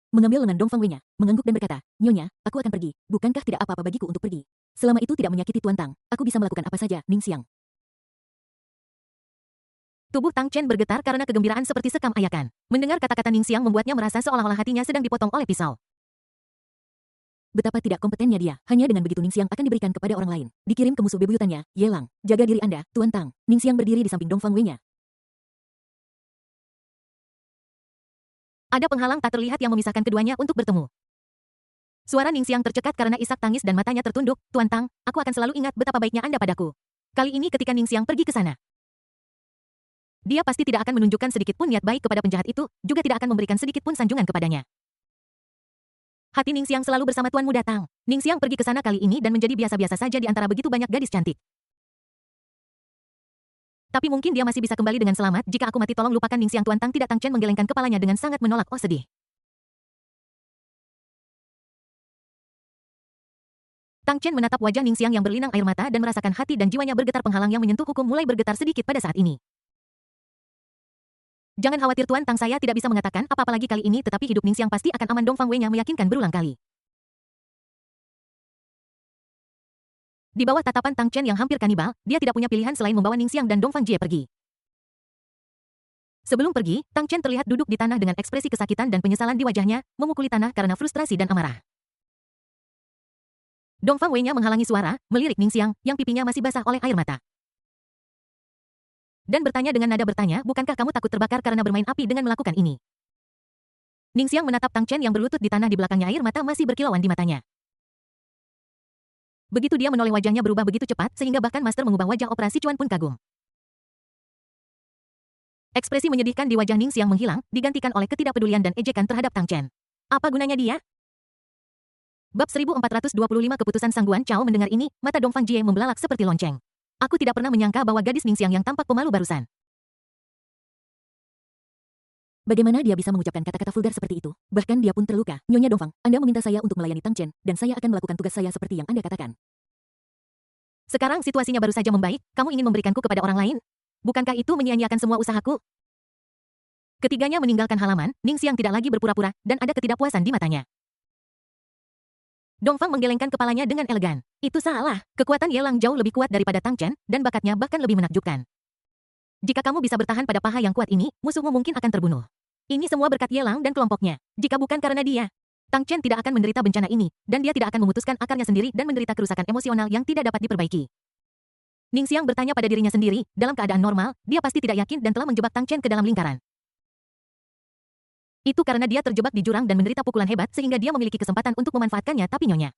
Mengambil lengan Dongfang Wei-nya, mengangguk dan berkata, Nyonya, aku akan pergi. Bukankah tidak apa-apa bagiku untuk pergi? Selama itu tidak menyakiti Tuan Tang, aku bisa melakukan apa saja, Ningxiang. Tubuh Tang Chen bergetar karena kegembiraan seperti sekam ayakan. Mendengar kata-kata Ningxiang membuatnya merasa seolah-olah hatinya sedang dipotong oleh pisau. Betapa tidak kompetennya dia. Hanya dengan begitu Ningxiang akan diberikan kepada orang lain. Dikirim ke musuh bebuyutannya, Yelang. Jaga diri Anda, Tuan Tang. Ningxiang berdiri di samping Dongfang Wei-nya. Ada penghalang tak terlihat yang memisahkan keduanya untuk bertemu. Suara Ningxiang tercekat karena isak tangis dan matanya tertunduk. Tuan Tang, aku akan selalu ingat betapa baiknya Anda padaku. Kali ini ketika Ningxiang pergi ke sana, dia pasti tidak akan menunjukkan sedikit pun niat baik kepada penjahat itu, juga tidak akan memberikan sedikit pun sanjungan kepadanya. Hati Ningxiang selalu bersama Tuan Muda Tang. Ningxiang pergi ke sana kali ini dan menjadi biasa-biasa saja di antara begitu banyak gadis cantik. Tapi mungkin dia masih bisa kembali dengan selamat. Jika aku mati, tolong lupakan Ningxiang. Tuan Tang tidak. Tang Chen menggelengkan kepalanya dengan sangat menolak. Oh, sedih. Tang Chen menatap wajah Ningxiang yang berlinang air mata dan merasakan hati dan jiwanya bergetar. Penghalang yang menyentuh hukum mulai bergetar sedikit pada saat ini. Jangan khawatir Tuan Tang, saya tidak bisa mengatakan apa-apa lagi kali ini, tetapi hidup Ningxiang pasti akan aman. Dongfang Wei-nya meyakinkan berulang kali. Di bawah tatapan Tang Chen yang hampir kanibal, dia tidak punya pilihan selain membawa Ningxiang dan Dongfang Jie pergi. Sebelum pergi, Tang Chen terlihat duduk di tanah dengan ekspresi kesakitan dan penyesalan di wajahnya, memukuli tanah karena frustrasi dan amarah. Dongfang Wei-nya menghalangi suara, melirik Ningxiang, yang pipinya masih basah oleh air mata. Dan bertanya dengan nada bertanya, bukankah kamu takut terbakar karena bermain api dengan melakukan ini? Ningxiang menatap Tang Chen yang berlutut di tanah di belakangnya, air mata masih berkilauan di matanya. Begitu dia menoleh, wajahnya berubah begitu cepat, sehingga bahkan master mengubah wajah operasi Cuan pun kagum. Ekspresi menyedihkan di wajah Ningxiang menghilang, digantikan oleh ketidakpedulian dan ejekan terhadap Tang Chen. Apa gunanya dia? Bab 1425 Keputusan Sangguan Cao. Mendengar ini, mata Dongfang Jie membelalak seperti lonceng. Aku tidak pernah menyangka bahwa gadis Ningxiang yang tampak pemalu barusan Bagaimana dia bisa mengucapkan kata-kata vulgar seperti itu? Bahkan dia pun terluka. Nyonya Dongfang, Anda meminta saya untuk melayani Tang Chen, dan saya akan melakukan tugas saya seperti yang Anda katakan. Sekarang situasinya baru saja membaik, kamu ingin memberikanku kepada orang lain? Bukankah itu menyia-nyiakan semua usahaku? Ketiganya meninggalkan halaman, Ningxiang tidak lagi berpura-pura, dan ada ketidakpuasan di matanya. Dongfang menggelengkan kepalanya dengan elegan. Itu salah, kekuatan Ye Lang jauh lebih kuat daripada Tang Chen, dan bakatnya bahkan lebih menakjubkan. Jika kamu bisa bertahan pada paha yang kuat ini, musuhmu mungkin akan terbunuh. Ini semua berkat Ye Lang dan kelompoknya. Jika bukan karena dia, Tang Chen tidak akan menderita bencana ini, dan dia tidak akan memutuskan akarnya sendiri dan menderita kerusakan emosional yang tidak dapat diperbaiki. Ningxiang bertanya pada dirinya sendiri, dalam keadaan normal, dia pasti tidak yakin dan telah menjebak Tang Chen ke dalam lingkaran. Itu karena dia terjebak di jurang dan menderita pukulan hebat sehingga dia memiliki kesempatan untuk memanfaatkannya, tapi nyonya.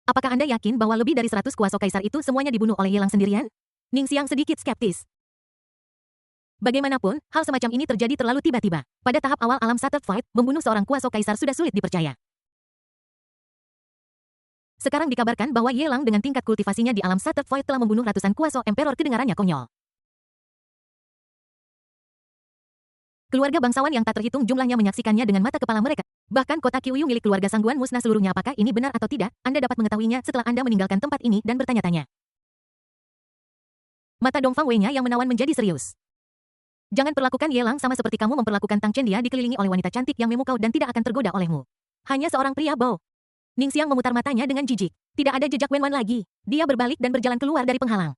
Apakah Anda yakin bahwa lebih dari 100 kuasa kaisar itu semuanya dibunuh oleh Ye Lang sendirian? Ningxiang sedikit skeptis. Bagaimanapun, hal semacam ini terjadi terlalu tiba-tiba. Pada tahap awal alam Shattered Fight, membunuh seorang kuasa kaisar sudah sulit dipercaya. Sekarang dikabarkan bahwa Ye Lang dengan tingkat kultivasinya di alam Shattered Fight telah membunuh ratusan kuasa emperor, kedengarannya konyol. Keluarga bangsawan yang tak terhitung jumlahnya menyaksikannya dengan mata kepala mereka. Bahkan kota Qiuyu milik keluarga Sangguan musnah seluruhnya. Apakah ini benar atau tidak, Anda dapat mengetahuinya setelah Anda meninggalkan tempat ini dan bertanya-tanya. Mata Dongfang Wei-nya yang menawan menjadi serius. Jangan perlakukan Ye Lang sama seperti kamu memperlakukan Tang Chen. Dia dikelilingi oleh wanita cantik yang memukau dan tidak akan tergoda olehmu. Hanya seorang pria Bo. Ningxiang memutar matanya dengan jijik. Tidak ada jejak Wenwan lagi. Dia berbalik dan berjalan keluar dari penghalang.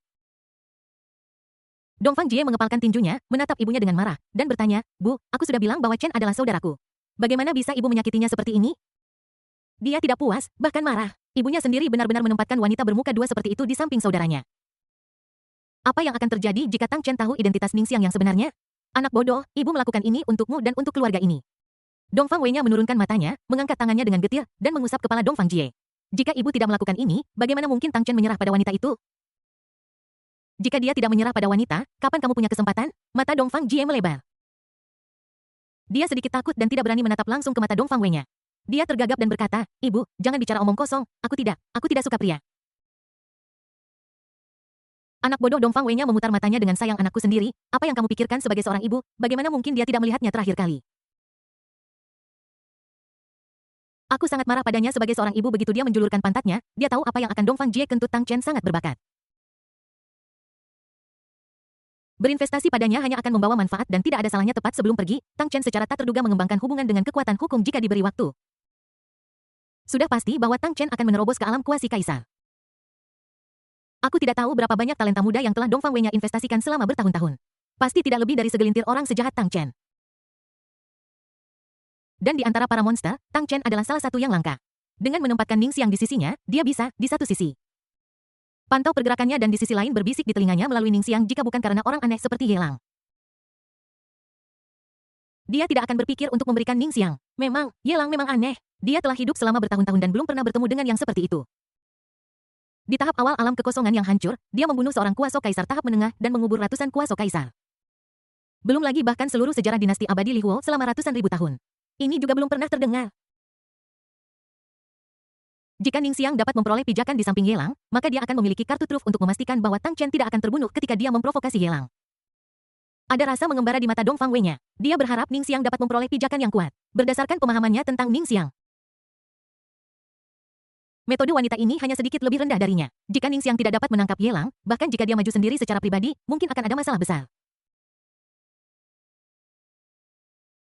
Dongfang Jie mengepalkan tinjunya, menatap ibunya dengan marah, dan bertanya, Bu, aku sudah bilang bahwa Chen adalah saudaraku. Bagaimana bisa ibu menyakitinya seperti ini? Dia tidak puas, bahkan marah. Ibunya sendiri benar-benar menempatkan wanita bermuka dua seperti itu di samping saudaranya. Apa yang akan terjadi jika Tang Chen tahu identitas Ningxiang yang sebenarnya? Anak bodoh, ibu melakukan ini untukmu dan untuk keluarga ini. Dongfang Wei-nya menurunkan matanya, mengangkat tangannya dengan getir, dan mengusap kepala Dongfang Jie. Jika ibu tidak melakukan ini, bagaimana mungkin Tang Chen menyerah pada wanita itu? Jika dia tidak menyerah pada wanita, kapan kamu punya kesempatan? Mata Dongfang Jie melebar. Dia sedikit takut dan tidak berani menatap langsung ke mata Dongfang Wei-nya. Dia tergagap dan berkata, Ibu, jangan bicara omong kosong, aku tidak suka pria. Anak bodoh Dongfang Wei-nya memutar matanya dengan sayang anakku sendiri, apa yang kamu pikirkan sebagai seorang ibu, bagaimana mungkin dia tidak melihatnya terakhir kali? Aku sangat marah padanya sebagai seorang ibu begitu dia menjulurkan pantatnya, dia tahu apa yang akan Dongfang Jie kentut Tang Chen sangat berbakat. Berinvestasi padanya hanya akan membawa manfaat dan tidak ada salahnya. Tepat sebelum pergi, Tang Chen secara tak terduga mengembangkan hubungan dengan kekuatan hukum jika diberi waktu. Sudah pasti bahwa Tang Chen akan menerobos ke alam kuasi kaisar. Aku tidak tahu berapa banyak talenta muda yang telah Dongfang Wei-nya investasikan selama bertahun-tahun. Pasti tidak lebih dari segelintir orang sejahat Tang Chen. Dan di antara para monster, Tang Chen adalah salah satu yang langka. Dengan menempatkan Ningxiang di sisinya, dia bisa, di satu sisi, pantau pergerakannya dan di sisi lain berbisik di telinganya melalui Ningxiang jika bukan karena orang aneh seperti Ye Lang. Dia tidak akan berpikir untuk memberikan Ningxiang. Memang, Ye Lang memang aneh. Dia telah hidup selama bertahun-tahun dan belum pernah bertemu dengan yang seperti itu. Di tahap awal alam kekosongan yang hancur, dia membunuh seorang kuasa kaisar tahap menengah dan mengubur ratusan kuasa kaisar. Belum lagi bahkan seluruh sejarah dinasti abadi Li Huo selama ratusan ribu tahun. Ini juga belum pernah terdengar. Jika Ningxiang dapat memperoleh pijakan di samping Ye Lang, maka dia akan memiliki kartu truf untuk memastikan bahwa Tang Chen tidak akan terbunuh ketika dia memprovokasi Ye Lang. Ada rasa mengembara di mata Dongfang Wei-nya. Dia berharap Ningxiang dapat memperoleh pijakan yang kuat. Berdasarkan pemahamannya tentang Ningxiang, metode wanita ini hanya sedikit lebih rendah darinya. Jika Ningxiang tidak dapat menangkap Ye Lang, bahkan jika dia maju sendiri secara pribadi, mungkin akan ada masalah besar.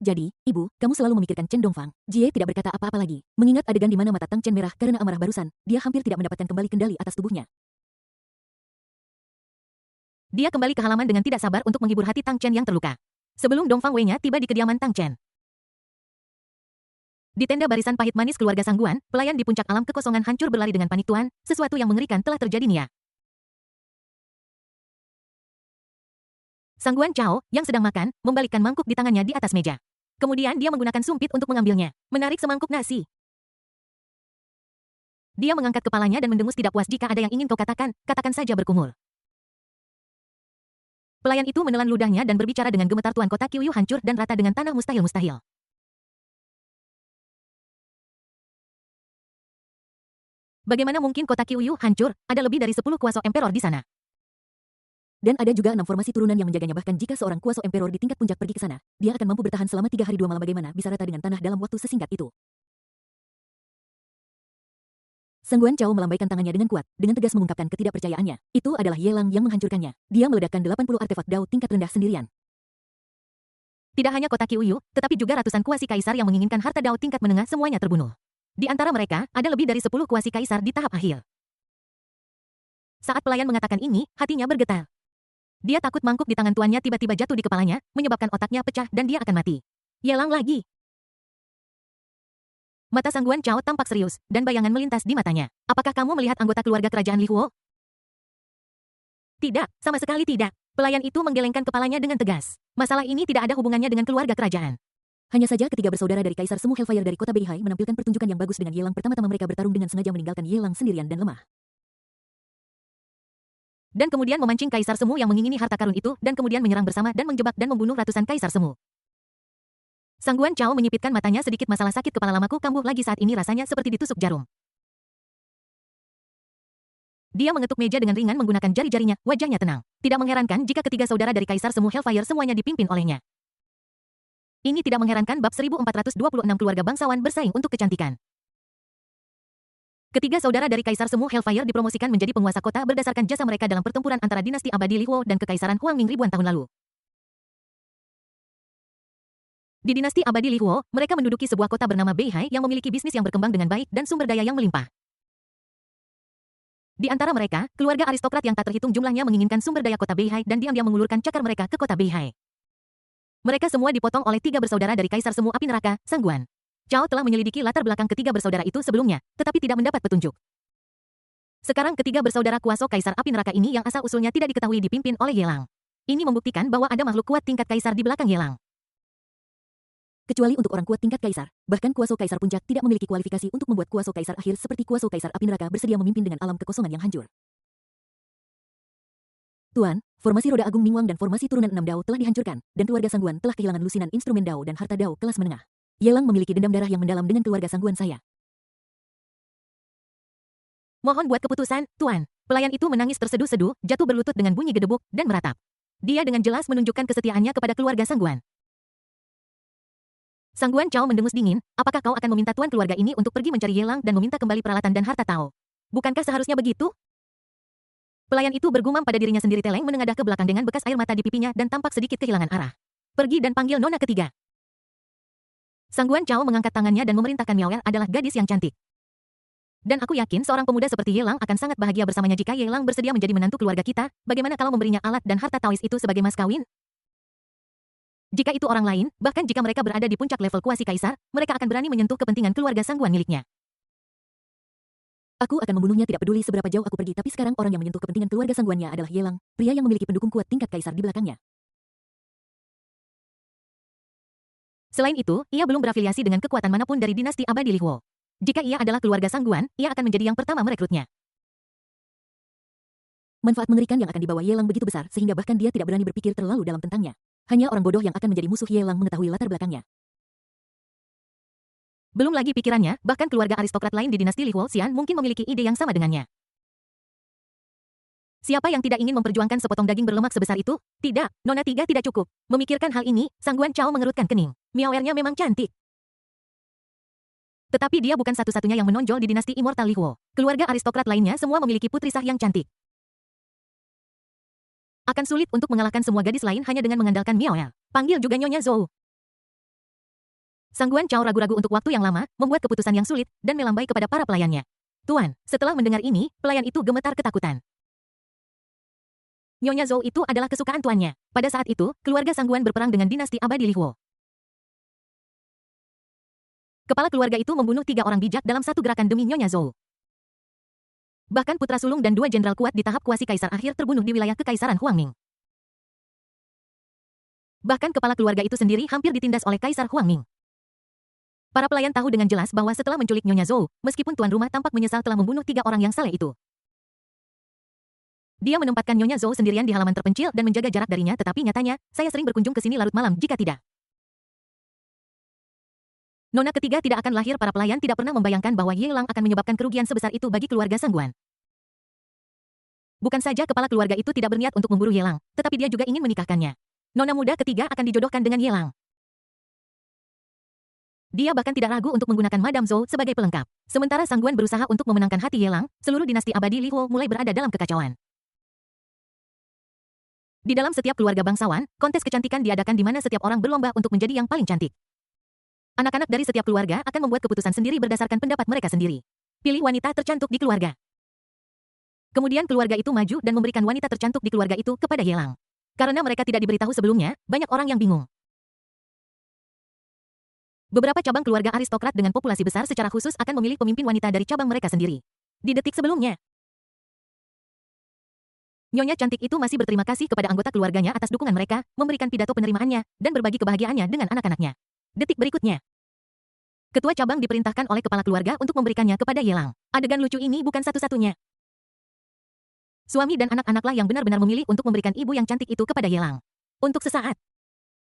Jadi, Ibu, kamu selalu memikirkan Chen Dongfang. Jie tidak berkata apa-apa lagi. Mengingat adegan di mana mata Tang Chen merah karena amarah barusan, dia hampir tidak mendapatkan kembali kendali atas tubuhnya. Dia kembali ke halaman dengan tidak sabar untuk menghibur hati Tang Chen yang terluka. Sebelum Dongfang Wei-nya tiba di kediaman Tang Chen. Di tenda barisan pahit manis keluarga Sangguan, pelayan di puncak alam kekosongan hancur berlari dengan panik. Tuan, sesuatu yang mengerikan telah terjadi Nia. Sangguan Chao, yang sedang makan, membalikkan mangkuk di tangannya di atas meja. Kemudian dia menggunakan sumpit untuk mengambilnya, menarik semangkuk nasi. Dia mengangkat kepalanya dan mendengus tidak puas. Jika ada yang ingin kau katakan, katakan saja berkumur. Pelayan itu menelan ludahnya dan berbicara dengan gemetar. Tuan, kota Qiuyu hancur dan rata dengan tanah mustahil-mustahil. Bagaimana mungkin kota Qiuyu hancur? Ada lebih dari 10 kuasa emperor di sana. Dan ada juga 6 formasi turunan yang menjaganya, bahkan jika seorang kuasa emperor di tingkat puncak pergi ke sana, dia akan mampu bertahan selama 3 hari 2 malam. Bagaimana bisa rata dengan tanah dalam waktu sesingkat itu? Sangguan Cao melambaikan tangannya dengan kuat, dengan tegas mengungkapkan ketidakpercayaannya. Itu adalah Ye Lang yang menghancurkannya. Dia meledakkan 80 artefak Dao tingkat rendah sendirian. Tidak hanya kota Qiuyu, tetapi juga ratusan kuasi kaisar yang menginginkan harta Dao tingkat menengah semuanya terbunuh. Di antara mereka, ada lebih dari 10 kuasi kaisar di tahap akhir. Saat pelayan mengatakan ini, hatinya bergetar. Dia takut mangkuk di tangan tuannya tiba-tiba jatuh di kepalanya, menyebabkan otaknya pecah dan dia akan mati. Ye Lang lagi. Mata Sangguan Cao tampak serius, dan bayangan melintas di matanya. Apakah kamu melihat anggota keluarga kerajaan Li Huo? Tidak, sama sekali tidak. Pelayan itu menggelengkan kepalanya dengan tegas. Masalah ini tidak ada hubungannya dengan keluarga kerajaan. Hanya saja ketiga bersaudara dari Kaisar Semu Hellfire dari kota Beihai menampilkan pertunjukan yang bagus dengan Ye Lang. Pertama-tama mereka bertarung dengan sengaja meninggalkan Ye Lang sendirian dan lemah. Dan kemudian memancing Kaisar Semu yang mengingini harta karun itu, dan kemudian menyerang bersama dan menjebak dan membunuh ratusan Kaisar Semu. Sangguan Cao menyipitkan matanya sedikit. Masalah sakit kepala lamaku kambuh lagi saat ini, rasanya seperti ditusuk jarum. Dia mengetuk meja dengan ringan menggunakan jari-jarinya, wajahnya tenang. Tidak mengherankan jika ketiga saudara dari Kaisar Semu Hellfire semuanya dipimpin olehnya. Ini tidak mengherankan. Bab 1426 keluarga bangsawan bersaing untuk kecantikan. Ketiga saudara dari Kaisar Semu Hellfire dipromosikan menjadi penguasa kota berdasarkan jasa mereka dalam pertempuran antara dinasti abadi Li Huo dan Kekaisaran Huangming ribuan tahun lalu. Di dinasti abadi Li Huo, mereka menduduki sebuah kota bernama Beihai yang memiliki bisnis yang berkembang dengan baik dan sumber daya yang melimpah. Di antara mereka, keluarga aristokrat yang tak terhitung jumlahnya menginginkan sumber daya kota Beihai dan diam-diam mengulurkan cakar mereka ke kota Beihai. Mereka semua dipotong oleh tiga bersaudara dari Kaisar Semu Api Neraka, Sangguan. Cao telah menyelidiki latar belakang ketiga bersaudara itu sebelumnya, tetapi tidak mendapat petunjuk. Sekarang ketiga bersaudara kuasa Kaisar Api Neraka ini yang asal-usulnya tidak diketahui dipimpin oleh Ye Lang. Ini membuktikan bahwa ada makhluk kuat tingkat kaisar di belakang Ye Lang. Kecuali untuk orang kuat tingkat kaisar, bahkan kuasa kaisar puncak tidak memiliki kualifikasi untuk membuat kuasa kaisar akhir seperti kuasa kaisar Api Neraka bersedia memimpin dengan alam kekosongan yang hancur. Tuan, formasi roda agung Mingwang dan formasi turunan 6 Dao telah dihancurkan, dan keluarga Sangguan telah kehilangan lusinan instrumen Dao dan harta Dao kelas menengah. Ye Lang memiliki dendam darah yang mendalam dengan keluarga Sangguan saya. Mohon buat keputusan, Tuan. Pelayan itu menangis terseduh-seduh, jatuh berlutut dengan bunyi gedebuk, dan meratap. Dia dengan jelas menunjukkan kesetiaannya kepada keluarga Sangguan. Sangguan Cao mendengus dingin, apakah kau akan meminta tuan keluarga ini untuk pergi mencari Ye Lang dan meminta kembali peralatan dan harta Tao? Bukankah seharusnya begitu? Pelayan itu bergumam pada dirinya sendiri. Teleng menengadah ke belakang dengan bekas air mata di pipinya dan tampak sedikit kehilangan arah. Pergi dan panggil nona ketiga. Sangguan Cao mengangkat tangannya dan memerintahkan Miao adalah gadis yang cantik. Dan aku yakin seorang pemuda seperti Ye Lang akan sangat bahagia bersamanya jika Ye Lang bersedia menjadi menantu keluarga kita. Bagaimana kalau memberinya alat dan harta Taois itu sebagai mas kawin? Jika itu orang lain, bahkan jika mereka berada di puncak level kuasi kaisar, mereka akan berani menyentuh kepentingan keluarga Sangguan miliknya. Aku akan membunuhnya tidak peduli seberapa jauh aku pergi, tapi sekarang orang yang menyentuh kepentingan keluarga Sangguannya adalah Ye Lang, pria yang memiliki pendukung kuat tingkat kaisar di belakangnya. Selain itu, ia belum berafiliasi dengan kekuatan manapun dari dinasti abadi Li Huo. Jika ia adalah keluarga Sangguan, ia akan menjadi yang pertama merekrutnya. Manfaat mengerikan yang akan dibawa Ye Lang begitu besar sehingga bahkan dia tidak berani berpikir terlalu dalam tentangnya. Hanya orang bodoh yang akan menjadi musuh Ye Lang mengetahui latar belakangnya. Belum lagi pikirannya, bahkan keluarga aristokrat lain di dinasti Li Huo Xian mungkin memiliki ide yang sama dengannya. Siapa yang tidak ingin memperjuangkan sepotong daging berlemak sebesar itu? Tidak, nona tiga tidak cukup. Memikirkan hal ini, Sangguan Cao mengerutkan kening. Miao-nya memang cantik. Tetapi dia bukan satu-satunya yang menonjol di dinasti Immortal Li Huo. Keluarga aristokrat lainnya semua memiliki putri sah yang cantik. Akan sulit untuk mengalahkan semua gadis lain hanya dengan mengandalkan Miao. Panggil juga Nyonya Zhou. Sangguan Cao ragu-ragu untuk waktu yang lama, membuat keputusan yang sulit, dan melambai kepada para pelayannya. Tuan, setelah mendengar ini, pelayan itu gemetar ketakutan. Nyonya Zhou itu adalah kesukaan tuannya. Pada saat itu, keluarga Sangguan berperang dengan dinasti abadi Li Huo. Kepala keluarga itu membunuh 3 orang bijak dalam satu gerakan demi Nyonya Zhou. Bahkan putra sulung dan 2 jenderal kuat di tahap kuasi kaisar akhir terbunuh di wilayah kekaisaran Huangming. Bahkan kepala keluarga itu sendiri hampir ditindas oleh Kaisar Huangming. Para pelayan tahu dengan jelas bahwa setelah menculik Nyonya Zhou, meskipun tuan rumah tampak menyesal telah membunuh 3 orang yang saleh itu. Dia menempatkan Nyonya Zhou sendirian di halaman terpencil dan menjaga jarak darinya, tetapi nyatanya, saya sering berkunjung ke sini larut malam jika tidak. Nona ketiga tidak akan lahir. Para pelayan tidak pernah membayangkan bahwa Ye Lang akan menyebabkan kerugian sebesar itu bagi keluarga Sangguan. Bukan saja kepala keluarga itu tidak berniat untuk memburu Yelang, tetapi dia juga ingin menikahkannya. Nona muda ketiga akan dijodohkan dengan Yelang. Dia bahkan tidak ragu untuk menggunakan Madame Zhou sebagai pelengkap. Sementara Sangguan berusaha untuk memenangkan hati Yelang, seluruh dinasti abadi Li Huo mulai berada dalam kekacauan. Di dalam setiap keluarga bangsawan, kontes kecantikan diadakan di mana setiap orang berlomba untuk menjadi yang paling cantik. Anak-anak dari setiap keluarga akan membuat keputusan sendiri berdasarkan pendapat mereka sendiri. Pilih wanita tercantik di keluarga. Kemudian keluarga itu maju dan memberikan wanita tercantik di keluarga itu kepada Yelang. Karena mereka tidak diberitahu sebelumnya, banyak orang yang bingung. Beberapa cabang keluarga aristokrat dengan populasi besar secara khusus akan memilih pemimpin wanita dari cabang mereka sendiri. Di detik sebelumnya, Nyonya cantik itu masih berterima kasih kepada anggota keluarganya atas dukungan mereka, memberikan pidato penerimaannya, dan berbagi kebahagiaannya dengan anak-anaknya. Detik berikutnya, ketua cabang diperintahkan oleh kepala keluarga untuk memberikannya kepada Yelang. Adegan lucu ini bukan satu-satunya. Suami dan anak-anaklah yang benar-benar memilih untuk memberikan ibu yang cantik itu kepada Yelang. Untuk sesaat,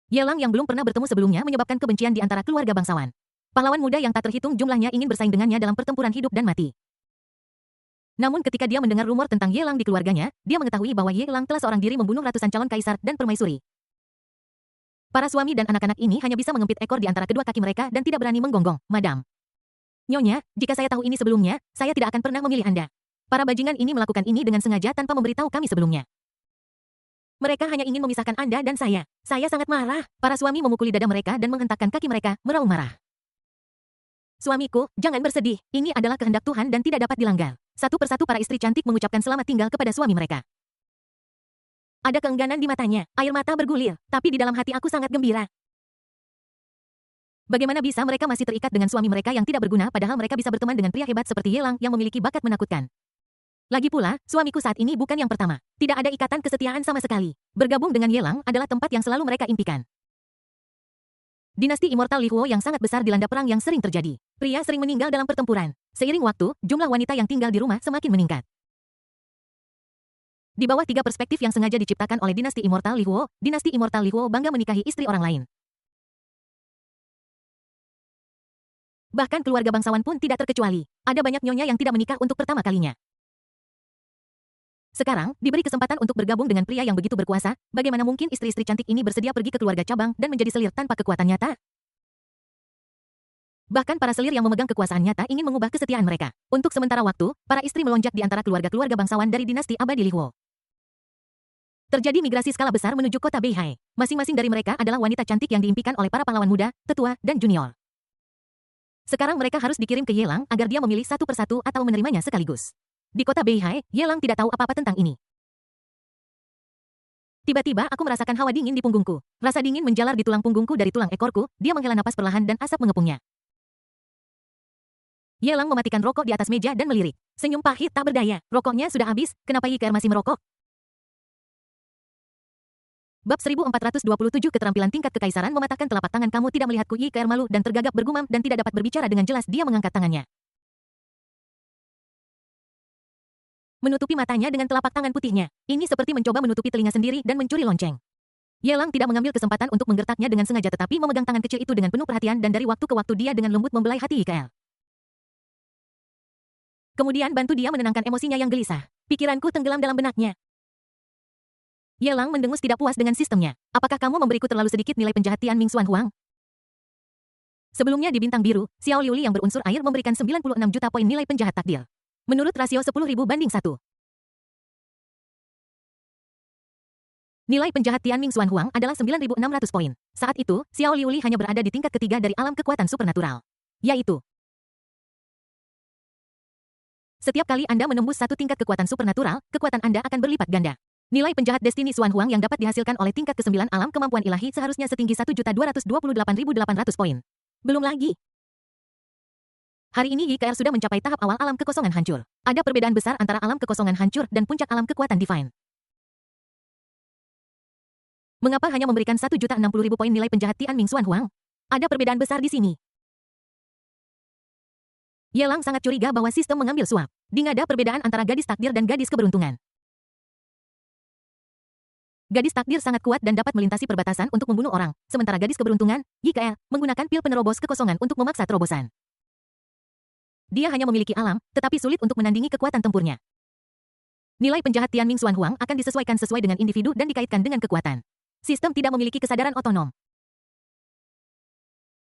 Yelang yang belum pernah bertemu sebelumnya menyebabkan kebencian di antara keluarga bangsawan. Pahlawan muda yang tak terhitung jumlahnya ingin bersaing dengannya dalam pertempuran hidup dan mati. Namun ketika dia mendengar rumor tentang Yelang di keluarganya, dia mengetahui bahwa Yelang telah seorang diri membunuh ratusan calon kaisar dan permaisuri. Para suami dan anak-anak ini hanya bisa mengempit ekor di antara kedua kaki mereka dan tidak berani menggonggong, "Madam. Nyonya, jika saya tahu ini sebelumnya, saya tidak akan pernah memilih Anda. Para bajingan ini melakukan ini dengan sengaja tanpa memberitahu kami sebelumnya. Mereka hanya ingin memisahkan Anda dan saya. Saya sangat marah." Para suami memukuli dada mereka dan menghentakkan kaki mereka, meraung marah. "Suamiku, jangan bersedih. Ini adalah kehendak Tuhan dan tidak dapat dilanggar." Satu persatu para istri cantik mengucapkan selamat tinggal kepada suami mereka. Ada keengganan di matanya, air mata bergulir, tapi di dalam hati aku sangat gembira. Bagaimana bisa mereka masih terikat dengan suami mereka yang tidak berguna padahal mereka bisa berteman dengan pria hebat seperti Yelang yang memiliki bakat menakutkan. Lagi pula, suamiku saat ini bukan yang pertama. Tidak ada ikatan kesetiaan sama sekali. Bergabung dengan Yelang adalah tempat yang selalu mereka impikan. Dinasti Immortal Li Huo yang sangat besar dilanda perang yang sering terjadi. Pria sering meninggal dalam pertempuran. Seiring waktu, jumlah wanita yang tinggal di rumah semakin meningkat. Di bawah tiga perspektif yang sengaja diciptakan oleh Dinasti Immortal Li Huo, Dinasti Immortal Li Huo bangga menikahi istri orang lain. Bahkan keluarga bangsawan pun tidak terkecuali. Ada banyak nyonya yang tidak menikah untuk pertama kalinya. Sekarang, diberi kesempatan untuk bergabung dengan pria yang begitu berkuasa, bagaimana mungkin istri-istri cantik ini bersedia pergi ke keluarga cabang dan menjadi selir tanpa kekuatan nyata? Bahkan para selir yang memegang kekuasaan nyata ingin mengubah kesetiaan mereka. Untuk sementara waktu, para istri melonjak di antara keluarga-keluarga bangsawan dari dinasti abadi Li Huo. Terjadi migrasi skala besar menuju kota Beihai. Masing-masing dari mereka adalah wanita cantik yang diimpikan oleh para pahlawan muda, tetua, dan junior. Sekarang mereka harus dikirim ke Yelang agar dia memilih satu persatu atau menerimanya sekaligus. Di kota Beihai, Yelang tidak tahu apa-apa tentang ini. Tiba-tiba aku merasakan hawa dingin di punggungku. Rasa dingin menjalar di tulang punggungku dari tulang ekorku, dia menghela napas perlahan dan asap mengepungnya. Yelang mematikan rokok di atas meja dan melirik. Senyum pahit tak berdaya. Rokoknya sudah habis, kenapa Ye Keer masih merokok? Bab 1427 Keterampilan Tingkat Kekaisaran mematahkan telapak tangan kamu tidak melihatku. Ye Keer malu dan tergagap bergumam dan tidak dapat berbicara dengan jelas. Dia mengangkat tangannya. Menutupi matanya dengan telapak tangan putihnya. Ini seperti mencoba menutupi telinga sendiri dan mencuri lonceng. Yelang tidak mengambil kesempatan untuk menggertaknya dengan sengaja tetapi memegang tangan kecil itu dengan penuh perhatian dan dari waktu ke waktu dia dengan lembut membelai hati Ye Keer. Kemudian bantu dia menenangkan emosinya yang gelisah. Pikiranku tenggelam dalam benaknya. Yelang mendengus tidak puas dengan sistemnya. Apakah kamu memberiku terlalu sedikit nilai penjahat Tian Ming Xuan Huang? Sebelumnya di Bintang Biru, Xiao Liuli yang berunsur air memberikan 96 juta poin nilai penjahat takdir. Menurut rasio 10.000 banding 1. Nilai penjahat Tian Ming Xuan Huang adalah 9.600 poin. Saat itu, Xiao Liuli hanya berada di tingkat ketiga dari alam kekuatan supernatural. Yaitu, setiap kali Anda menembus satu tingkat kekuatan supernatural, kekuatan Anda akan berlipat ganda. Nilai penjahat Destiny Xuan Huang yang dapat dihasilkan oleh tingkat ke-9 alam kemampuan ilahi seharusnya setinggi 1.228.800 poin. Belum lagi. Hari ini Ye Keer sudah mencapai tahap awal alam kekosongan hancur. Ada perbedaan besar antara alam kekosongan hancur dan puncak alam kekuatan divine. Mengapa hanya memberikan 1.060.000 poin nilai penjahat Tian Ming Xuan Huang? Ada perbedaan besar di sini. Yelang sangat curiga bahwa sistem mengambil suap. Dingada perbedaan antara gadis takdir dan gadis keberuntungan. Gadis takdir sangat kuat dan dapat melintasi perbatasan untuk membunuh orang, sementara gadis keberuntungan, Ye Keer, menggunakan pil penerobos kekosongan untuk memaksa terobosan. Dia hanya memiliki alam, tetapi sulit untuk menandingi kekuatan tempurnya. Nilai penjahat Tianming Xuanhuang akan disesuaikan sesuai dengan individu dan dikaitkan dengan kekuatan. Sistem tidak memiliki kesadaran otonom.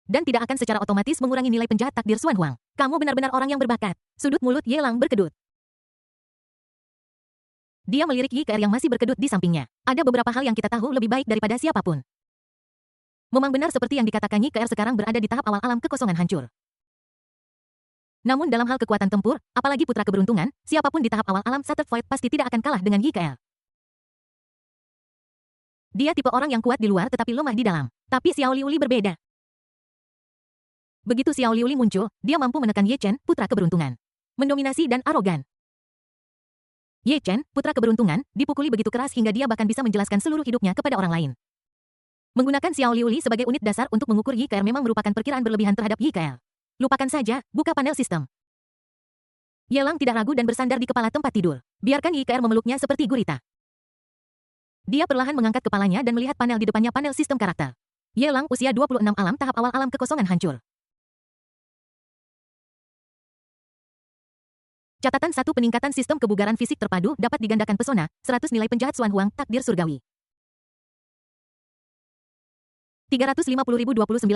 Dan tidak akan secara otomatis mengurangi nilai penjahat takdir Xuanhuang. Kamu benar-benar orang yang berbakat. Sudut mulut Ye Lang berkedut. Dia melirik Yi Keer yang masih berkedut di sampingnya. Ada beberapa hal yang kita tahu lebih baik daripada siapapun. Memang benar seperti yang dikatakan Yi Keer sekarang berada di tahap awal alam kekosongan hancur. Namun dalam hal kekuatan tempur, apalagi putra keberuntungan, siapapun di tahap awal alam Shattered Void pasti tidak akan kalah dengan Yi Keer. Dia tipe orang yang kuat di luar tetapi lemah di dalam. Tapi Xiao Liuli berbeda. Begitu Xiao Liuli muncul, dia mampu menekan Ye Chen, putra keberuntungan. Mendominasi dan arogan. Ye Chen, putra keberuntungan, dipukuli begitu keras hingga dia bahkan bisa menjelaskan seluruh hidupnya kepada orang lain. Menggunakan Xiao Liuli sebagai unit dasar untuk mengukur Yi Keer memang merupakan perkiraan berlebihan terhadap Yi Keer. Lupakan saja, buka panel sistem. Ye Lang tidak ragu dan bersandar di kepala tempat tidur. Biarkan Yi Keer memeluknya seperti gurita. Dia perlahan mengangkat kepalanya dan melihat panel di depannya panel sistem karakter. Ye Lang usia 26 alam tahap awal alam kekosongan hancur. Catatan 1 peningkatan sistem kebugaran fisik terpadu dapat digandakan pesona, 100 nilai penjahat Xuanhuang, takdir surgawi. 350.029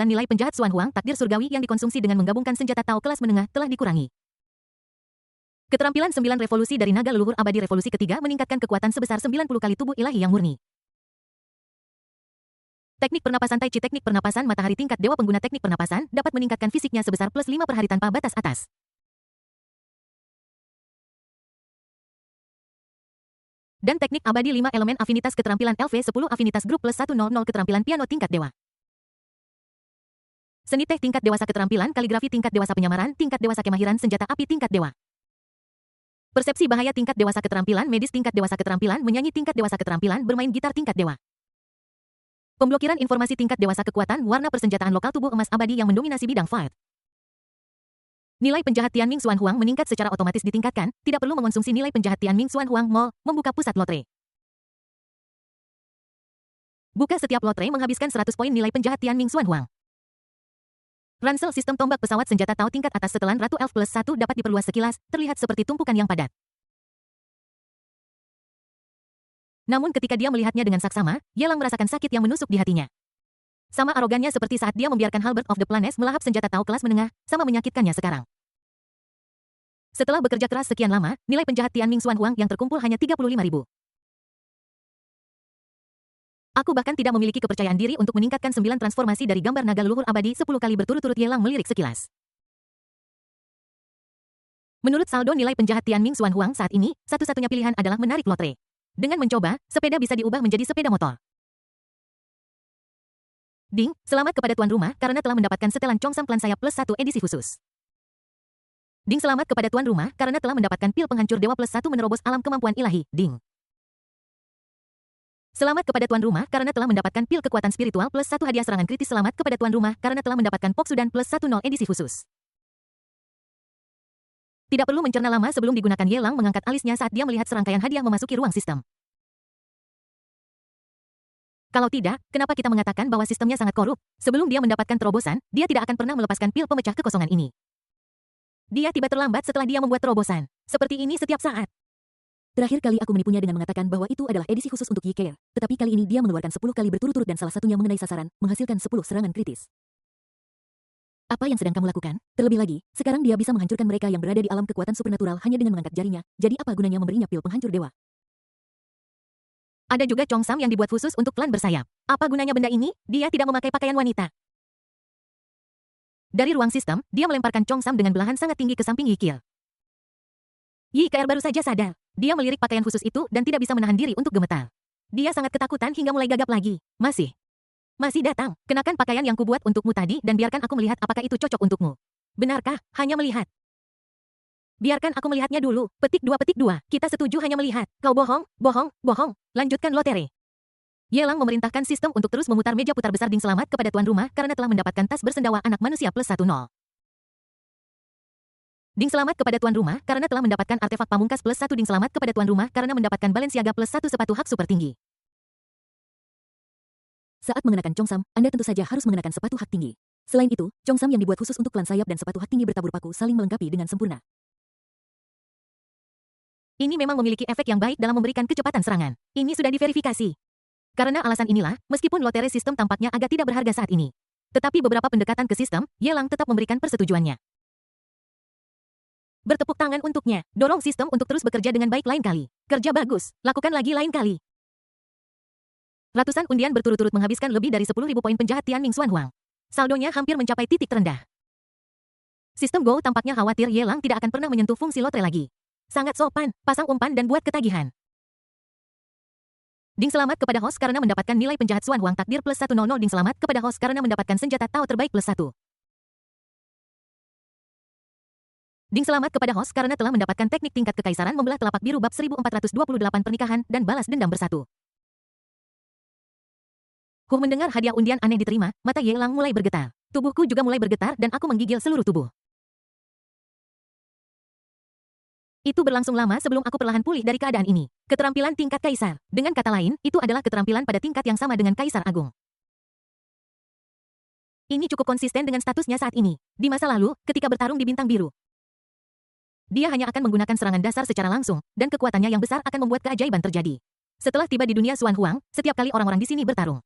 nilai penjahat Xuanhuang takdir surgawi yang dikonsumsi dengan menggabungkan senjata Tao kelas menengah telah dikurangi. Keterampilan 9 revolusi dari naga leluhur abadi revolusi ketiga meningkatkan kekuatan sebesar 90 kali tubuh ilahi yang murni. Teknik pernapasan Tai Chi teknik pernapasan matahari tingkat dewa pengguna teknik pernapasan dapat meningkatkan fisiknya sebesar +5 per hari tanpa batas atas. Dan teknik abadi 5 elemen afinitas keterampilan LV10 afinitas grup +100 keterampilan piano tingkat dewa. Seni teh tingkat dewasa keterampilan kaligrafi tingkat dewasa penyamaran tingkat dewasa kemahiran senjata api tingkat dewa. Persepsi bahaya tingkat dewasa keterampilan medis tingkat dewasa keterampilan menyanyi tingkat dewasa keterampilan bermain gitar tingkat dewa. Pemblokiran informasi tingkat dewasa kekuatan warna persenjataan lokal tubuh emas abadi yang mendominasi bidang fight. Nilai penjahat Tianming Xuanhuang meningkat secara otomatis ditingkatkan, tidak perlu mengonsumsi nilai penjahat Tianming Xuanhuang Mall, membuka pusat lotre. Buka setiap lotre menghabiskan 100 poin nilai penjahat Tianming Xuanhuang. Ransel sistem tombak pesawat senjata Tao tingkat atas setelan Ratu Elf +1 dapat diperluas sekilas, terlihat seperti tumpukan yang padat. Namun ketika dia melihatnya dengan saksama, Ye Lang merasakan sakit yang menusuk di hatinya. Sama arogannya seperti saat dia membiarkan Halberd of the Planes melahap senjata Tao kelas menengah, sama menyakitkannya sekarang. Setelah bekerja keras sekian lama, nilai penjahat Tianming Xuanhuang yang terkumpul hanya 35.000. Aku bahkan tidak memiliki kepercayaan diri untuk meningkatkan 9 transformasi dari gambar naga leluhur abadi 10 kali berturut-turut. Ye Lang melirik sekilas. Menurut saldo nilai penjahat Tianming Xuanhuang saat ini, satu-satunya pilihan adalah menarik lotre. Dengan mencoba, sepeda bisa diubah menjadi sepeda motor. Ding, selamat kepada tuan rumah karena telah mendapatkan setelan Chongsam Klan Sayap +1 edisi khusus. Ding, selamat kepada tuan rumah karena telah mendapatkan pil penghancur dewa +1 menerobos alam kemampuan ilahi. Ding. Selamat kepada tuan rumah karena telah mendapatkan pil kekuatan spiritual +1 hadiah serangan kritis. Selamat kepada tuan rumah karena telah mendapatkan Poksudan +10 edisi khusus. Tidak perlu mencerna lama sebelum digunakan. Ye Lang mengangkat alisnya saat dia melihat serangkaian hadiah memasuki ruang sistem. Kalau tidak, kenapa kita mengatakan bahwa sistemnya sangat korup? Sebelum dia mendapatkan terobosan, dia tidak akan pernah melepaskan pil pemecah kekosongan ini. Dia tiba terlambat setelah dia membuat terobosan. Seperti ini setiap saat. Terakhir kali aku menipunya dengan mengatakan bahwa itu adalah edisi khusus untuk Yi Keer. Tetapi kali ini dia mengeluarkan 10 kali berturut-turut dan salah satunya mengenai sasaran, menghasilkan 10 serangan kritis. Apa yang sedang kamu lakukan? Terlebih lagi, sekarang dia bisa menghancurkan mereka yang berada di alam kekuatan supernatural hanya dengan mengangkat jarinya. Jadi apa gunanya memberinya pil penghancur dewa? Ada juga Chongsam yang dibuat khusus untuk klan bersayap. Apa gunanya benda ini? Dia tidak memakai pakaian wanita. Dari ruang sistem, dia melemparkan Chongsam dengan belahan sangat tinggi ke samping Yi Keer. Yi Keer baru saja sadar. Dia melirik pakaian khusus itu dan tidak bisa menahan diri untuk gemetar. Dia sangat ketakutan hingga mulai gagap lagi. Masih datang. Kenakan pakaian yang kubuat untukmu tadi dan biarkan aku melihat apakah itu cocok untukmu. Benarkah? Hanya melihat. Biarkan aku melihatnya dulu. Petik 2. Kita setuju hanya melihat. Kau bohong. Lanjutkan lotre. Ye Lang memerintahkan sistem untuk terus memutar meja putar besar. Ding, selamat kepada tuan rumah karena telah mendapatkan tas bersendawa anak manusia +10. Ding, selamat kepada tuan rumah karena telah mendapatkan artefak pamungkas +1. Ding, selamat kepada tuan rumah karena mendapatkan Balenciaga +1 sepatu hak super tinggi. Saat mengenakan Chongsam, Anda tentu saja harus mengenakan sepatu hak tinggi. Selain itu, Chongsam yang dibuat khusus untuk klan sayap dan sepatu hak tinggi bertabur paku saling melengkapi dengan sempurna. Ini memang memiliki efek yang baik dalam memberikan kecepatan serangan. Ini sudah diverifikasi. Karena alasan inilah, meskipun lotere sistem tampaknya agak tidak berharga saat ini. Tetapi beberapa pendekatan ke sistem, Yelang tetap memberikan persetujuannya. Bertepuk tangan untuknya. Dorong sistem untuk terus bekerja dengan baik lain kali. Kerja bagus. Lakukan lagi lain kali. Ratusan undian berturut-turut menghabiskan lebih dari 10.000 poin penjahat Tianming Xuanhuang. Saldonya hampir mencapai titik terendah. Sistem Go tampaknya khawatir Yelang tidak akan pernah menyentuh fungsi lotre lagi. Sangat sopan, pasang umpan dan buat ketagihan. Ding selamat kepada host karena mendapatkan nilai penjahat Xuanhuang takdir plus 100. Ding selamat kepada host karena mendapatkan senjata Tao terbaik plus 1. Ding selamat kepada host karena telah mendapatkan teknik tingkat kekaisaran membelah telapak biru bab 1428 pernikahan dan balas dendam bersatu. Mendengar hadiah undian aneh diterima, mata Yelang mulai bergetar. Tubuhku juga mulai bergetar dan aku menggigil seluruh tubuh. Itu berlangsung lama sebelum aku perlahan pulih dari keadaan ini. Keterampilan tingkat kaisar. Dengan kata lain, itu adalah keterampilan pada tingkat yang sama dengan kaisar agung. Ini cukup konsisten dengan statusnya saat ini. Di masa lalu, ketika bertarung di bintang biru, dia hanya akan menggunakan serangan dasar secara langsung, dan kekuatannya yang besar akan membuat keajaiban terjadi. Setelah tiba di dunia Xuanhuang, setiap kali orang-orang di sini bertarung,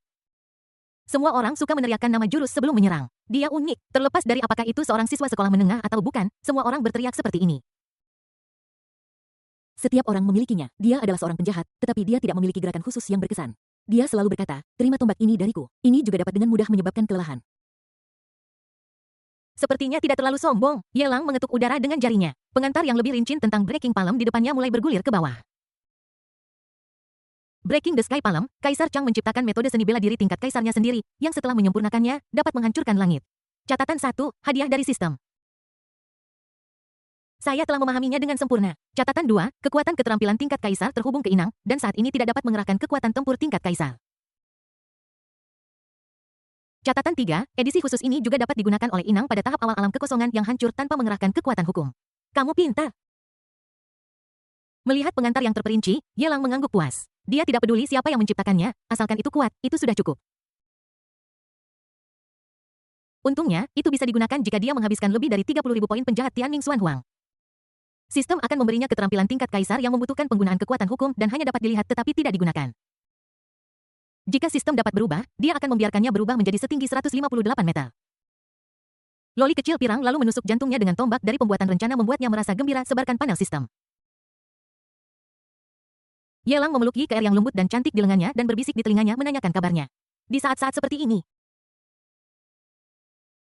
semua orang suka meneriakkan nama jurus sebelum menyerang. Dia unik, terlepas dari apakah itu seorang siswa sekolah menengah atau bukan, semua orang berteriak seperti ini. Setiap orang memilikinya. Dia adalah seorang penjahat, tetapi dia tidak memiliki gerakan khusus yang berkesan. Dia selalu berkata, terima tombak ini dariku. Ini juga dapat dengan mudah menyebabkan kelelahan. Sepertinya tidak terlalu sombong. Yelang mengetuk udara dengan jarinya. Pengantar yang lebih rinci tentang Breaking Palm di depannya mulai bergulir ke bawah. Breaking the Sky Palm, Kaisar Chang menciptakan metode seni bela diri tingkat kaisarnya sendiri, yang setelah menyempurnakannya, dapat menghancurkan langit. Catatan 1, hadiah dari sistem. Saya telah memahaminya dengan sempurna. Catatan 2, kekuatan keterampilan tingkat kaisar terhubung ke inang, dan saat ini tidak dapat mengerahkan kekuatan tempur tingkat kaisar. Catatan 3, edisi khusus ini juga dapat digunakan oleh inang pada tahap awal alam kekosongan yang hancur tanpa mengerahkan kekuatan hukum. Kamu pintar. Melihat pengantar yang terperinci, Yelang mengangguk puas. Dia tidak peduli siapa yang menciptakannya, asalkan itu kuat, itu sudah cukup. Untungnya, itu bisa digunakan jika dia menghabiskan lebih dari 30.000 poin penjahat Tianming Xuanhuang. Sistem akan memberinya keterampilan tingkat kaisar yang membutuhkan penggunaan kekuatan hukum dan hanya dapat dilihat tetapi tidak digunakan. Jika sistem dapat berubah, dia akan membiarkannya berubah menjadi setinggi 158 meter. Loli kecil pirang lalu menusuk jantungnya dengan tombak dari pembuatan rencana membuatnya merasa gembira sebarkan panel sistem. Yelang memeluk Yi Keer yang lembut dan cantik di lengannya dan berbisik di telinganya menanyakan kabarnya. Di saat-saat seperti ini,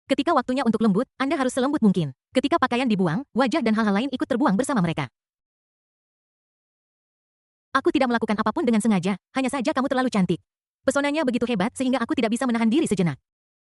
ketika waktunya untuk lembut, Anda harus selembut mungkin. Ketika pakaian dibuang, wajah dan hal-hal lain ikut terbuang bersama mereka. Aku tidak melakukan apapun dengan sengaja, hanya saja kamu terlalu cantik. Pesonanya begitu hebat sehingga aku tidak bisa menahan diri sejenak.